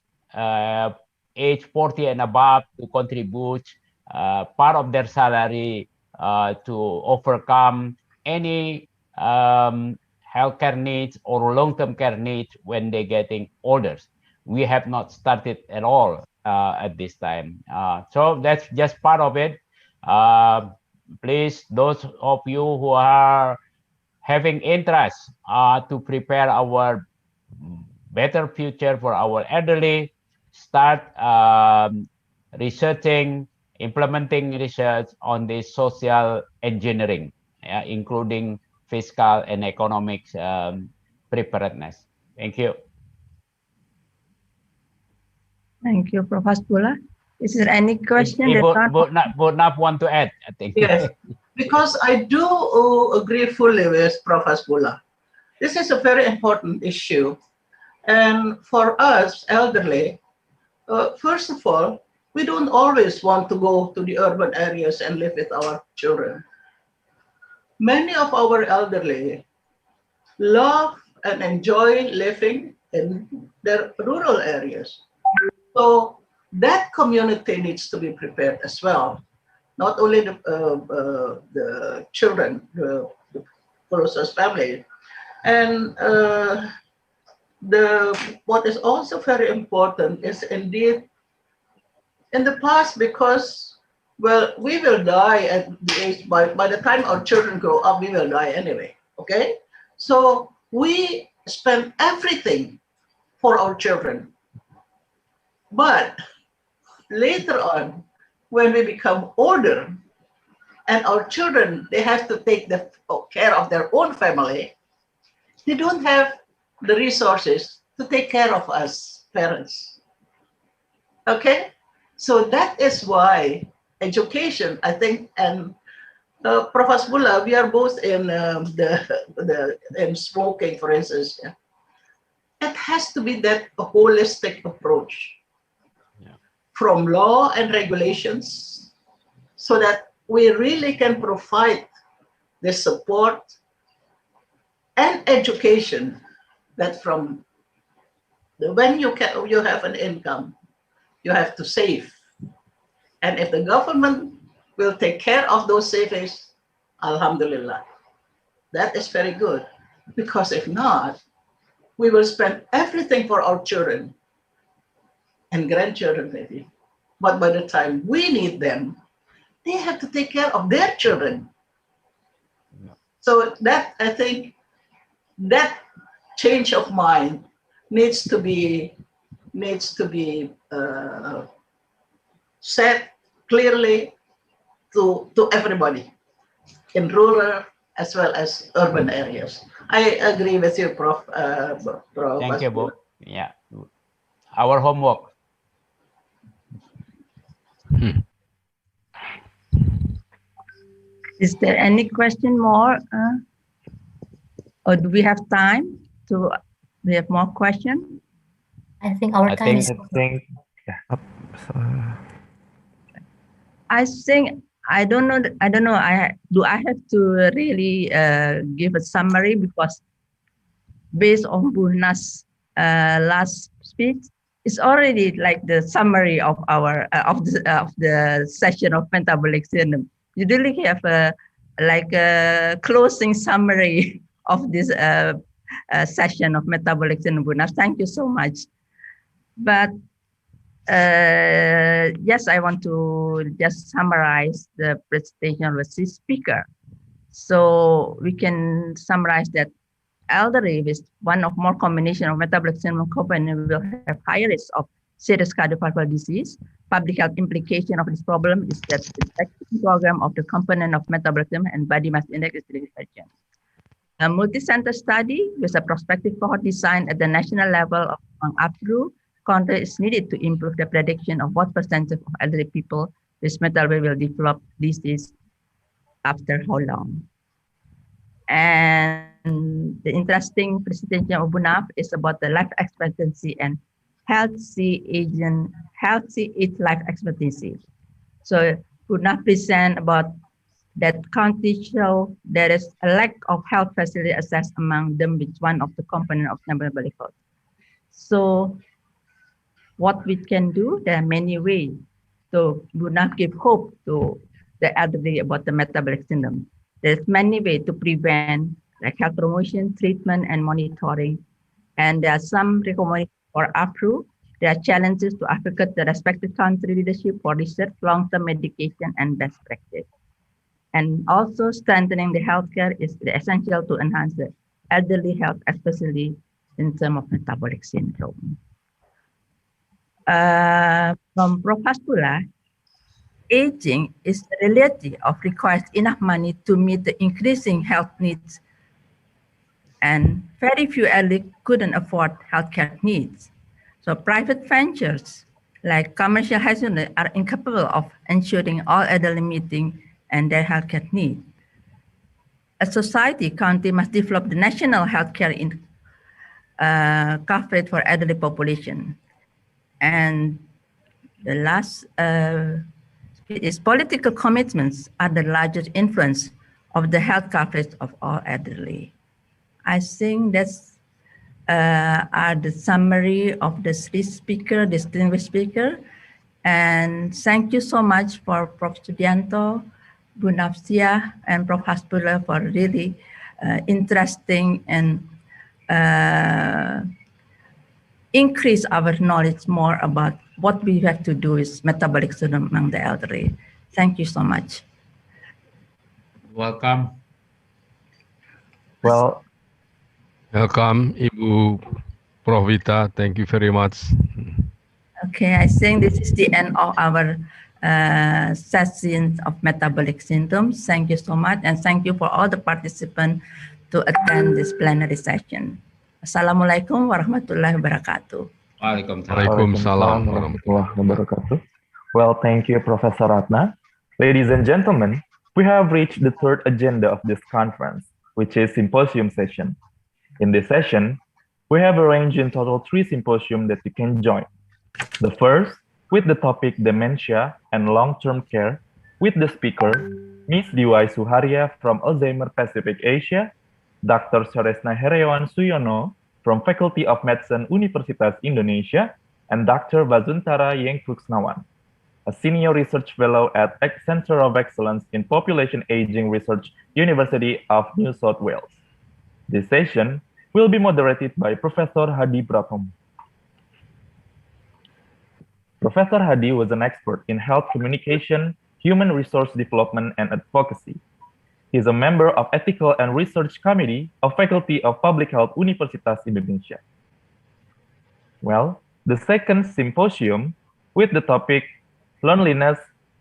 age 40 and above to contribute part of their salary to overcome any healthcare needs or long-term care needs when they're getting older. We have not started at all at this time. So that's just part of it. Please, those of you who are having interest to prepare our better future for our elderly, start researching, implementing research on this social engineering, including fiscal and economic preparedness. Thank you. Thank you, Professor Hasbullah. Is there any question? Would not want to add, I think. Yes, because I do agree fully with Professor Hasbullah. This is a very important issue. And for us, elderly, first of all, we don't always want to go to the urban areas and live with our children. Many of our elderly love and enjoy living in their rural areas. So that community needs to be prepared as well. Not only the children, the closest family. And what is also very important is indeed in the past, because, well, we will die at the age, by the time our children grow up, we will die anyway, okay? So we spend everything for our children. But later on, when we become older, and our children, they have to take the care of their own family, they don't have the resources to take care of us parents. Okay? So that is why education, I think, and Prof. Hasbullah, we are both in in smoking, for instance. Yeah? It has to be that holistic approach, from law and regulations, so that we really can provide the support and education that from when you have an income, you have to save. And if the government will take care of those savings, alhamdulillah, that is very good. Because if not, we will spend everything for our children and grandchildren maybe. But by the time we need them, they have to take care of their children. So that, I think, that change of mind needs to be said clearly to everybody in rural as well as urban areas. I agree with you, Prof. Thank you, Bo. Yeah, our homework. Is there any question more? Or do we have time to? We have more questions. I think our time is. Yeah. I think I don't know. I have to really give a summary, because based on Buna's last speech, it's already like the summary of our of the session of metabolic syndrome. You really have like a closing summary of this session of metabolic syndrome. Buna, thank you so much. But yes, I want to just summarize the presentation of the speaker. So we can summarize that elderly with one or more combination of metabolic syndrome component will have higher risk of serious cardiovascular disease. Public health implication of this problem is that the vaccine program of the component of metabolic syndrome and body mass index is urgent. A multi-center study with a prospective cohort design at the national level of APRU content is needed to improve the prediction of what percentage of elderly people with metabolic will develop disease after how long. And the interesting presentation of Bunaf is about the life expectancy and healthy age life expectancy. So Bunaf present about that countries show there is a lack of health facility access among them, which one of the component of metabolic health. So what we can do, there are many ways. So Bunaf give hope to the elderly about the metabolic syndrome. There's many ways to prevent, like health promotion, treatment, and monitoring. And there are some recommendations for APRU. There are challenges to advocate the respective country leadership for research, long-term medication, and best practice. And also strengthening the healthcare is essential to enhance the elderly health, especially in terms of metabolic syndrome. From Prof. Hasbullah, aging is the reality of requires enough money to meet the increasing health needs, and very few elderly couldn't afford healthcare needs. So private ventures like commercial health units are incapable of ensuring all elderly meeting and their healthcare needs. A society, county must develop the national healthcare coverage for elderly population. And the last is political commitments are the largest influence of the health coverage of all elderly. I think that's are the summary of the distinguished speaker. And thank you so much for Prof. Sudianto, Bu Nafsia, and Prof. Hasbullah for really interesting and increase our knowledge more about what we have to do is metabolic syndrome among the elderly. Thank you so much. Welcome. Well, welcome, Ibu Provita. Thank you very much. Okay, I think this is the end of our session of metabolic syndromes. Thank you so much, and thank you for all the participants to attend this plenary session. Assalamualaikum warahmatullahi wabarakatuh. Waalaikumsalam warahmatullahi wabarakatuh. Well, thank you, Professor Ratna. Ladies and gentlemen, we have reached the third agenda of this conference, which is symposium session. In this session, we have arranged in total 3 symposiums that you can join. The first, with the topic Dementia and Long-Term Care, with the speaker, Ms. Diwai Suharya from Alzheimer Pacific Asia, Dr. Suresna Herawan Suyono from Faculty of Medicine Universitas Indonesia, and Dr. Vazuntara Yengfuksnawan, a Senior Research Fellow at Center of Excellence in Population Aging Research, University of New South Wales. This session will be moderated by Professor Hadi Pratom. Professor Hadi was an expert in health communication, human resource development, and advocacy. He is a member of Ethical and Research Committee of Faculty of Public Health Universitas Indonesia. Well, the second symposium with the topic Loneliness,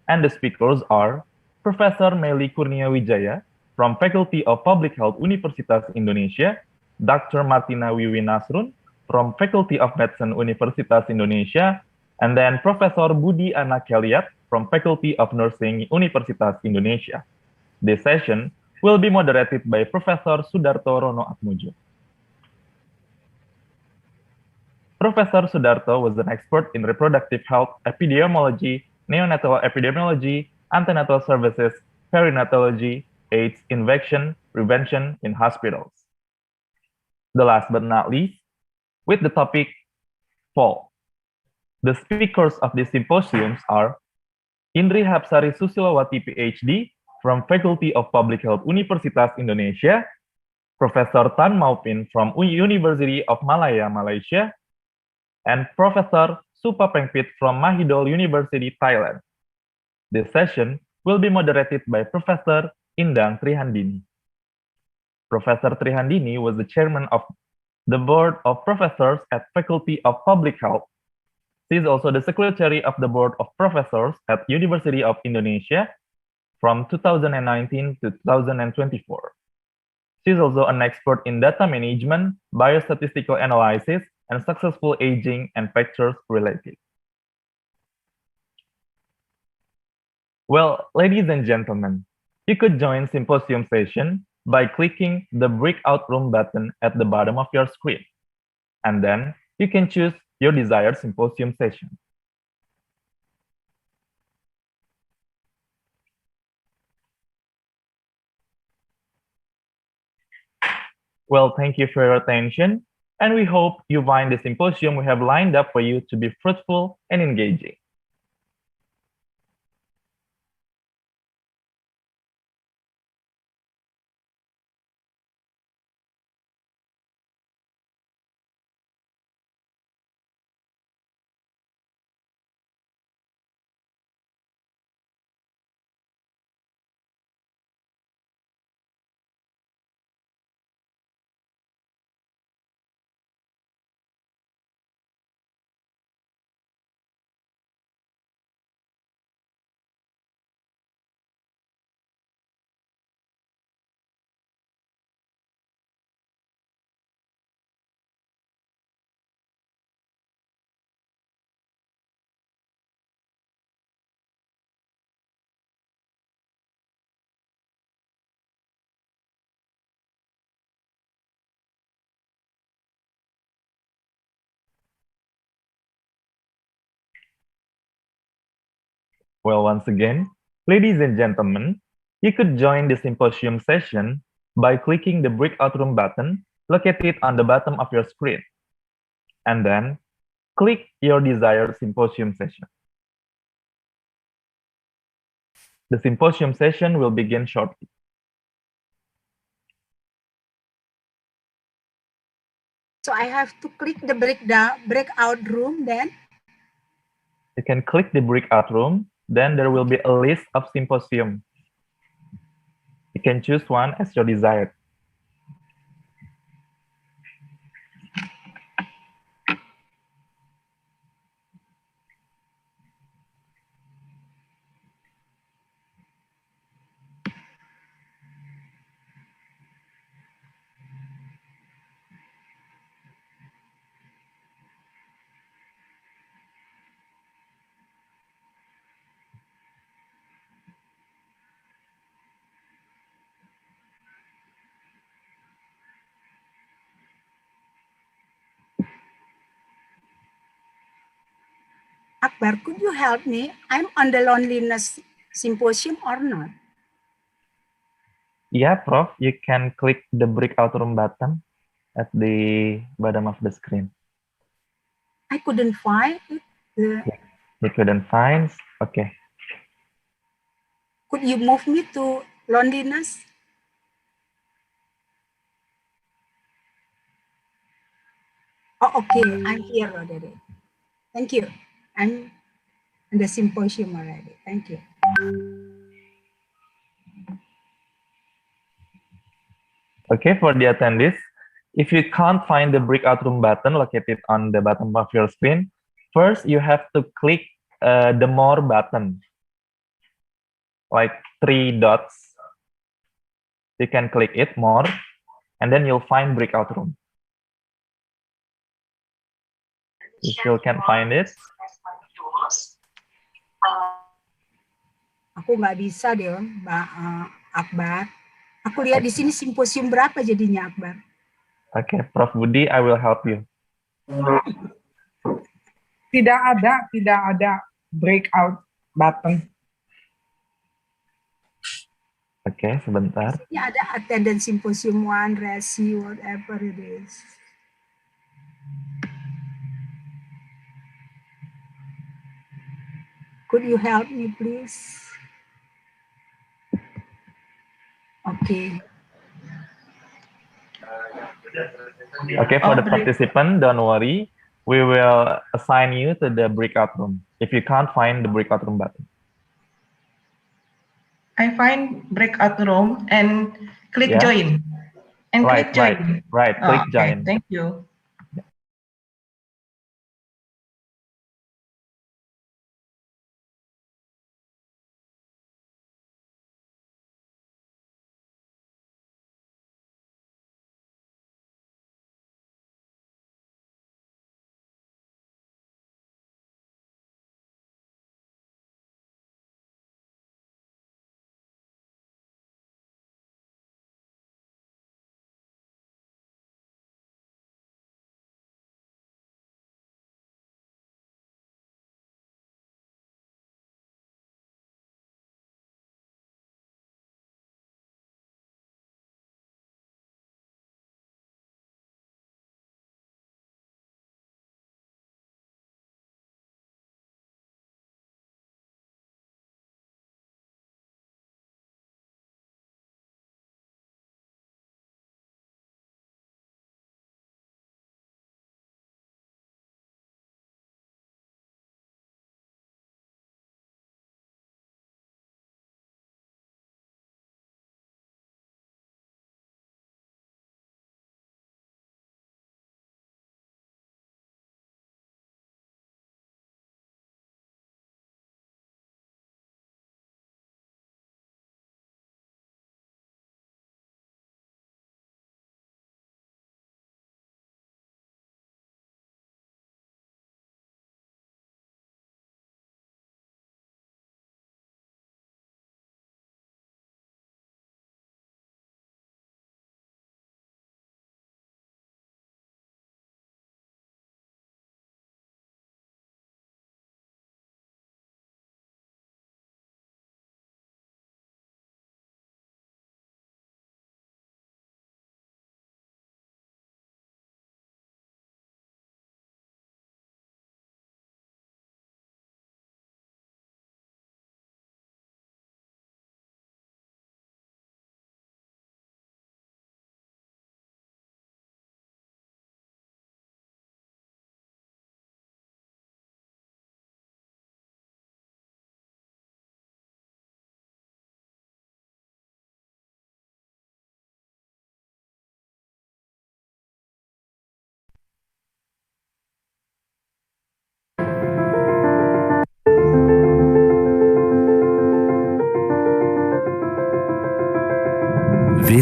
and the speakers are Professor Meli Kurnia Wijaya from Faculty of Public Health Universitas Indonesia, Dr. Martina Wiwi Nasrun from Faculty of Medicine Universitas Indonesia, and then Professor Budi Ana Keliat from Faculty of Nursing Universitas Indonesia. This session will be moderated by Professor Sudarto Rono Atmojo. Professor Sudarto was an expert in reproductive health, epidemiology, neonatal epidemiology, antenatal services, perinatology, AIDS, infection, prevention in hospitals. The last but not least, with the topic fall. The speakers of these symposiums are Indri Hapsari Susilowati, PhD, from Faculty of Public Health Universitas Indonesia, Professor Tan Maupin from University of Malaya, Malaysia, and Professor Supa Pengpit from Mahidol University, Thailand. This session will be moderated by Professor Indang Trihandini. Professor Trihandini was the chairman of the Board of Professors at Faculty of Public Health. She is also the secretary of the Board of Professors at University of Indonesia from 2019 to 2024. She is also an expert in data management, biostatistical analysis, and successful aging and factors related. Well, ladies and gentlemen, you could join symposium session by clicking the breakout room button at the bottom of your screen. And then you can choose your desired symposium session. Well, thank you for your attention, and we hope you find the symposium we have lined up for you to be fruitful and engaging. Well, once again, ladies and gentlemen, you could join the symposium session by clicking the breakout room button located on the bottom of your screen. And then click your desired symposium session. The symposium session will begin shortly. So I have to click the breakout room then? You can click the breakout room, then there will be a list of symposium. You can choose one as your desired. Akbar, could you help me? I'm on the loneliness symposium or not? Yeah, Prof, you can click the breakout room button at the bottom of the screen. I couldn't find it. You couldn't find? Okay. Could you move me to loneliness? Oh, okay, I'm here already. Thank you. I'm in the symposium already. Thank you. Okay, for the attendees, if you can't find the breakout room button located on the bottom of your screen, first you have to click the more button, like 3 dots. You can click it more, and then you'll find breakout room. If you can't find it, Aku nggak bisa deh, Mbak Akbar. Aku lihat di sini simposium berapa jadinya, Akbar? Okay, Prof. Budi, I will help you. Tidak ada breakout button. Oke, sebentar. Ini ada attendance symposium 1, resi, whatever it is. Could you help me, please? Okay. Okay, for the participant, don't worry. We will assign you to the breakout room if you can't find the breakout room button. I find breakout room and click join. And click join. Right. Click join. Thank you.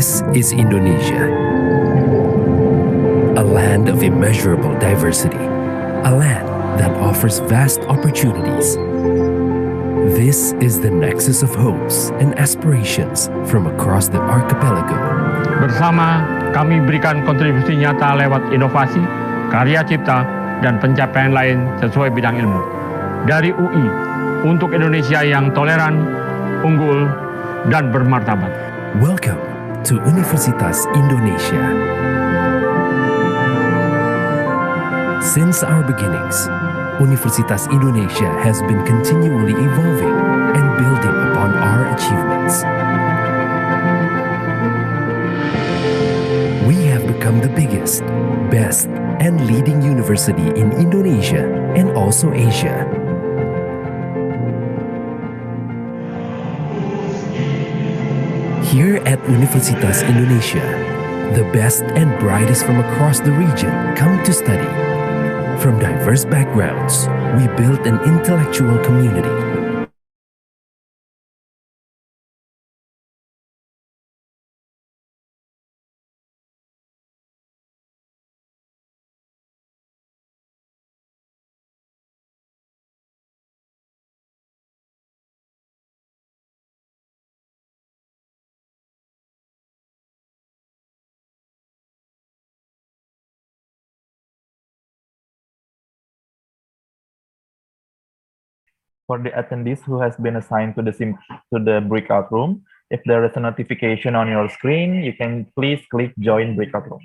This is Indonesia, a land of immeasurable diversity, a land that offers vast opportunities. This is the nexus of hopes and aspirations from across the archipelago. Bersama, kami berikan kontribusi nyata lewat inovasi, karya cipta, dan pencapaian lain sesuai bidang ilmu. Dari UI, untuk Indonesia yang toleran, unggul, dan bermartabat. Welcome to Universitas Indonesia. Since our beginnings, Universitas Indonesia has been continually evolving and building upon our achievements. We have become the biggest, best, and leading university in Indonesia and also Asia. Here at Universitas Indonesia, the best and brightest from across the region come to study. From diverse backgrounds, we build an intellectual community. For the attendees who has been assigned to the breakout room, if there is a notification on your screen, you can please click join breakout room.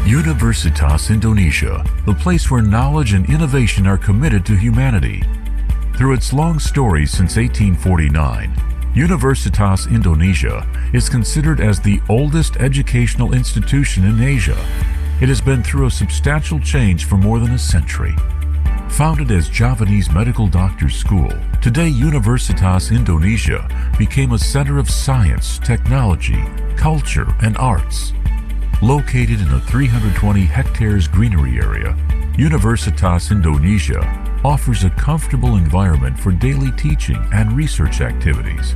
Universitas Indonesia, the place where knowledge and innovation are committed to humanity. Through its long story since 1849, Universitas Indonesia is considered as the oldest educational institution in Asia. It has been through a substantial change for more than a century. Founded as Javanese medical doctors' school, today Universitas Indonesia became a center of science, technology, culture, and arts. Located in a 320 hectares greenery area, Universitas Indonesia offers a comfortable environment for daily teaching and research activities.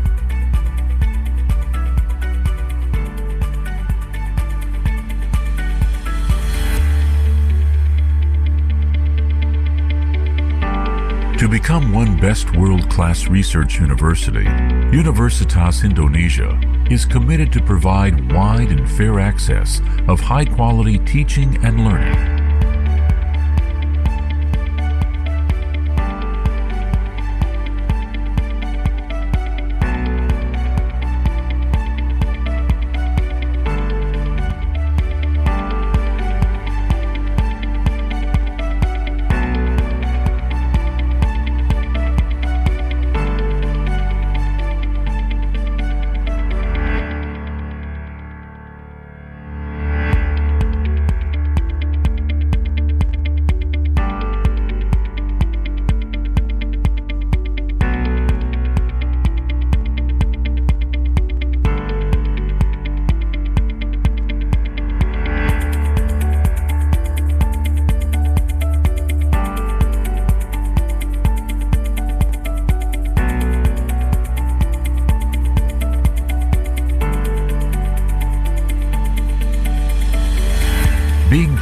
To become one best world-class research university, Universitas Indonesia is committed to provide wide and fair access of high-quality teaching and learning.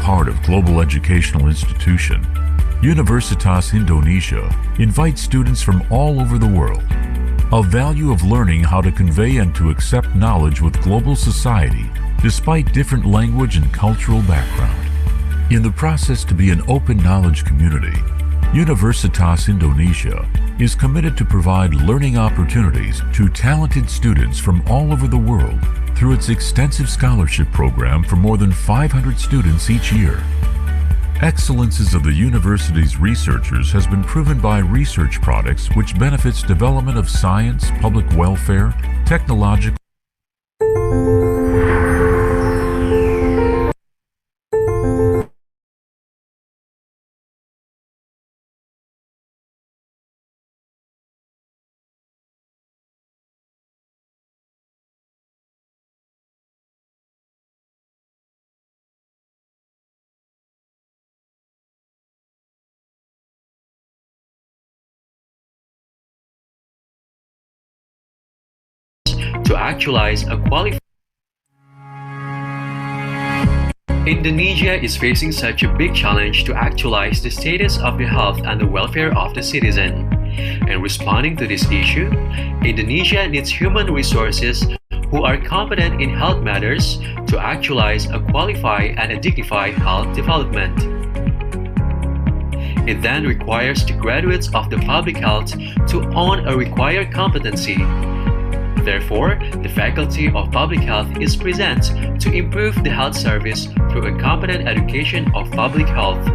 heart of global educational institution, Universitas Indonesia invites students from all over the world. A value of learning how to convey and to accept knowledge with global society despite different language and cultural background. In the process to be an open knowledge community, Universitas Indonesia is committed to provide learning opportunities to talented students from all over the world through its extensive scholarship program for more than 500 students each year. Excellences of the university's researchers has been proven by research products which benefits development of science, public welfare, technological. to actualize a qualified. Indonesia is facing such a big challenge to actualize the status of the health and the welfare of the citizen. In responding to this issue, Indonesia needs human resources who are competent in health matters to actualize a qualified and a dignified health development. It then requires the graduates of the public health to own a required competency. Therefore, the Faculty of Public Health is present to improve the health service through a competent education of public health.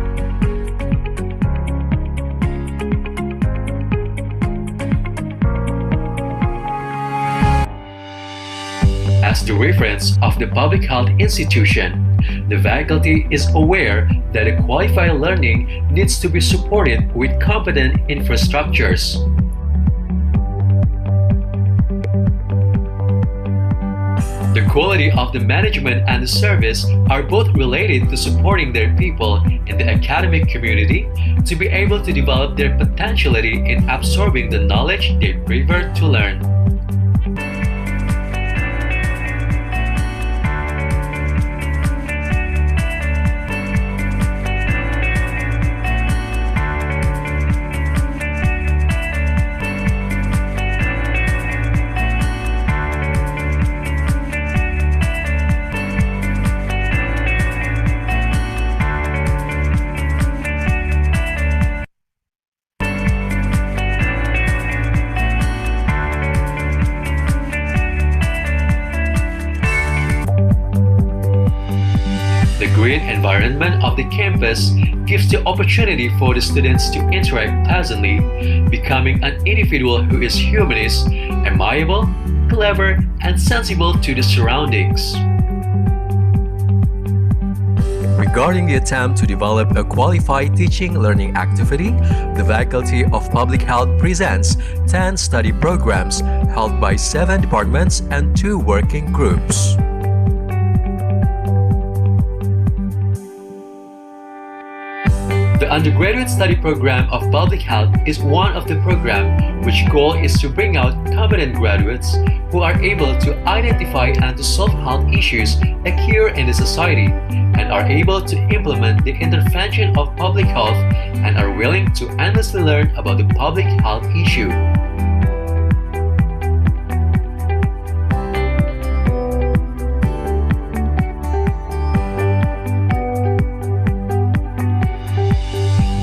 As the reference of the public health institution, the faculty is aware that a qualified learning needs to be supported with competent infrastructures. The quality of the management and the service are both related to supporting their people in the academic community to be able to develop their potentiality in absorbing the knowledge they prefer to learn. The green environment of the campus gives the opportunity for the students to interact pleasantly, becoming an individual who is humanist, amiable, clever, and sensible to the surroundings. Regarding the attempt to develop a qualified teaching learning activity, the Faculty of Public Health presents 10 study programs held by 7 departments and 2 working groups. The undergraduate study program of public health is one of the programs which goal is to bring out competent graduates who are able to identify and to solve health issues occur in the society and are able to implement the intervention of public health and are willing to endlessly learn about the public health issue.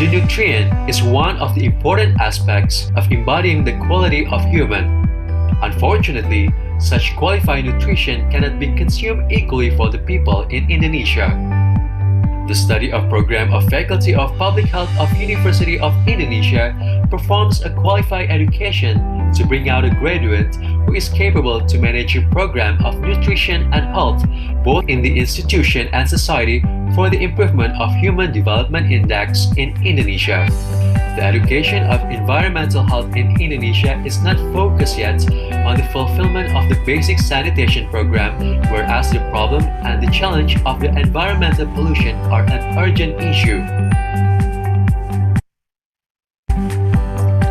The nutrient is one of the important aspects of embodying the quality of human. Unfortunately, such qualified nutrition cannot be consumed equally for the people in Indonesia. The study of program of Faculty of Public Health of University of Indonesia performs a qualified education to bring out a graduate who is capable to manage a program of nutrition and health both in the institution and society for the improvement of Human Development Index in Indonesia. The education of environmental health in Indonesia is not focused yet on the fulfillment of the basic sanitation program, whereas the problem and the challenge of the environmental pollution are an urgent issue.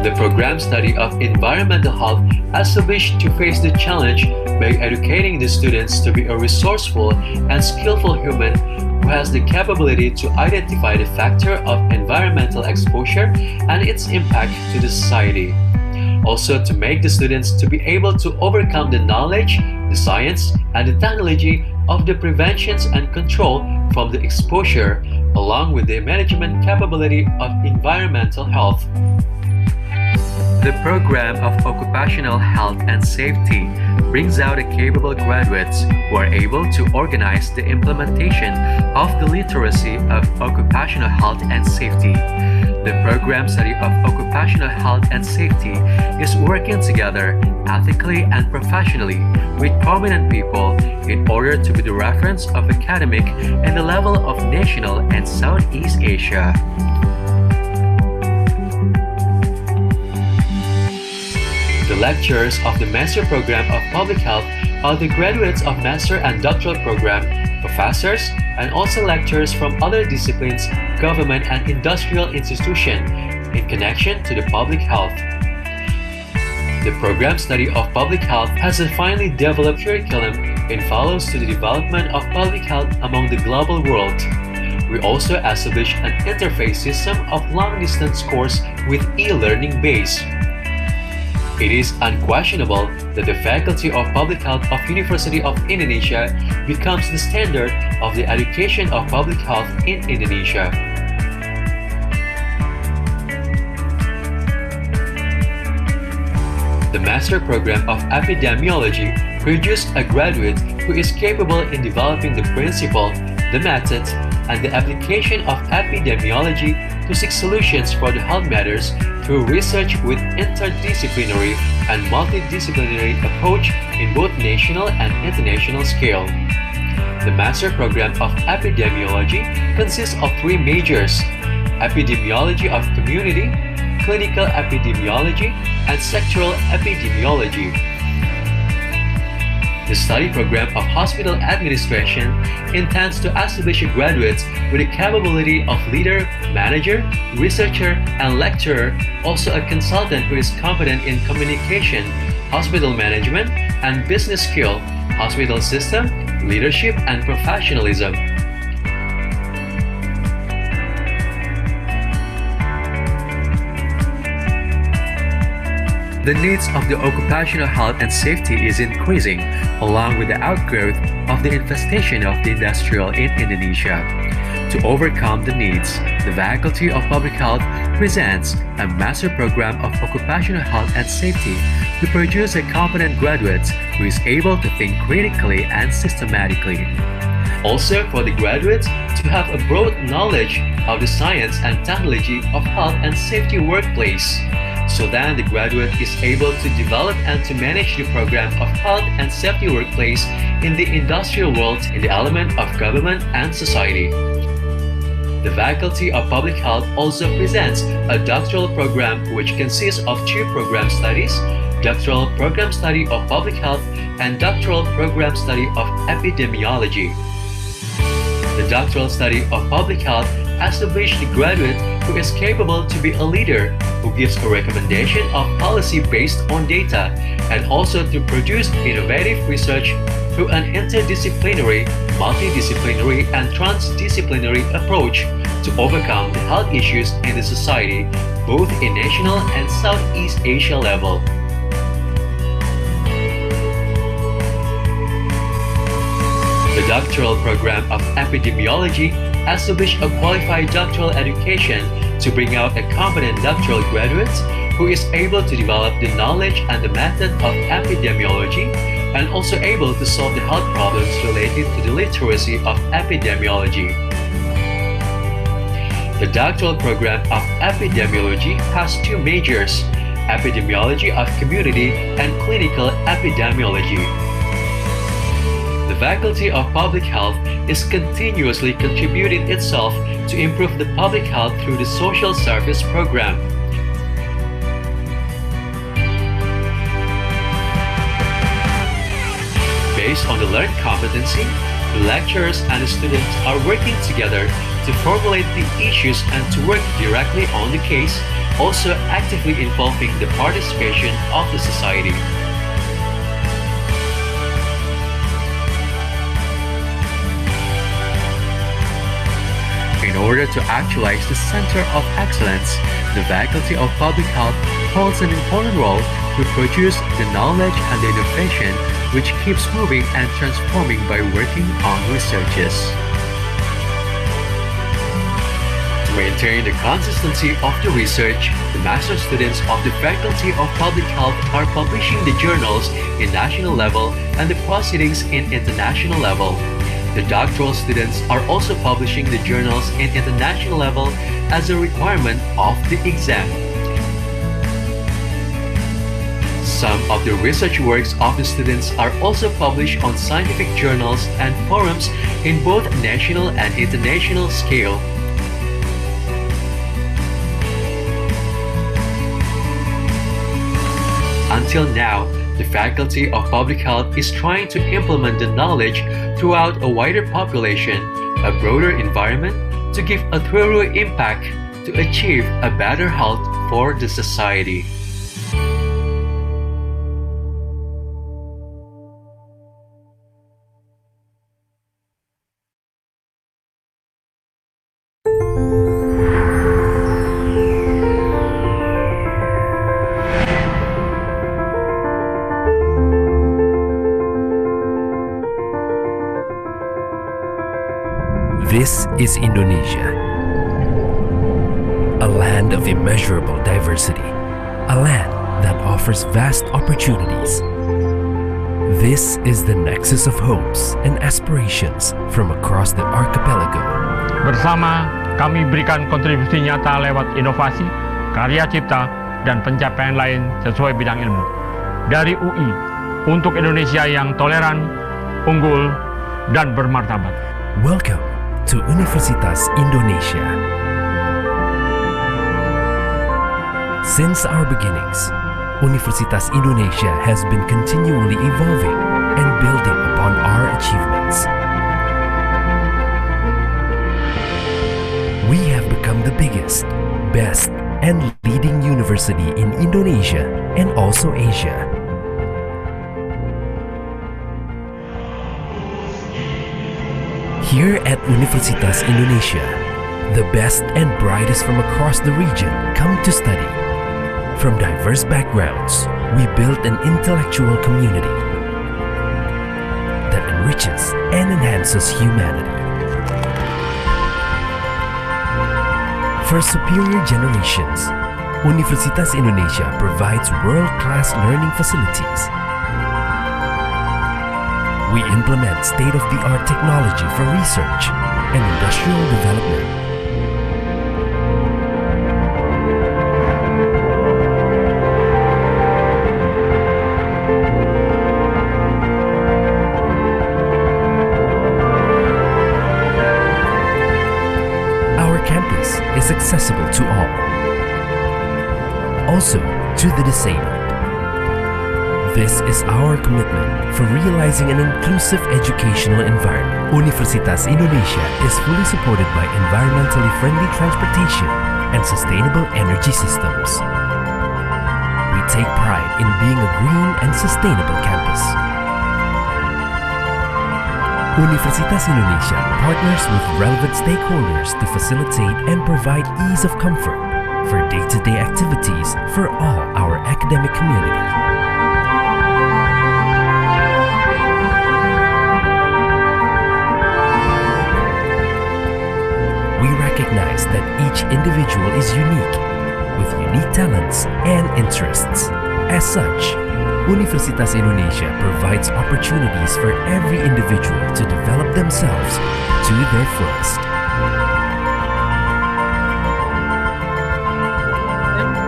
The program study of environmental health has wished to face the challenge by educating the students to be a resourceful and skillful human who has the capability to identify the factor of environmental exposure and its impact to the society. Also, to make the students to be able to overcome the knowledge, the science, and the technology of the preventions and control from the exposure, along with the management capability of environmental health. The program of occupational health and safety brings out the capable graduates who are able to organize the implementation of the literacy of occupational health and safety. The program study of occupational health and safety is working together ethically and professionally with prominent people in order to be the reference of academic and the level of national and Southeast Asia. The lecturers of the Master Program of Public Health are the graduates of Master and Doctoral Program, professors, and also lecturers from other disciplines, government and industrial institutions in connection to the public health. The program study of public health has a finely developed curriculum and follows to the development of public health among the global world. We also established an interface system of long-distance course with e-learning base. It is unquestionable that the Faculty of Public Health of University of Indonesia becomes the standard of the education of public health in Indonesia. The Master Program of Epidemiology produced a graduate who is capable in developing the principle, the methods, and the application of epidemiology to seek solutions for the health matters through research with interdisciplinary and multidisciplinary approach in both national and international scale. The Master Program of Epidemiology consists of three majors: epidemiology of community, clinical epidemiology, and sectoral epidemiology. The study program of hospital administration intends to establish graduates with the capability of leader, manager, researcher, and lecturer, also a consultant who is competent in communication, hospital management, and business skill, hospital system, leadership, and professionalism. The needs of the occupational health and safety is increasing, along with the outgrowth of the infestation of the industrial in Indonesia. To overcome the needs, the Faculty of Public Health presents a Master Program of Occupational Health and Safety to produce a competent graduate who is able to think critically and systematically. Also, for the graduates to have a broad knowledge of the science and technology of health and safety workplace, so that the graduate is able to develop and to manage the program of health and safety workplace in the industrial world in the element of government and society. The Faculty of Public Health also presents a doctoral program which consists of two program studies: Doctoral Program Study of Public Health and Doctoral Program Study of Epidemiology. The Doctoral Study of Public Health establishes the graduate who is capable to be a leader, who gives a recommendation of policy based on data, and also to produce innovative research through an interdisciplinary, multidisciplinary, and transdisciplinary approach to overcome the health issues in the society, both in national and Southeast Asia level. The Doctoral Program of Epidemiology established a qualified doctoral education to bring out a competent doctoral graduate who is able to develop the knowledge and the method of epidemiology and also able to solve the health problems related to the literacy of epidemiology. The Doctoral Program of Epidemiology has two majors: Epidemiology of Community and Clinical Epidemiology. The Faculty of Public Health is continuously contributing itself to improve the public health through the social service program. Based on the learned competency, the lecturers and the students are working together to formulate the issues and to work directly on the case, also actively involving the participation of the society. order to actualize the Center of Excellence, the Faculty of Public Health holds an important role to produce the knowledge and the innovation which keeps moving and transforming by working on researches. To maintain the consistency of the research, the master students of the Faculty of Public Health are publishing the journals in national level and the proceedings in international level. The doctoral students are also publishing the journals in international level as a requirement of the exam. Some of the research works of the students are also published on scientific journals and forums in both national and international scale. Until now, the Faculty of Public Health is trying to implement the knowledge throughout a wider population, a broader environment, to give a thorough impact to achieve a better health for the society. This is Indonesia, a land of immeasurable diversity, a land that offers vast opportunities. This is the nexus of hopes and aspirations from across the archipelago. Bersama, kami berikan kontribusi nyata lewat inovasi, karya cipta, dan pencapaian lain sesuai bidang ilmu. Dari UI, untuk Indonesia yang toleran, unggul, dan bermartabat. Welcome to Universitas Indonesia. Since our beginnings, Universitas Indonesia has been continually evolving and building upon our achievements. We have become the biggest, best, and leading university in Indonesia and also Asia. Here at Universitas Indonesia, the best and brightest from across the region come to study. From diverse backgrounds, we build an intellectual community that enriches and enhances humanity. For superior generations, Universitas Indonesia provides world-class learning facilities. We implement state-of-the-art technology for research and industrial development. Our campus is accessible to all, also to the disabled. This is our commitment for realizing an inclusive educational environment. Universitas Indonesia is fully supported by environmentally friendly transportation and sustainable energy systems. We take pride in being a green and sustainable campus. Universitas Indonesia partners with relevant stakeholders to facilitate and provide ease of comfort for day-to-day activities for all our academic community. We recognize that each individual is unique, with unique talents and interests. As such, Universitas Indonesia provides opportunities for every individual to develop themselves to their fullest.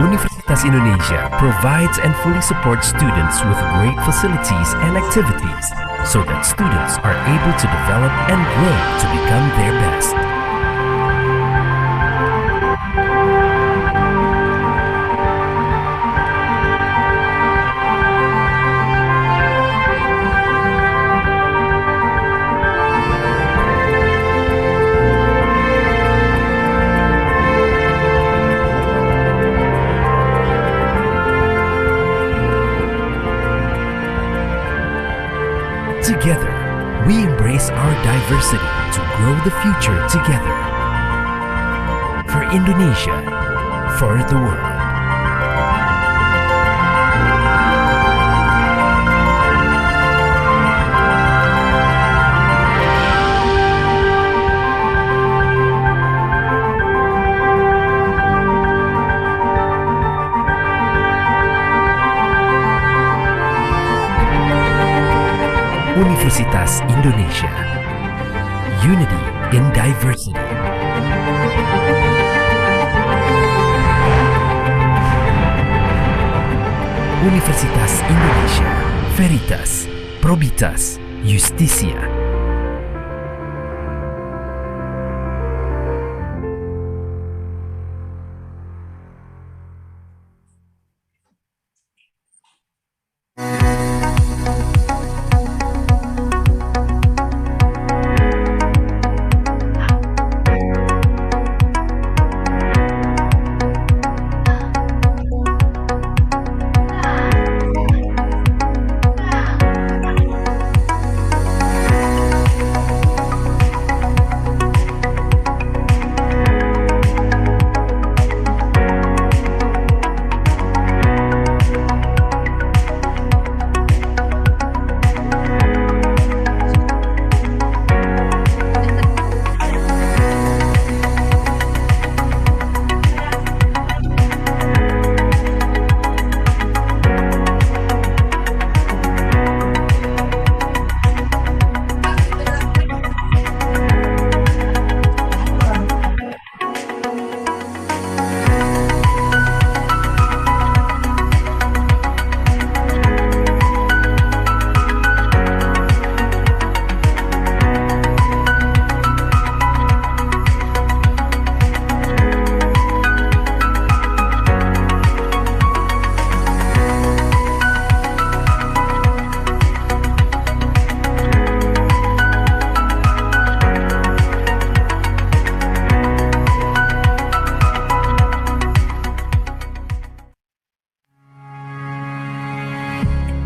Universitas Indonesia provides and fully supports students with great facilities and activities so that students are able to develop and grow to become their best. Together, we embrace our diversity to grow the future together. for Indonesia, for the world. Universitas Indonesia. Unity in diversity. Universitas Indonesia. Veritas, Probitas, Justisia.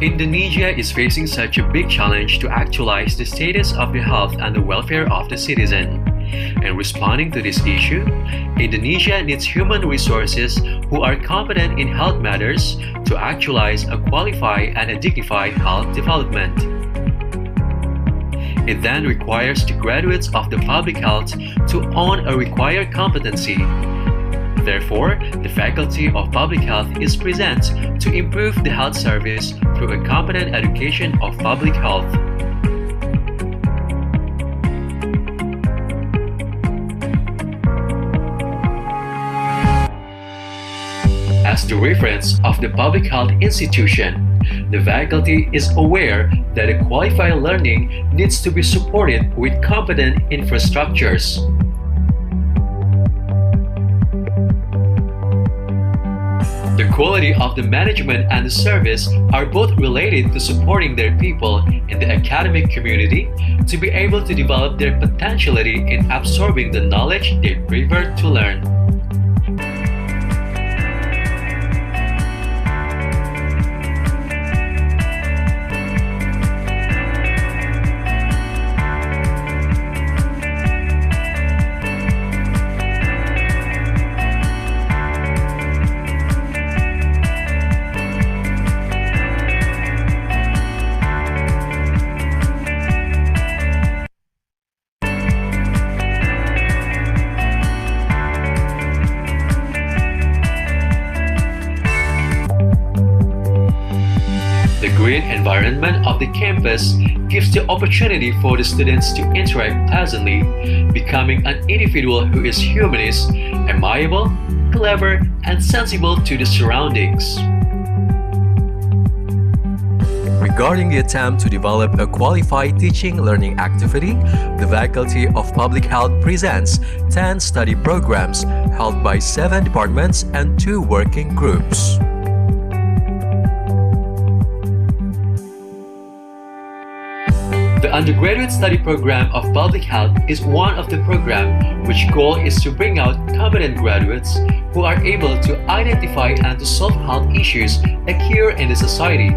Indonesia is facing such a big challenge to actualize the status of the health and the welfare of the citizen. In responding to this issue, Indonesia needs human resources who are competent in health matters to actualize a qualified and a dignified health development. It then requires the graduates of the public health to own a required competency. Therefore, the Faculty of Public Health is present to improve the health service through a competent education of public health. As the reference of the public health institution, the faculty is aware that a qualified learning needs to be supported with competent infrastructures. The quality of the management and the service are both related to supporting their people in the academic community to be able to develop their potentiality in absorbing the knowledge they prefer to learn. The green environment of the campus gives the opportunity for the students to interact pleasantly, becoming an individual who is humanist, amiable, clever, and sensible to the surroundings. Regarding the attempt to develop a qualified teaching learning activity, the Faculty of Public Health presents 10 study programs held by 7 departments and 2 working groups. The undergraduate study program of public health is one of the programs which goal is to bring out competent graduates who are able to identify and to solve health issues occur in the society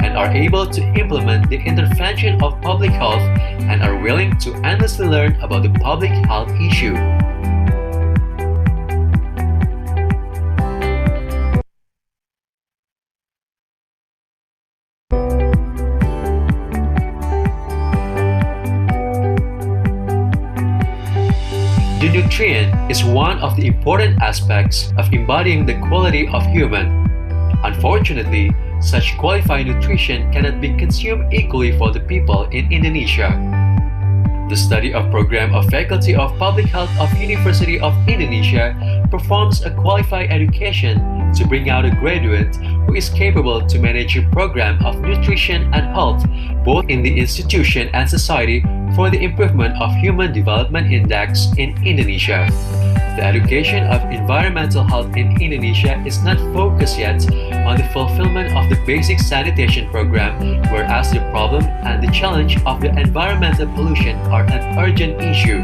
and are able to implement the intervention of public health and are willing to endlessly learn about the public health issue. The nutrient is one of the important aspects of embodying the quality of human. Unfortunately, such qualified nutrition cannot be consumed equally for the people in Indonesia. The study of program of Faculty of Public Health of University of Indonesia performs a qualified education to bring out a graduate who is capable to manage a program of nutrition and health both in the institution and society for the improvement of Human Development Index in Indonesia. The education of environmental health in Indonesia is not focused yet on the fulfillment of the basic sanitation program, whereas the problem and the challenge of the environmental pollution are an urgent issue.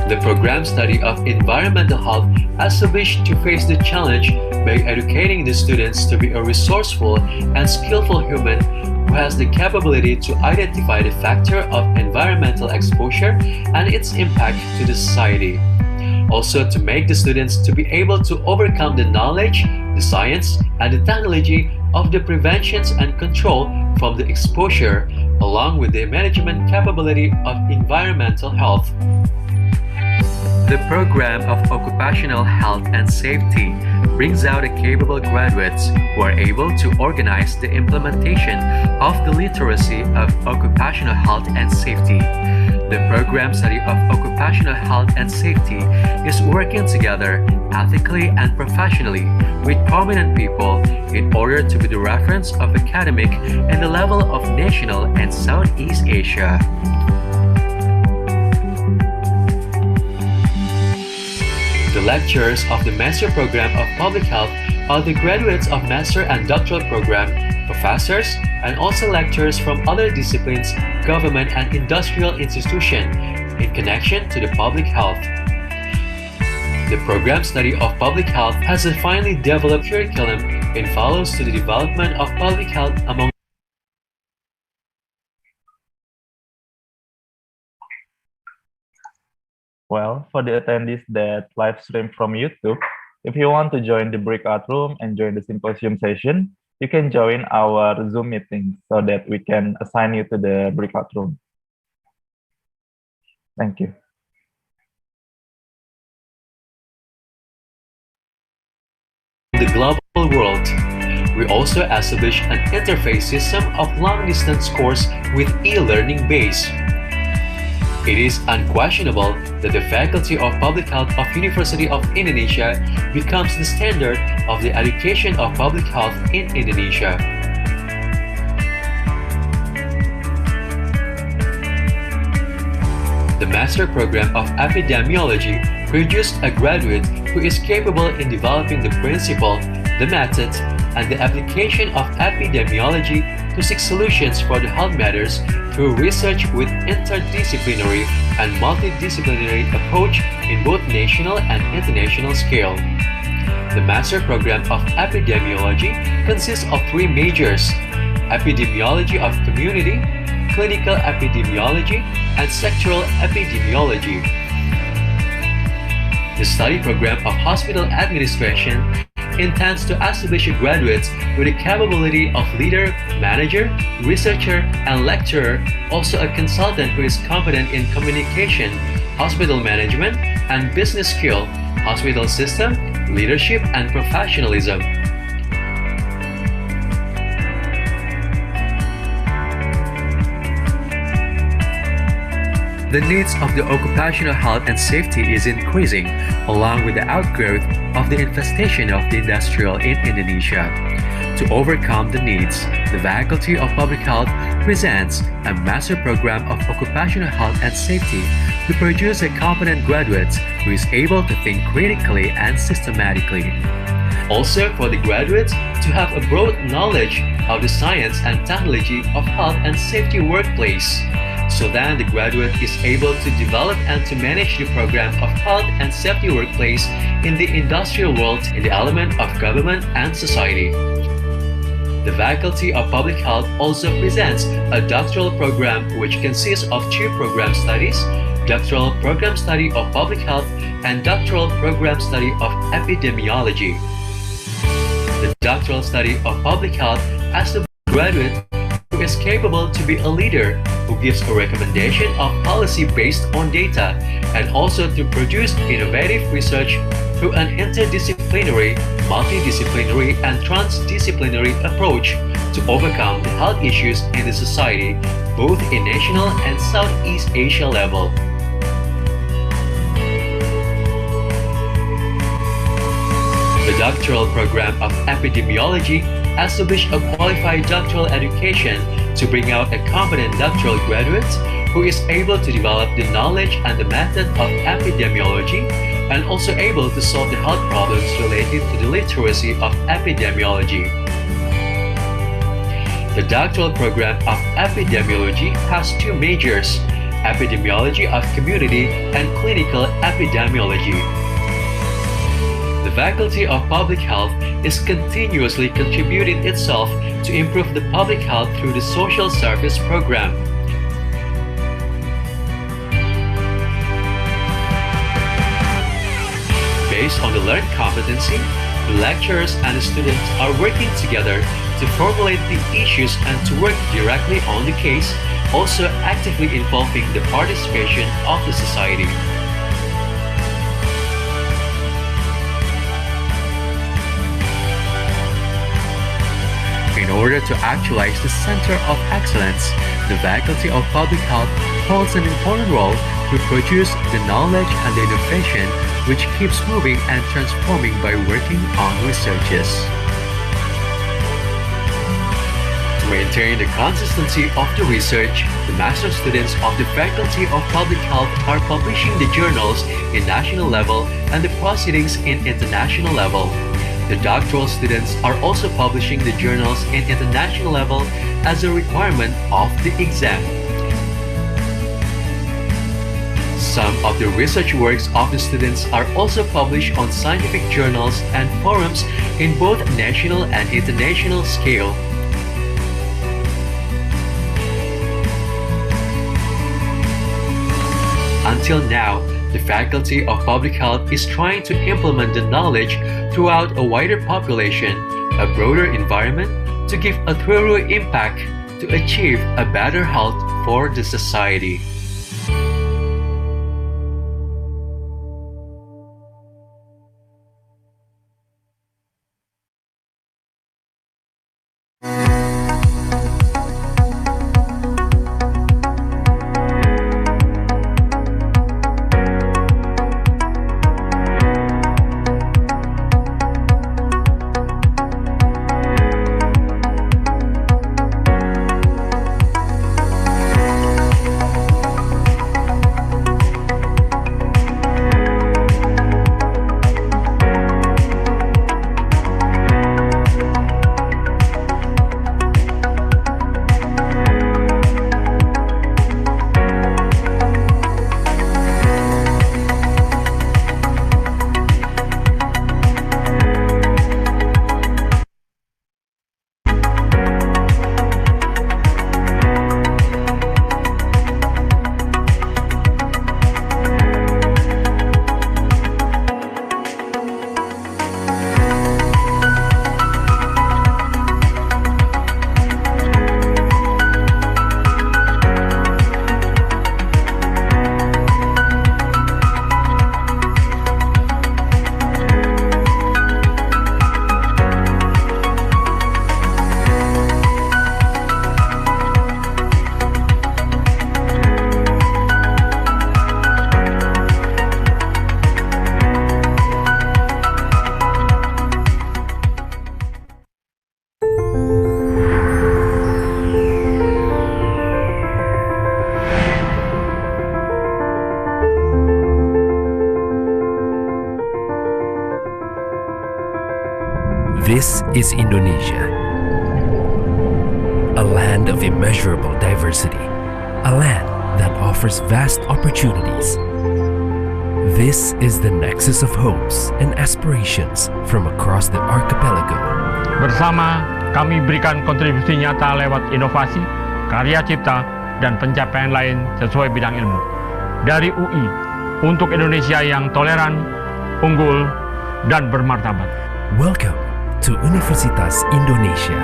The program study of environmental health has wished to face the challenge by educating the students to be a resourceful and skillful human who has the capability to identify the factor of environmental exposure and its impact to the society. Also to make the students to be able to overcome the knowledge, the science, and the technology of the preventions and control from the exposure, along with the management capability of environmental health. The program of occupational health and safety brings out capable graduates who are able to organize the implementation of the literacy of occupational health and safety. The program study of occupational health and safety is working together ethically and professionally with prominent people in order to be the reference of academic and the level of national and Southeast Asia. The lecturers of the Master Program of Public Health are the graduates of Master and Doctoral Program, professors, and also lecturers from other disciplines, government and industrial institutions in connection to the public health. The program study of public health has a finely developed curriculum and follows to the development of public health among Well, for the attendees that live stream from YouTube, if you want to join the breakout room and join the symposium session, you can join our Zoom meeting so that we can assign you to the breakout room. Thank you. the global world. We also establish an interface system of long-distance course with e-learning base. It is unquestionable that the Faculty of Public Health of University of Indonesia becomes the standard of the education of public health in Indonesia. The Master Program of Epidemiology produced a graduate who is capable in developing the principle, the method, and the application of epidemiology to seek solutions for the health matters through research with interdisciplinary and multidisciplinary approach in both national and international scale. The Master Program of Epidemiology consists of three majors: epidemiology of community, clinical epidemiology, and sectoral epidemiology. The study program of hospital administration intends to establish graduates with the capability of leader, manager, researcher, and lecturer, also a consultant who is competent in communication, hospital management, and business skill, hospital system, leadership, and professionalism. The needs of the occupational health and safety is increasing, along with the outgrowth of the infestation of the industrial in Indonesia. To overcome the needs, the Faculty of Public Health presents a Master Program of Occupational Health and Safety to produce a competent graduate who is able to think critically and systematically. Also for the graduates to have a broad knowledge of the science and technology of health and safety workplace, so that the graduate is able to develop and to manage the program of health and safety workplace in the industrial world in the element of government and society. The Faculty of Public Health also presents a doctoral program which consists of two program studies: Doctoral Program Study of Public Health and Doctoral Program Study of Epidemiology. The Doctoral Study of Public Health as the graduate who is capable to be a leader, who gives a recommendation of policy based on data, and also to produce innovative research through an interdisciplinary, multidisciplinary, and transdisciplinary approach to overcome the health issues in the society, both in national and Southeast Asia level. The doctoral program of epidemiology established a qualified doctoral education to bring out a competent doctoral graduate who is able to develop the knowledge and the method of epidemiology and also able to solve the health problems related to the literacy of epidemiology. The doctoral program of epidemiology has two majors: epidemiology of community and clinical epidemiology. The Faculty of Public Health is continuously contributing itself to improve the public health through the social service program. Based on the learned competency, the lecturers and the students are working together to formulate the issues and to work directly on the case, also actively involving the participation of the society. In order to actualize the Center of Excellence, the Faculty of Public Health holds an important role to produce the knowledge and the innovation which keeps moving and transforming by working on researches. To maintain the consistency of the research, the master students of the Faculty of Public Health are publishing the journals in national level and the proceedings in international level. The doctoral students are also publishing the journals in international level as a requirement of the exam. Some of the research works of the students are also published on scientific journals and forums in both national and international scale. Until now, the Faculty of Public Health is trying to implement the knowledge throughout a wider population, a broader environment, to give a thorough impact to achieve a better health for the society. This is Indonesia, a land of immeasurable diversity, a land that offers vast opportunities. This is the nexus of hopes and aspirations from across the archipelago. Bersama, kami berikan kontribusi nyata lewat inovasi, karya cipta, dan pencapaian lain sesuai bidang ilmu. Dari UI, untuk Indonesia yang toleran, unggul, dan bermartabat. Welcome to Universitas Indonesia.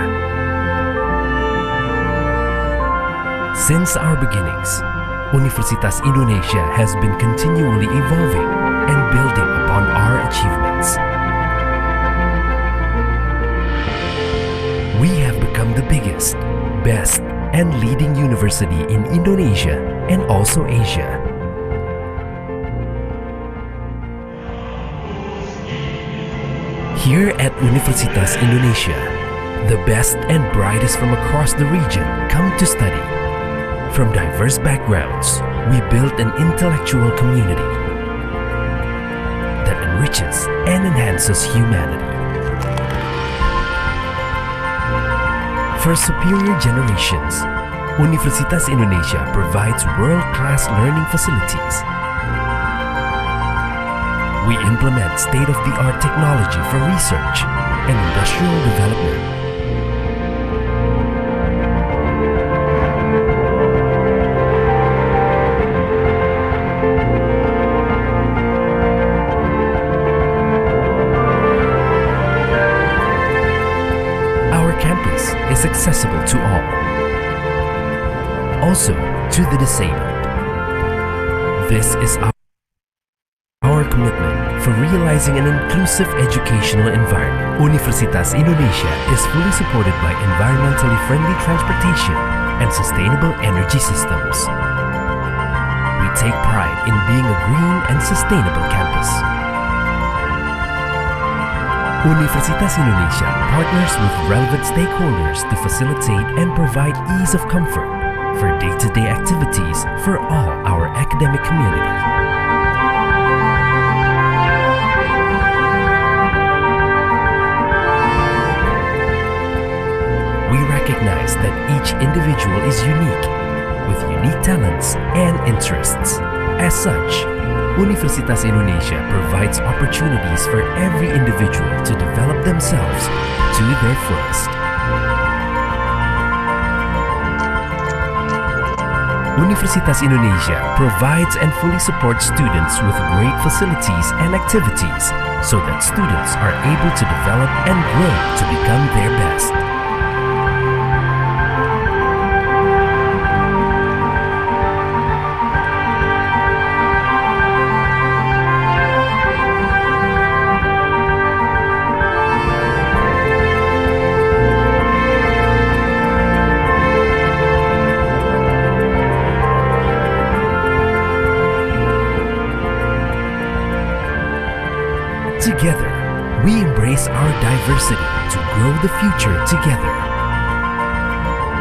Since our beginnings, Universitas Indonesia has been continually evolving and building upon our achievements. We have become the biggest, best, and leading university in Indonesia and also Asia. Here at Universitas Indonesia, the best and brightest from across the region come to study. From diverse backgrounds, we build an intellectual community that enriches and enhances humanity. For superior generations, Universitas Indonesia provides world-class learning facilities. We implement state-of-the-art technology for research and industrial development. Our campus is accessible to all, also to the disabled. This is our commitment for realizing an inclusive educational environment. Universitas Indonesia is fully supported by environmentally friendly transportation and sustainable energy systems. We take pride in being a green and sustainable campus. Universitas Indonesia partners with relevant stakeholders to facilitate and provide ease of comfort for day-to-day activities for all our academic community. We recognize that each individual is unique, with unique talents and interests. As such, Universitas Indonesia provides opportunities for every individual to develop themselves to their fullest. Universitas Indonesia provides and fully supports students with great facilities and activities so that students are able to develop and grow to become their best. Together, we embrace our diversity to grow the future together.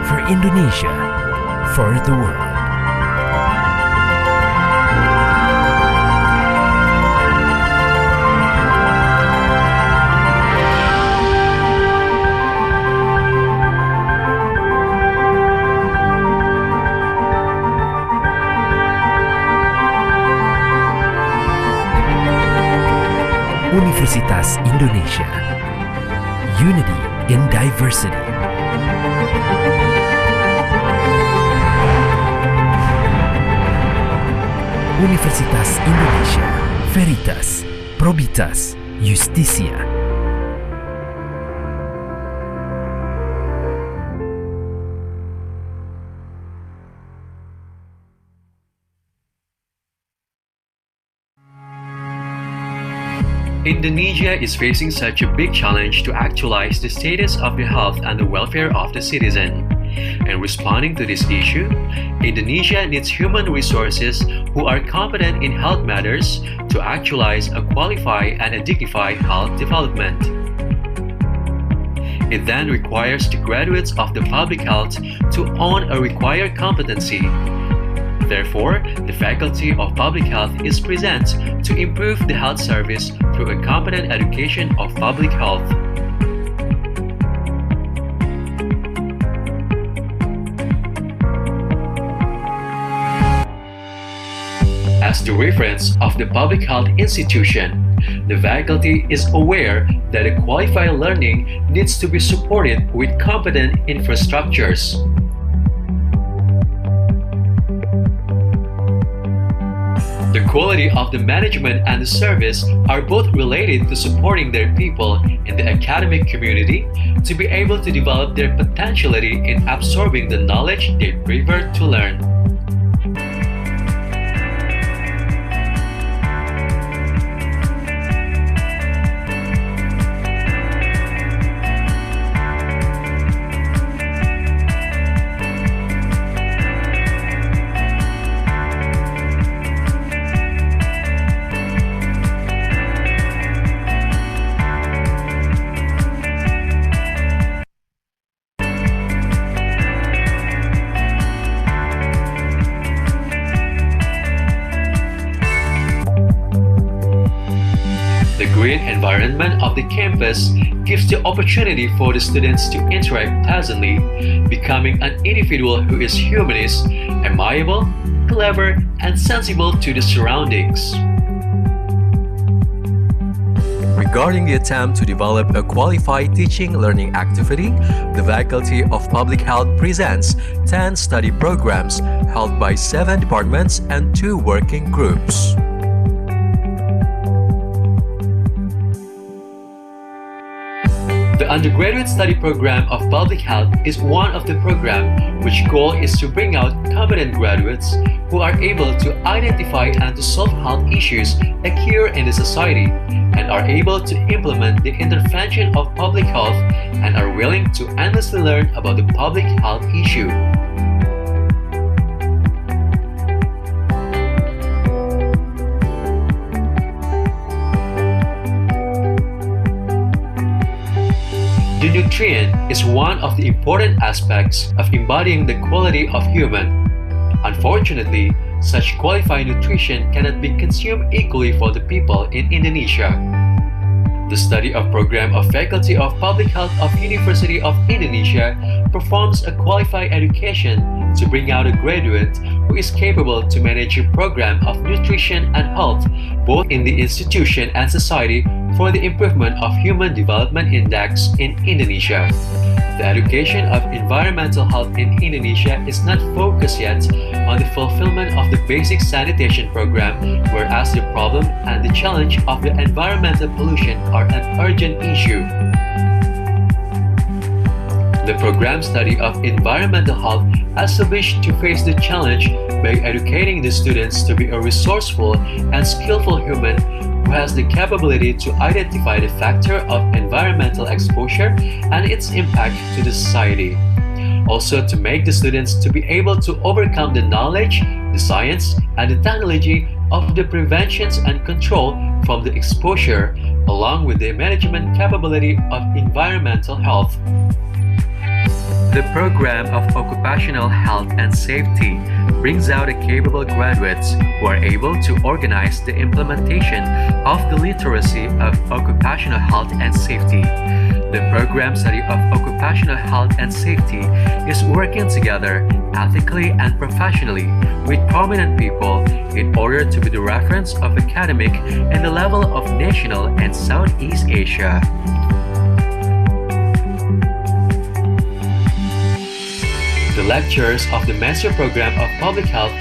For Indonesia, for the world. Universitas Indonesia. Unity in diversity. Universitas Indonesia. Veritas, Probitas, Justitia. Indonesia is facing such a big challenge to actualize the status of the health and the welfare of the citizen. In responding to this issue, Indonesia needs human resources who are competent in health matters to actualize a qualified and a dignified health development. It then requires the graduates of the public health to own a required competency. Therefore, the Faculty of Public Health is present to improve the health service through a competent education of public health. As the reference of the public health institution, the faculty is aware that a qualified learning needs to be supported with competent infrastructures. The quality of the management and the service are both related to supporting their people in the academic community to be able to develop their potentiality in absorbing the knowledge they prefer to learn. The green environment of the campus gives the opportunity for the students to interact pleasantly, becoming an individual who is humanist, amiable, clever, and sensible to the surroundings. Regarding the attempt to develop a qualified teaching learning activity, the Faculty of Public Health presents 10 study programs held by 7 departments and 2 working groups. The undergraduate study program of public health is one of the programs which goal is to bring out competent graduates who are able to identify and to solve health issues occur in the society and are able to implement the intervention of public health and are willing to endlessly learn about the public health issue. The nutrient is one of the important aspects of embodying the quality of human. Unfortunately, such qualified nutrition cannot be consumed equally for the people in Indonesia. The study of program of Faculty of Public Health of University of Indonesia performs a qualified education to bring out a graduate who is capable to manage a program of nutrition and health both in the institution and society for the improvement of Human Development Index in Indonesia. The education of environmental health in Indonesia is not focused yet on the fulfillment of the basic sanitation program, whereas the problem and the challenge of the environmental pollution are an urgent issue. The program study of environmental health established to face the challenge by educating the students to be a resourceful and skillful human who has the capability to identify the factor of environmental exposure and its impact to the society. Also to make the students to be able to overcome the knowledge, the science, and the technology of the preventions and control from the exposure, along with the management capability of environmental health. The program of occupational health and safety brings out capable graduates who are able to organize the implementation of the literacy of occupational health and safety. The program study of occupational health and safety is working together ethically and professionally with prominent people in order to be the reference of academic in the level of national and Southeast Asia. The lectures of the Master Program of Public Health